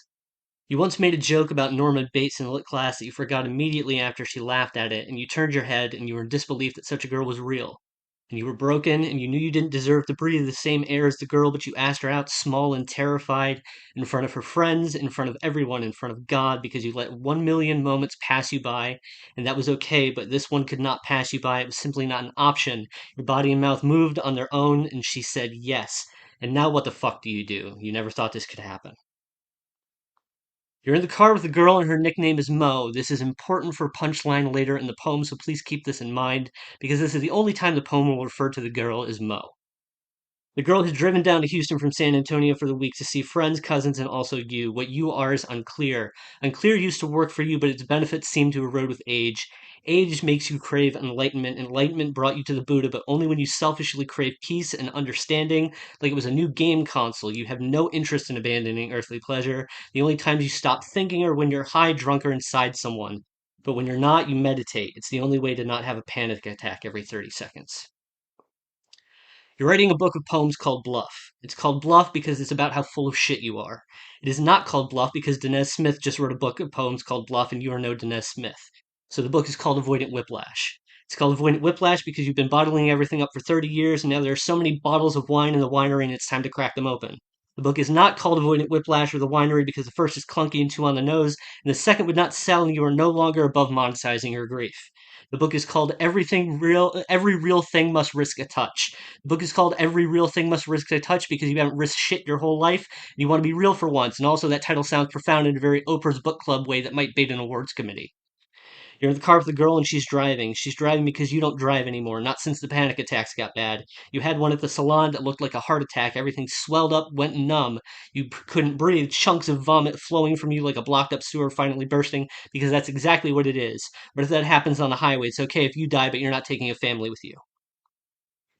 You once made a joke about Norma Bates in lit class that you forgot immediately after she laughed at it, and you turned your head and you were in disbelief that such a girl was real. And you were broken, and you knew you didn't deserve to breathe the same air as the girl, but you asked her out small and terrified, in front of her friends, in front of everyone, in front of God, because you let 1 million moments pass you by, and that was okay, but this one could not pass you by. It was simply not an option. Your body and mouth moved on their own, and she said yes. And now what the fuck do? You never thought this could happen. You're in the car with a girl and her nickname is Mo. This is important for punchline later in the poem, so please keep this in mind, because this is the only time the poem will refer to the girl as Mo. The girl has driven down to Houston from San Antonio for the week to see friends, cousins, and also you. What you are is unclear. Unclear used to work for you, but its benefits seem to erode with age. Age makes you crave enlightenment. Enlightenment brought you to the Buddha, but only when you selfishly crave peace and understanding, like it was a new game console. You have no interest in abandoning earthly pleasure. The only times you stop thinking are when you're high, drunk, or inside someone. But when you're not, you meditate. It's the only way to not have a panic attack every 30 seconds. You're writing a book of poems called Bluff. It's called Bluff because it's about how full of shit you are. It is not called Bluff because Dinesh Smith just wrote a book of poems called Bluff and you are no Dinesh Smith. So the book is called Avoidant Whiplash. It's called Avoidant Whiplash because you've been bottling everything up for 30 years and now there are so many bottles of wine in the winery and it's time to crack them open. The book is not called Avoidant Whiplash or the winery because the first is clunky and too on the nose, and the second would not sell and you are no longer above monetizing your grief. The book is called Every Real Thing Must Risk a Touch. The book is called Every Real Thing Must Risk a Touch because you haven't risked shit your whole life and you want to be real for once. And also, that title sounds profound in a very Oprah's Book Club way that might bait an awards committee. You're in the car with the girl and she's driving. She's driving because you don't drive anymore, not since the panic attacks got bad. You had one at the salon that looked like a heart attack. Everything swelled up, went numb. You couldn't breathe. Chunks of vomit flowing from you like a blocked up sewer finally bursting because that's exactly what it is. But if that happens on the highway, it's okay if you die, but you're not taking a family with you.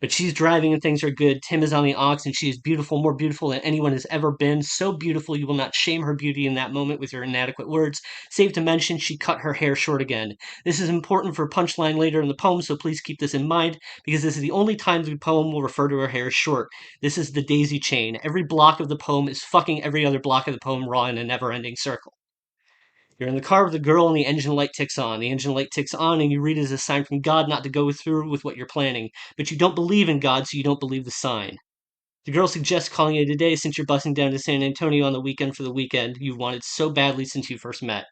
But she's driving and things are good. Tim is on the aux and she is beautiful, more beautiful than anyone has ever been. So beautiful you will not shame her beauty in that moment with your inadequate words. Save to mention, she cut her hair short again. This is important for punchline later in the poem, so please keep this in mind, because this is the only time the poem will refer to her hair as short. This is the daisy chain. Every block of the poem is fucking every other block of the poem raw in a never-ending circle. You're in the car with a girl and the engine light ticks on. The engine light ticks on and you read it as a sign from God not to go through with what you're planning. But you don't believe in God, so you don't believe the sign. The girl suggests calling it a day since you're busing down to San Antonio on the weekend for the weekend you've wanted so badly since you first met.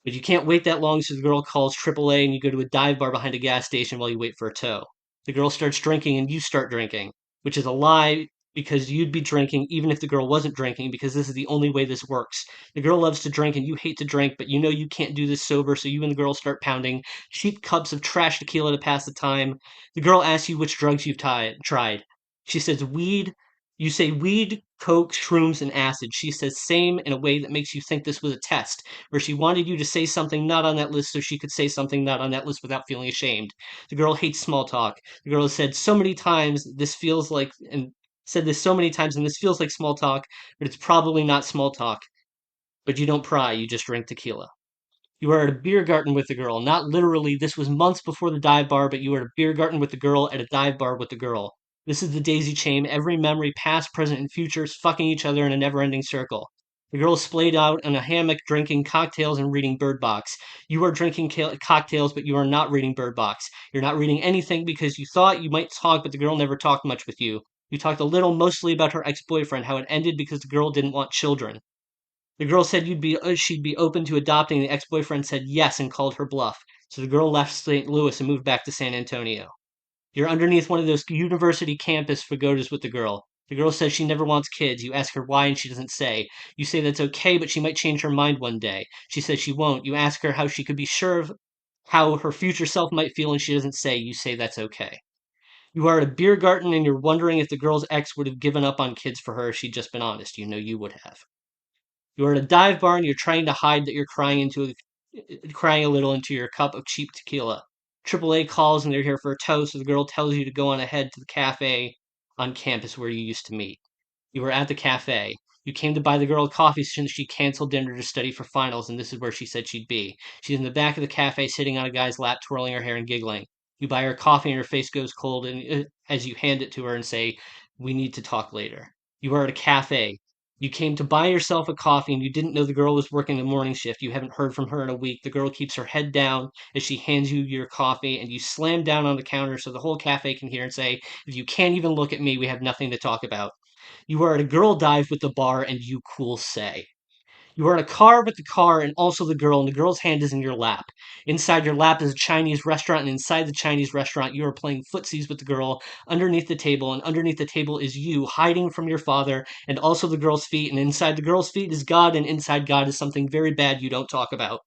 But you can't wait that long, so the girl calls AAA and you go to a dive bar behind a gas station while you wait for a tow. The girl starts drinking and you start drinking, which is a lie because you'd be drinking even if the girl wasn't drinking because this is the only way this works. The girl loves to drink and you hate to drink, but you know you can't do this sober, so you and the girl start pounding cheap cups of trash tequila to pass the time. The girl asks you which drugs you've tried. She says weed. You say weed, coke, shrooms, and acid. She says same in a way that makes you think this was a test where she wanted you to say something not on that list so she could say something not on that list without feeling ashamed. The girl hates small talk. The girl has said so many times this feels like and said this so many times and this feels like small talk, but it's probably not small talk. But you don't pry, you just drink tequila. You are at a beer garden with the girl. Not literally, this was months before the dive bar, but you were at a beer garden with the girl at a dive bar with the girl. This is the daisy chain. Every memory, past, present, and future, is fucking each other in a never ending circle. The girl is splayed out in a hammock drinking cocktails and reading Bird Box. You are drinking cocktails, but you are not reading Bird Box. You're not reading anything because you thought you might talk, but the girl never talked much with you. You talked a little, mostly about her ex boyfriend, how it ended because the girl didn't want children. The girl said she'd be open to adopting. The ex-boyfriend said yes and called her bluff. So the girl left St. Louis and moved back to San Antonio. You're underneath one of those university campus pagodas with the girl. The girl says she never wants kids. You ask her why and she doesn't say. You say that's okay, but she might change her mind one day. She says she won't. You ask her how she could be sure of how her future self might feel and she doesn't say. You say that's okay. You are at a beer garden and you're wondering if the girl's ex would have given up on kids for her if she'd just been honest. You know you would have. You're at a dive bar and you're trying to hide that you're crying a little into your cup of cheap tequila. AAA calls and they're here for a tow, so the girl tells you to go on ahead to the cafe on campus where you used to meet. You were at the cafe. You came to buy the girl a coffee since she canceled dinner to study for finals, and this is where she said she'd be. She's in the back of the cafe sitting on a guy's lap, twirling her hair and giggling. You buy her coffee and her face goes cold and as you hand it to her and say, "We need to talk later." You are at a cafe. You came to buy yourself a coffee and you didn't know the girl was working the morning shift. You haven't heard from her in a week. The girl keeps her head down as she hands you your coffee and you slam down on the counter so the whole cafe can hear and say, "If you can't even look at me, we have nothing to talk about." You are at a girl dive with the bar and you cool say. You are in a car with the car and also the girl, and the girl's hand is in your lap. Inside your lap is a Chinese restaurant, and inside the Chinese restaurant, you are playing footsies with the girl underneath the table, and underneath the table is you hiding from your father and also the girl's feet, and inside the girl's feet is God, and inside God is something very bad you don't talk about.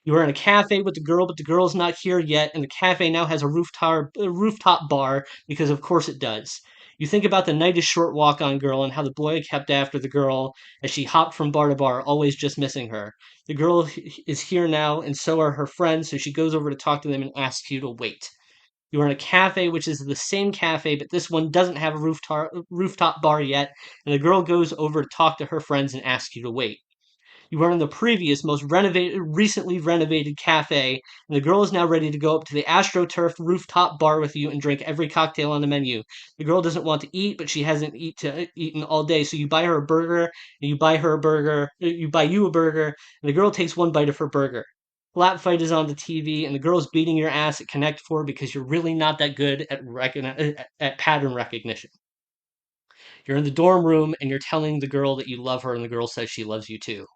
You are in a cafe with the girl, but the girl's not here yet, and the cafe now has a rooftop bar because, of course, it does. You think about the night is short walk on girl and how the boy kept after the girl as she hopped from bar to bar, always just missing her. The girl is here now, and so are her friends, so she goes over to talk to them and asks you to wait. You are in a cafe, which is the same cafe, but this one doesn't have a rooftop bar yet, and the girl goes over to talk to her friends and asks you to wait. You are in the previous, recently renovated cafe, and the girl is now ready to go up to the AstroTurf rooftop bar with you and drink every cocktail on the menu. The girl doesn't want to eat, but she hasn't eaten all day, so you buy her a burger, and you buy her a burger, you buy you a burger, and the girl takes one bite of her burger. Lap fight is on the TV, and the girl's beating your ass at Connect Four because you're really not that good at pattern recognition. You're in the dorm room, and you're telling the girl that you love her, and the girl says she loves you too.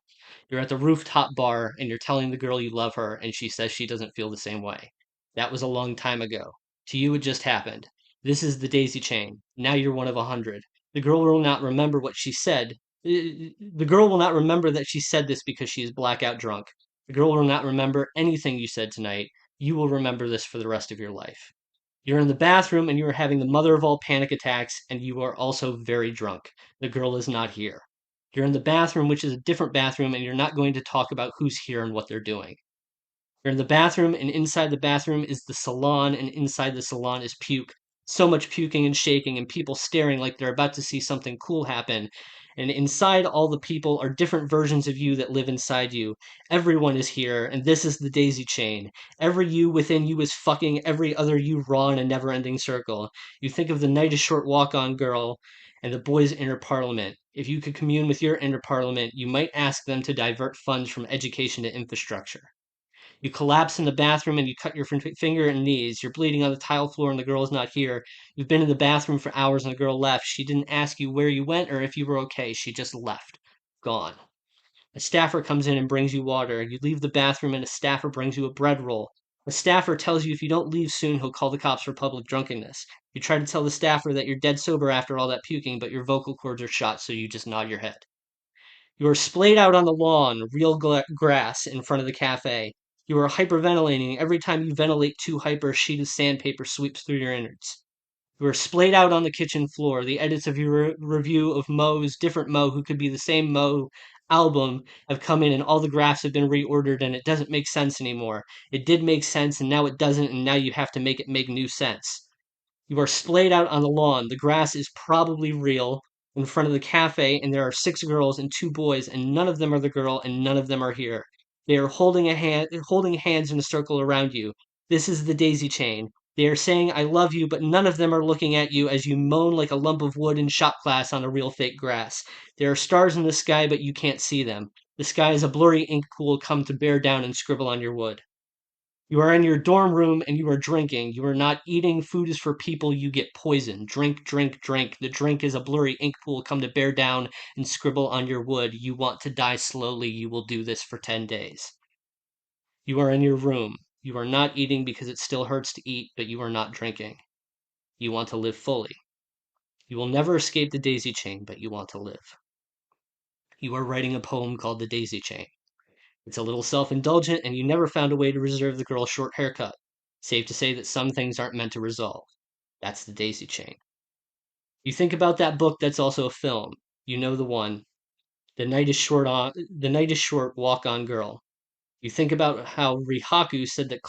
You're at the rooftop bar and you're telling the girl you love her, and she says she doesn't feel the same way. That was a long time ago. To you, it just happened. This is the daisy chain. Now you're one of 100. The girl will not remember what she said. The girl will not remember that she said this because she is blackout drunk. The girl will not remember anything you said tonight. You will remember this for the rest of your life. You're in the bathroom and you are having the mother of all panic attacks, and you are also very drunk. The girl is not here. You're in the bathroom, which is a different bathroom, and you're not going to talk about who's here and what they're doing. You're in the bathroom, and inside the bathroom is the salon, and inside the salon is puke. So much puking and shaking, and people staring like they're about to see something cool happen. And inside all the people are different versions of you that live inside you. Everyone is here, and this is the daisy chain. Every you within you is fucking every other you raw in a never ending circle. You think of the night is short walk on girl and the boys' inner parliament. If you could commune with your inner parliament, you might ask them to divert funds from education to infrastructure. You collapse in the bathroom and you cut your finger and knees. You're bleeding on the tile floor and the girl is not here. You've been in the bathroom for hours and the girl left. She didn't ask you where you went or if you were okay. She just left. Gone. A staffer comes in and brings you water. You leave the bathroom and a staffer brings you a bread roll. The staffer tells you if you don't leave soon, he'll call the cops for public drunkenness. You try to tell the staffer that you're dead sober after all that puking, but your vocal cords are shot, so you just nod your head. You are splayed out on the lawn, real grass, in front of the cafe. You are hyperventilating. Every time you ventilate too hyper, a sheet of sandpaper sweeps through your innards. You are splayed out on the kitchen floor. The edits of your review of Moe's different Moe, who could be the same Moe album, have come in, and all the graphs have been reordered, and it doesn't make sense anymore. It did make sense, and now it doesn't, and now you have to make it make new sense. You are splayed out on the lawn. The grass is probably real in front of the cafe, and there are 6 girls and 2 boys, and none of them are the girl, and none of them are here. They are holding hands in a circle around you. This is the daisy chain. They are saying "I love you," but none of them are looking at you as you moan like a lump of wood in shop class on a real fake grass. There are stars in the sky, but you can't see them. The sky is a blurry ink pool come to bear down and scribble on your wood. You are in your dorm room and you are drinking. You are not eating. Food is for people. You get poisoned. Drink, drink, drink. The drink is a blurry ink pool come to bear down and scribble on your wood. You want to die slowly. You will do this for 10 days. You are in your room. You are not eating because it still hurts to eat, but you are not drinking. You want to live fully. You will never escape the daisy chain, but you want to live. You are writing a poem called The Daisy Chain. It's a little self-indulgent, and you never found a way to reserve the girl's short haircut. Safe to say that some things aren't meant to resolve. That's the daisy chain. You think about that book that's also a film. You know the one. The night is short, walk on girl. You think about how Rihaku said that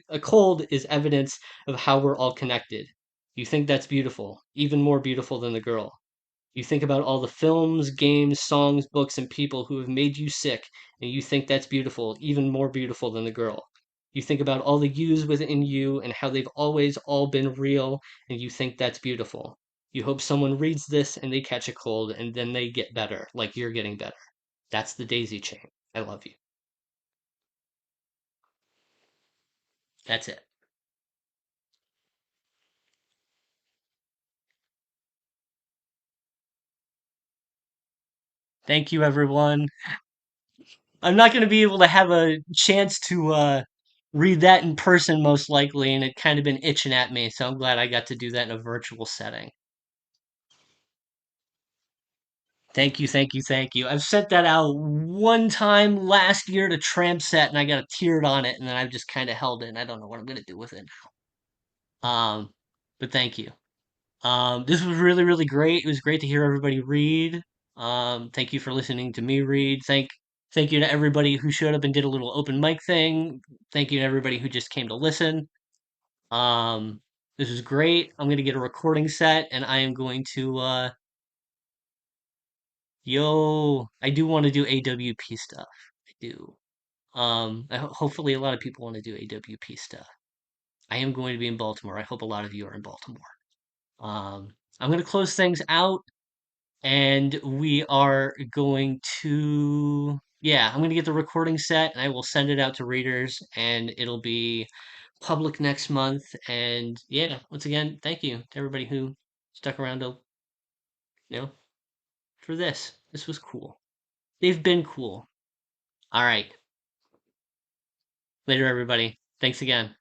a cold is evidence of how we're all connected. You think that's beautiful, even more beautiful than the girl. You think about all the films, games, songs, books, and people who have made you sick, and you think that's beautiful, even more beautiful than the girl. You think about all the yous within you and how they've always all been real, and you think that's beautiful. You hope someone reads this and they catch a cold and then they get better, like you're getting better. That's the daisy chain. I love you. That's it. Thank you, everyone. I'm not going to be able to have a chance to read that in person, most likely, and it kind of been itching at me, so I'm glad I got to do that in a virtual setting. Thank you, thank you, thank you. I've sent that out one time last year to Tramp Set, and I got a tiered on it, and then I've just kind of held it, and I don't know what I'm going to do with it now. But thank you. This was really, really great. It was great to hear everybody read. Thank you for listening to me read. Thank you to everybody who showed up and did a little open mic thing. Thank you to everybody who just came to listen. Um, this was great. I'm gonna get a recording set and I am going to I do want to do AWP stuff. I do. Hopefully a lot of people want to do AWP stuff. I am going to be in Baltimore. I hope a lot of you are in Baltimore. I'm gonna close things out. And we are going to, yeah, I'm going to get the recording set and I will send it out to readers and it'll be public next month. And yeah, once again, thank you to everybody who stuck around to, you know, for this. This was cool. They've been cool. All right. Later, everybody. Thanks again.